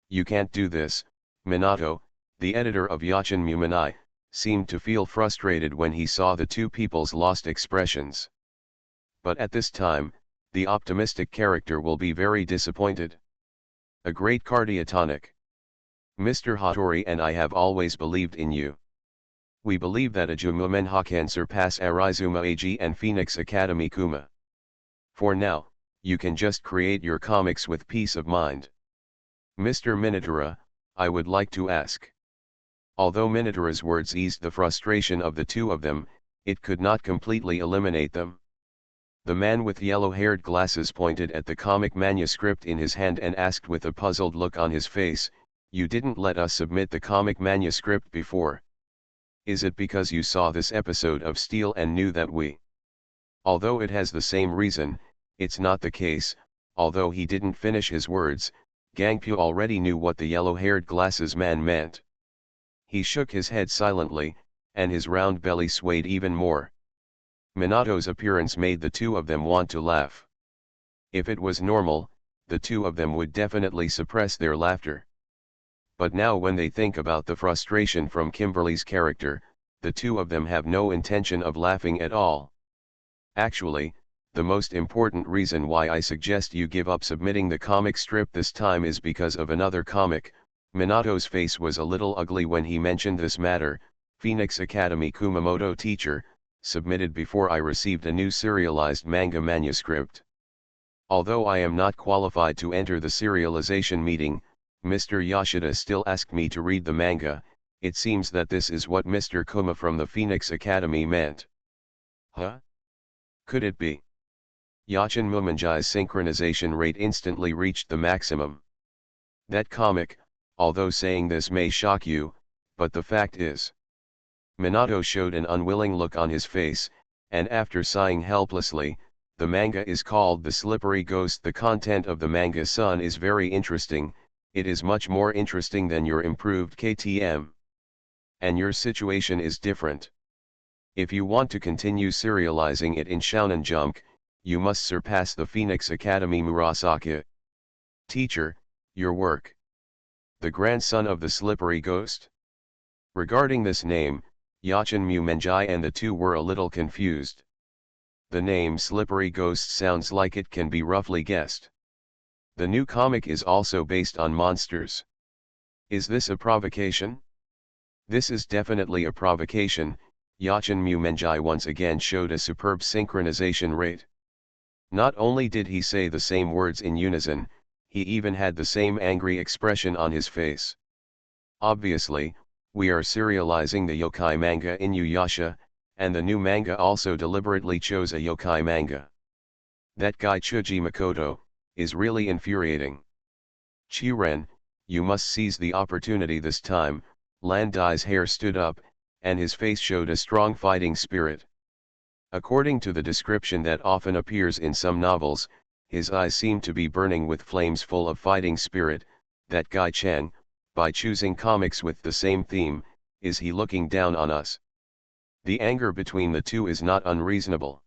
you can't do this, Minato, the editor of Yachen Mumanai, seemed to feel frustrated when he saw the two people's lost expressions. But at this time, the optimistic character will be very disappointed. A great cardiotonic. Mr. Hattori and I have always believed in you. We believe that Ajumu can surpass Arizuma AG and Phoenix Academy Kuma. For now, you can just create your comics with peace of mind. Mr. Minotaur, I would like to ask. Although Minotaur's words eased the frustration of the two of them, it could not completely eliminate them. The man with yellow-haired glasses pointed at the comic manuscript in his hand and asked with a puzzled look on his face, "You didn't let us submit the comic manuscript before. Is it because you saw this episode of Steel and knew that we?" Although it has the same reason, it's not the case. Although he didn't finish his words, Gangpyo already knew what the yellow-haired glasses man meant. He shook his head silently, and his round belly swayed even more. Minato's appearance made the two of them want to laugh. If it was normal, the two of them would definitely suppress their laughter. But now when they think about the frustration from Kimberly's character, the two of them have no intention of laughing at all. Actually, the most important reason why I suggest you give up submitting the comic strip this time is because of another comic. Minato's face was a little ugly when he mentioned this matter. Phoenix Academy Kumamoto teacher, submitted before I received a new serialized manga manuscript. Although I am not qualified to enter the serialization meeting, Mr. Yoshida still asked me to read the manga. It seems that this is what Mr. Kuma from the Phoenix Academy meant. Huh? Could it be? Yachen Mumanjai's synchronization rate instantly reached the maximum. That comic, although saying this may shock you, but the fact is. Minato showed an unwilling look on his face, and after sighing helplessly, the manga is called The Slippery Ghost. The content of the manga son is very interesting. It is much more interesting than your improved KTM. And your situation is different. If you want to continue serializing it in Shonen Jump, you must surpass the Phoenix Academy Murasaki. Teacher, your work. The grandson of the Slippery Ghost? Regarding this name, Yachen Mumanjai and the two were a little confused. The name Slippery Ghost sounds like it can be roughly guessed. The new comic is also based on monsters. Is this a provocation? This is definitely a provocation. Yachen Mumanjai once again showed a superb synchronization rate. Not only did he say the same words in unison, he even had the same angry expression on his face. Obviously, we are serializing the yokai manga in Inuyasha, and the new manga also deliberately chose a yokai manga. That guy Chuji Makoto is really infuriating. Chiren, you must seize the opportunity this time. Landai's hair stood up, and his face showed a strong fighting spirit. According to the description that often appears in some novels, his eyes seem to be burning with flames full of fighting spirit. That guy Chang, by choosing comics with the same theme, is he looking down on us? The anger between the two is not unreasonable.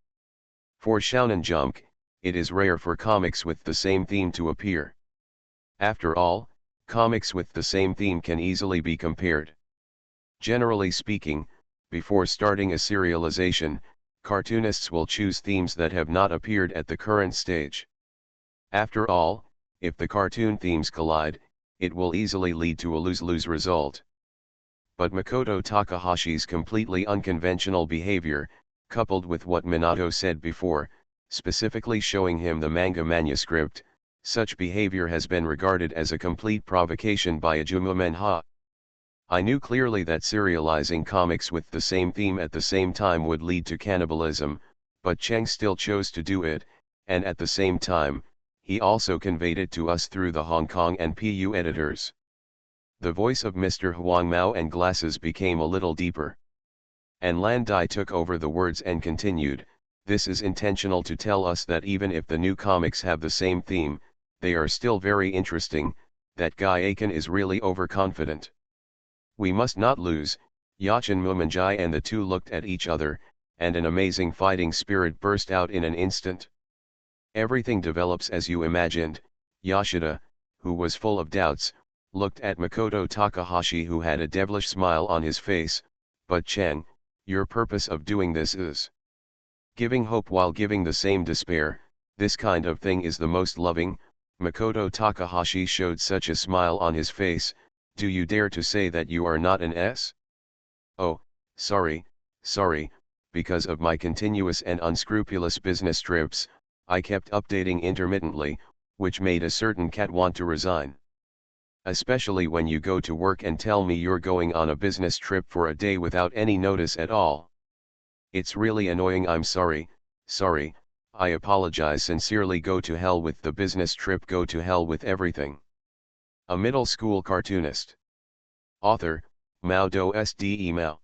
For Shonen Jump, it is rare for comics with the same theme to appear. After all, comics with the same theme can easily be compared. Generally speaking, Before starting a serialization, cartoonists will choose themes that have not appeared at the current stage. After all, if the cartoon themes collide, it will easily lead to a lose-lose result. But Makoto Takahashi's completely unconventional behavior, coupled with what Minato said before, specifically showing him the manga manuscript, such behavior has been regarded as a complete provocation by Ajuma Menha. I knew clearly that serializing comics with the same theme at the same time would lead to cannibalism, but Cheng still chose to do it, and at the same time, he also conveyed it to us through the Hong Kong and PU editors. The voice of Mr. Huang Mao and glasses became a little deeper. And Lan Dai took over the words and continued, "This is intentional to tell us that even if the new comics have the same theme, they are still very interesting, that Guy Aiken is really overconfident. We must not lose." Yachin Mumanjai and the two looked at each other, and an amazing fighting spirit burst out in an instant. Everything develops as you imagined. Yoshida, who was full of doubts, looked at Makoto Takahashi, who had a devilish smile on his face. "But Cheng, your purpose of doing this is giving hope while giving the same despair. This kind of thing is the most loving." Makoto Takahashi showed such a smile on his face. "Do you dare to say that you are not an S? Oh, sorry, because of my continuous and unscrupulous business trips, I kept updating intermittently, which made a certain cat want to resign. Especially when you go to work and tell me you're going on a business trip for a day without any notice at all. It's really annoying. I'm sorry, I apologize sincerely. Go to hell with the business trip, go to hell with everything." A middle school cartoonist. Author, Mao Do Sde Mao.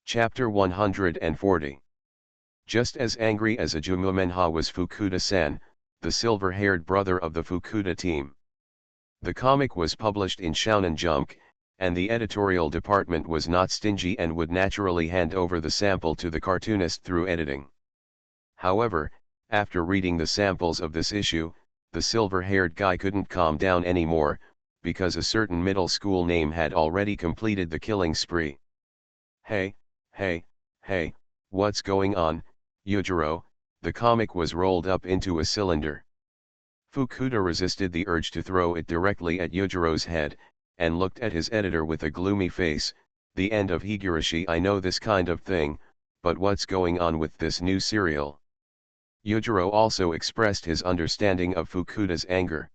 Chapter 140. Just as angry as Ajuma Menha was Fukuda-san, the silver-haired brother of the Fukuda team. The comic was published in Shonen Jump, and the editorial department was not stingy and would naturally hand over the sample to the cartoonist through editing. However, after reading the samples of this issue, the silver-haired guy couldn't calm down anymore, because a certain middle school name had already completed the killing spree. Hey, what's going on, Yujiro?" The comic was rolled up into a cylinder. Fukuda resisted the urge to throw it directly at Yujiro's head, and looked at his editor with a gloomy face. "The end of Higurashi. I know this kind of thing, but what's going on with this new serial?" Yujiro also expressed his understanding of Fukuda's anger.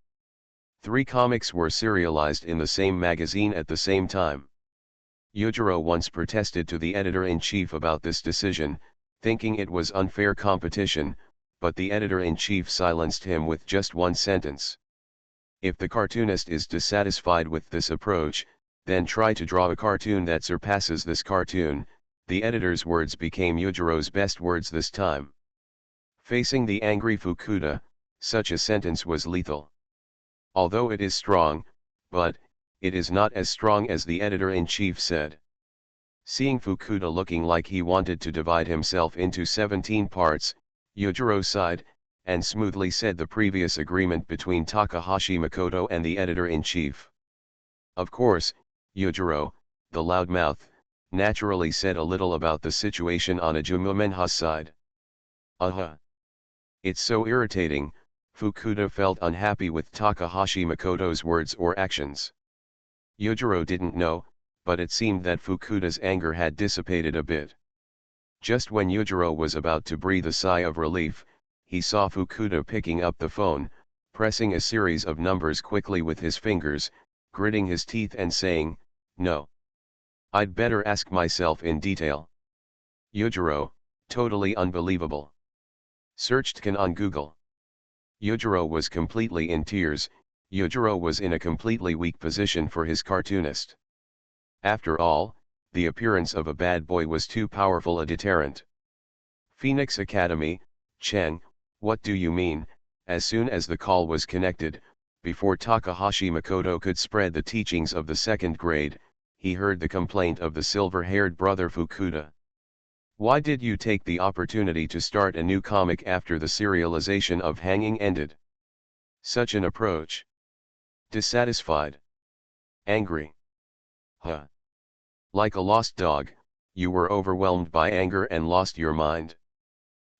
3 comics were serialized in the same magazine at the same time. Yujiro once protested to the editor-in-chief about this decision, thinking it was unfair competition, but the editor-in-chief silenced him with just one sentence. "If the cartoonist is dissatisfied with this approach, then try to draw a cartoon that surpasses this cartoon." The editor's words became Yujiro's best words this time. Facing the angry Fukuda, such a sentence was lethal. Although it is strong, but it is not as strong as the editor-in-chief said. Seeing Fukuda looking like he wanted to divide himself into 17 parts, Yujiro sighed, and smoothly said the previous agreement between Takahashi Makoto and the editor-in-chief. Of course, Yujiro, the loudmouth, naturally said a little about the situation on Ajuma Menha's side. It's so irritating. Fukuda felt unhappy with Takahashi Makoto's words or actions. Yujiro didn't know, but it seemed that Fukuda's anger had dissipated a bit. Just when Yujiro was about to breathe a sigh of relief, he saw Fukuda picking up the phone, pressing a series of numbers quickly with his fingers, gritting his teeth and saying, "No. I'd better ask myself in detail." Yujiro, totally unbelievable. Searched Kan on Google. Yujiro was completely in tears. Yujiro was in a completely weak position for his cartoonist. After all, the appearance of a bad boy was too powerful a deterrent. Phoenix Academy. Cheng, what do you mean? As soon as the call was connected, before Takahashi Makoto could spread the teachings of the 2nd grade, he heard the complaint of the silver-haired brother Fukuda. "Why did you take the opportunity to start a new comic after the serialization of Hanging ended? Such an approach. Dissatisfied. Angry. Like a lost dog, You were overwhelmed by anger and lost your mind.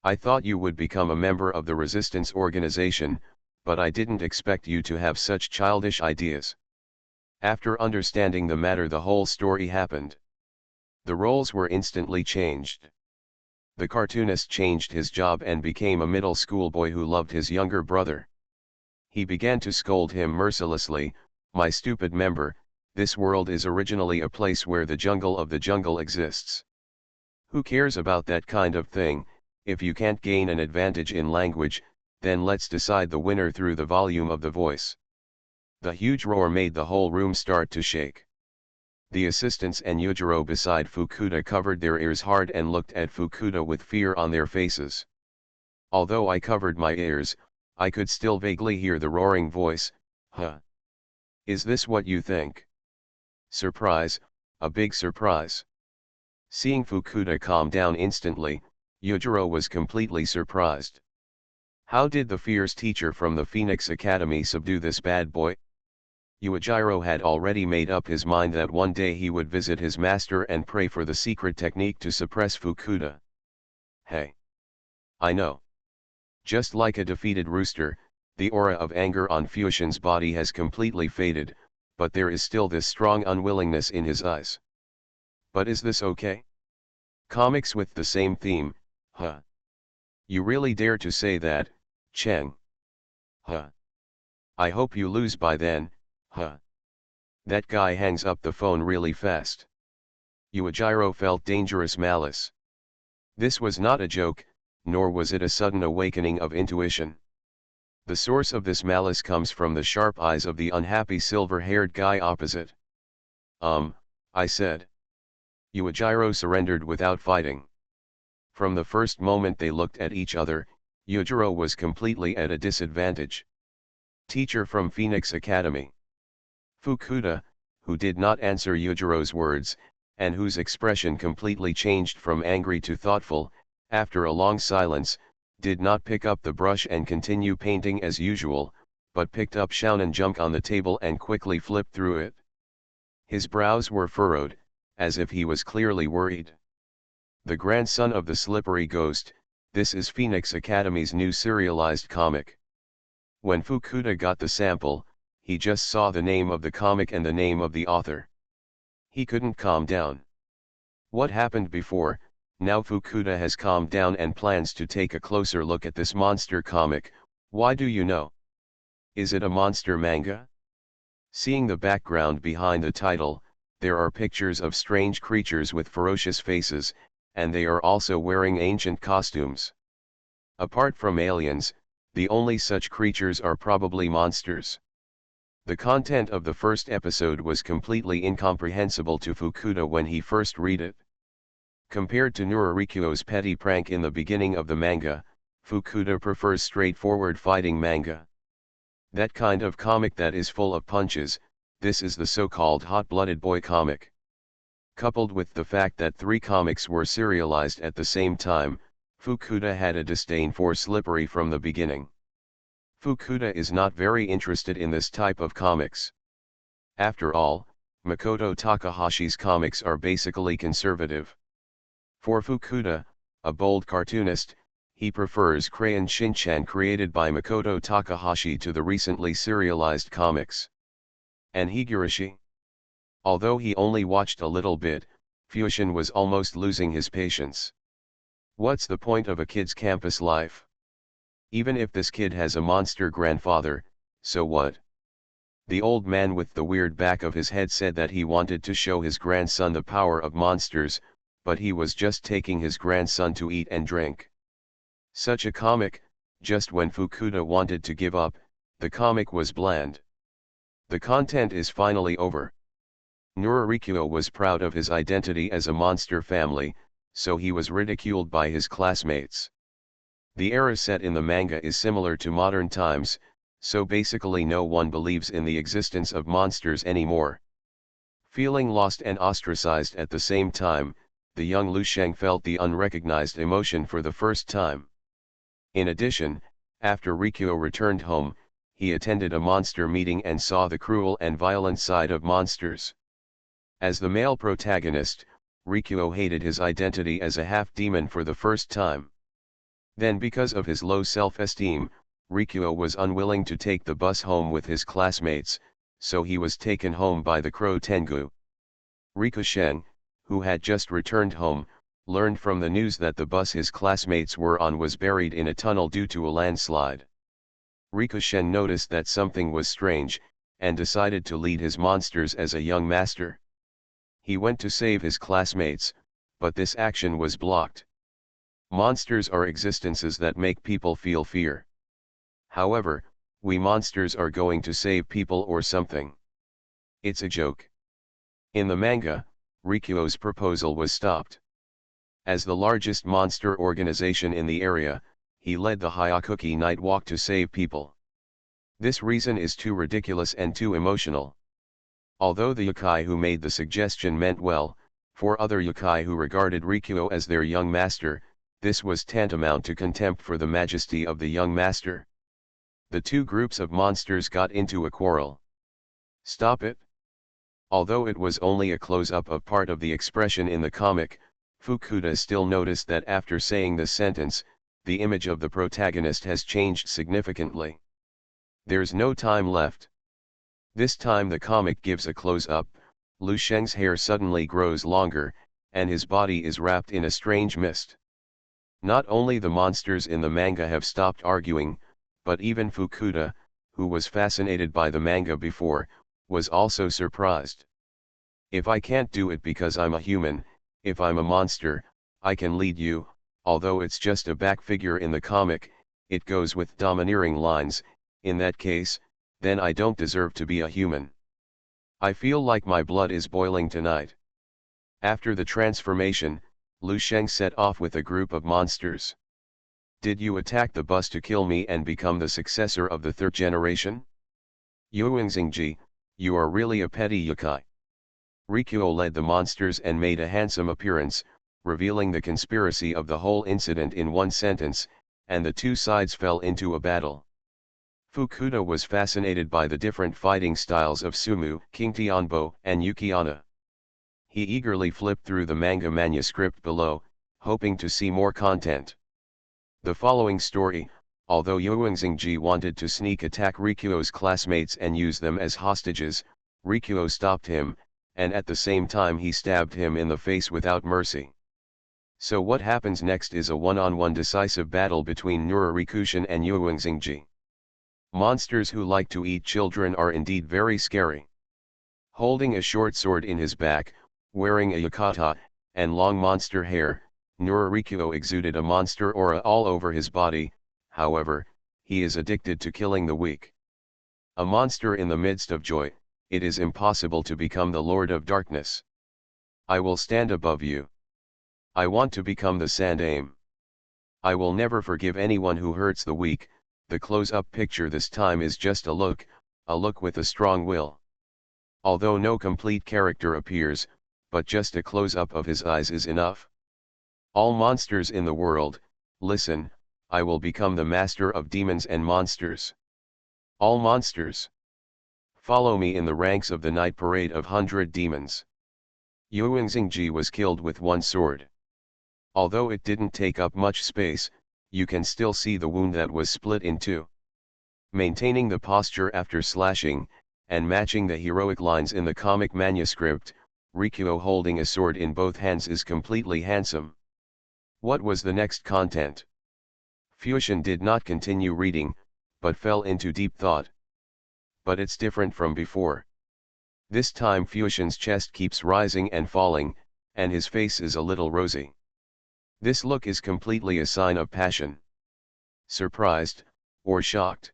I thought you would become a member of the resistance organization, but I didn't expect you to have such childish ideas. After understanding the matter, the whole story happened. The roles were instantly changed. The cartoonist changed his job and became a middle school boy who loved his younger brother. He began to scold him mercilessly, "My stupid member, this world is originally a place where the jungle of the jungle exists. Who cares about that kind of thing? If you can't gain an advantage in language, then let's decide the winner through the volume of the voice." The huge roar made the whole room start to shake. The assistants and Yujiro beside Fukuda covered their ears hard and looked at Fukuda with fear on their faces. Although I covered my ears, I could still vaguely hear the roaring voice, "Huh? Is this what you think?" Surprise, a big surprise. Seeing Fukuda calm down instantly, Yujiro was completely surprised. How did the fierce teacher from the Phoenix Academy subdue this bad boy? Yujiro had already made up his mind that one day he would visit his master and pray for the secret technique to suppress Fukuda. Hey! I know. Just like a defeated rooster, the aura of anger on Fusion's body has completely faded, but there is still this strong unwillingness in his eyes. But is this okay? Comics with the same theme, huh? You really dare to say that, Cheng? Huh? I hope you lose by then, huh? That guy hangs up the phone really fast. Yujiro felt dangerous malice. This was not a joke, nor was it a sudden awakening of intuition. The source of this malice comes from the sharp eyes of the unhappy silver-haired guy opposite. I said. Yujiro surrendered without fighting. From the first moment they looked at each other, Yujiro was completely at a disadvantage. Teacher from Phoenix Academy. Fukuda, who did not answer Yujiro's words, and whose expression completely changed from angry to thoughtful, after a long silence, did not pick up the brush and continue painting as usual, but picked up Shounen Junk on the table and quickly flipped through it. His brows were furrowed, as if he was clearly worried. The grandson of the slippery ghost, this is Phoenix Academy's new serialized comic. When Fukuda got the sample, he just saw the name of the comic and the name of the author. He couldn't calm down. What happened before? Now Fukuda has calmed down and plans to take a closer look at this monster comic. Why do you know? Is it a monster manga? Seeing the background behind the title, there are pictures of strange creatures with ferocious faces, and they are also wearing ancient costumes. Apart from aliens, the only such creatures are probably monsters. The content of the first episode was completely incomprehensible to Fukuda when he first read it. Compared to Nurarikyo's petty prank in the beginning of the manga, Fukuda prefers straightforward fighting manga. That kind of comic that is full of punches, this is the so-called hot-blooded boy comic. Coupled with the fact that 3 comics were serialized at the same time, Fukuda had a disdain for slippery from the beginning. Fukuda is not very interested in this type of comics. After all, Makoto Takahashi's comics are basically conservative. For Fukuda, a bold cartoonist, he prefers Crayon Shinchan created by Makoto Takahashi to the recently serialized comics. And Higurashi? Although he only watched a little bit, Fusion was almost losing his patience. What's the point of a kid's campus life? Even if this kid has a monster grandfather, so what? The old man with the weird back of his head said that he wanted to show his grandson the power of monsters, but he was just taking his grandson to eat and drink. Such a comic, just when Fukuda wanted to give up, the comic was bland. The content is finally over. Nurarikyo was proud of his identity as a monster family, so he was ridiculed by his classmates. The era set in the manga is similar to modern times, so basically no one believes in the existence of monsters anymore. Feeling lost and ostracized at the same time, the young Lu Sheng felt the unrecognized emotion for the first time. In addition, after Rikyo returned home, he attended a monster meeting and saw the cruel and violent side of monsters. As the male protagonist, Rikuo hated his identity as a half-demon for the first time. Then because of his low self-esteem, Rikuo was unwilling to take the bus home with his classmates, so he was taken home by the crow Tengu. Rikushen, who had just returned home, learned from the news that the bus his classmates were on was buried in a tunnel due to a landslide. Rikushen noticed that something was strange, and decided to lead his monsters as a young master. He went to save his classmates, but this action was blocked. Monsters are existences that make people feel fear. However, we monsters are going to save people or something. It's a joke. In the manga, Rikuo's proposal was stopped. As the largest monster organization in the area, he led the Hyakuki Night Walk to save people. This reason is too ridiculous and too emotional. Although the yokai who made the suggestion meant well, for other yokai who regarded Rikuo as their young master, this was tantamount to contempt for the majesty of the young master. The two groups of monsters got into a quarrel. Stop it! Although it was only a close-up of part of the expression in the comic, Fukuda still noticed that after saying this sentence, the image of the protagonist has changed significantly. There's no time left. This time the comic gives a close-up, Lu Sheng's hair suddenly grows longer, and his body is wrapped in a strange mist. Not only the monsters in the manga have stopped arguing, but even Fukuda, who was fascinated by the manga before, was also surprised. If I can't do it because I'm a human, if I'm a monster, I can lead you, although it's just a back figure in the comic, it goes with domineering lines, in that case, then I don't deserve to be a human. I feel like my blood is boiling tonight. After the transformation, Lu Sheng set off with a group of monsters. Did you attack the bus to kill me and become the successor of the third generation? Yuanxingji, you are really a petty yokai. Rikuo led the monsters and made a handsome appearance, revealing the conspiracy of the whole incident in one sentence, and the two sides fell into a battle. Fukuda was fascinated by the different fighting styles of Sumu, King Tianbo, and Yukiana. He eagerly flipped through the manga manuscript below, hoping to see more content. The following story, although Yuanxingji wanted to sneak attack Rikuo's classmates and use them as hostages, Rikuo stopped him, and at the same time he stabbed him in the face without mercy. So what happens next is a one-on-one decisive battle between Nurarikushin and Yuanxingji. Monsters who like to eat children are indeed very scary. Holding a short sword in his back, wearing a yukata, and long monster hair, Nurarikuo exuded a monster aura all over his body. However, he is addicted to killing the weak. A monster in the midst of joy, it is impossible to become the Lord of Darkness. I will stand above you. I want to become the Sandaime. I will never forgive anyone who hurts the weak. The close-up picture this time is just a look with a strong will. Although no complete character appears, but just a close-up of his eyes is enough. All monsters in the world, listen, I will become the master of demons and monsters. All monsters, follow me in the ranks of the night parade of 100 demons. Yuanxingji was killed with one sword. Although it didn't take up much space, you can still see the wound that was split in two. Maintaining the posture after slashing, and matching the heroic lines in the comic manuscript, Rikuo holding a sword in both hands is completely handsome. What was the next content? Fusion did not continue reading, but fell into deep thought. But it's different from before. This time Fusion's chest keeps rising and falling, and his face is a little rosy. This look is completely a sign of passion. Surprised, or shocked?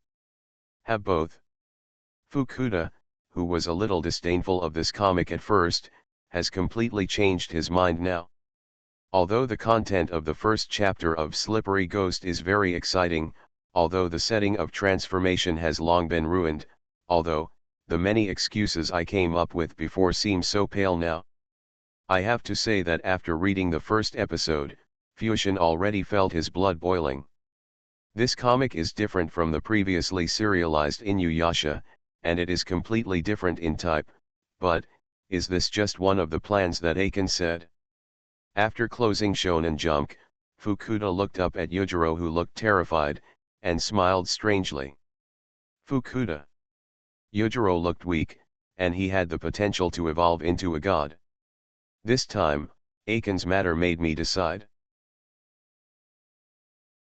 Have both. Fukuda, who was a little disdainful of this comic at first, has completely changed his mind now. Although the content of the first chapter of Slippery Ghost is very exciting, although the setting of transformation has long been ruined, although, the many excuses I came up with before seem so pale now. I have to say that after reading the first episode, Fusion already felt his blood boiling. This comic is different from the previously serialized Inuyasha, and it is completely different in type, but, is this just one of the plans that Aiken said? After closing Shonen Jump, Fukuda looked up at Yujiro, who looked terrified, and smiled strangely. Fukuda. Yujiro looked weak, and he had the potential to evolve into a god. This time, Aiken's matter made me decide.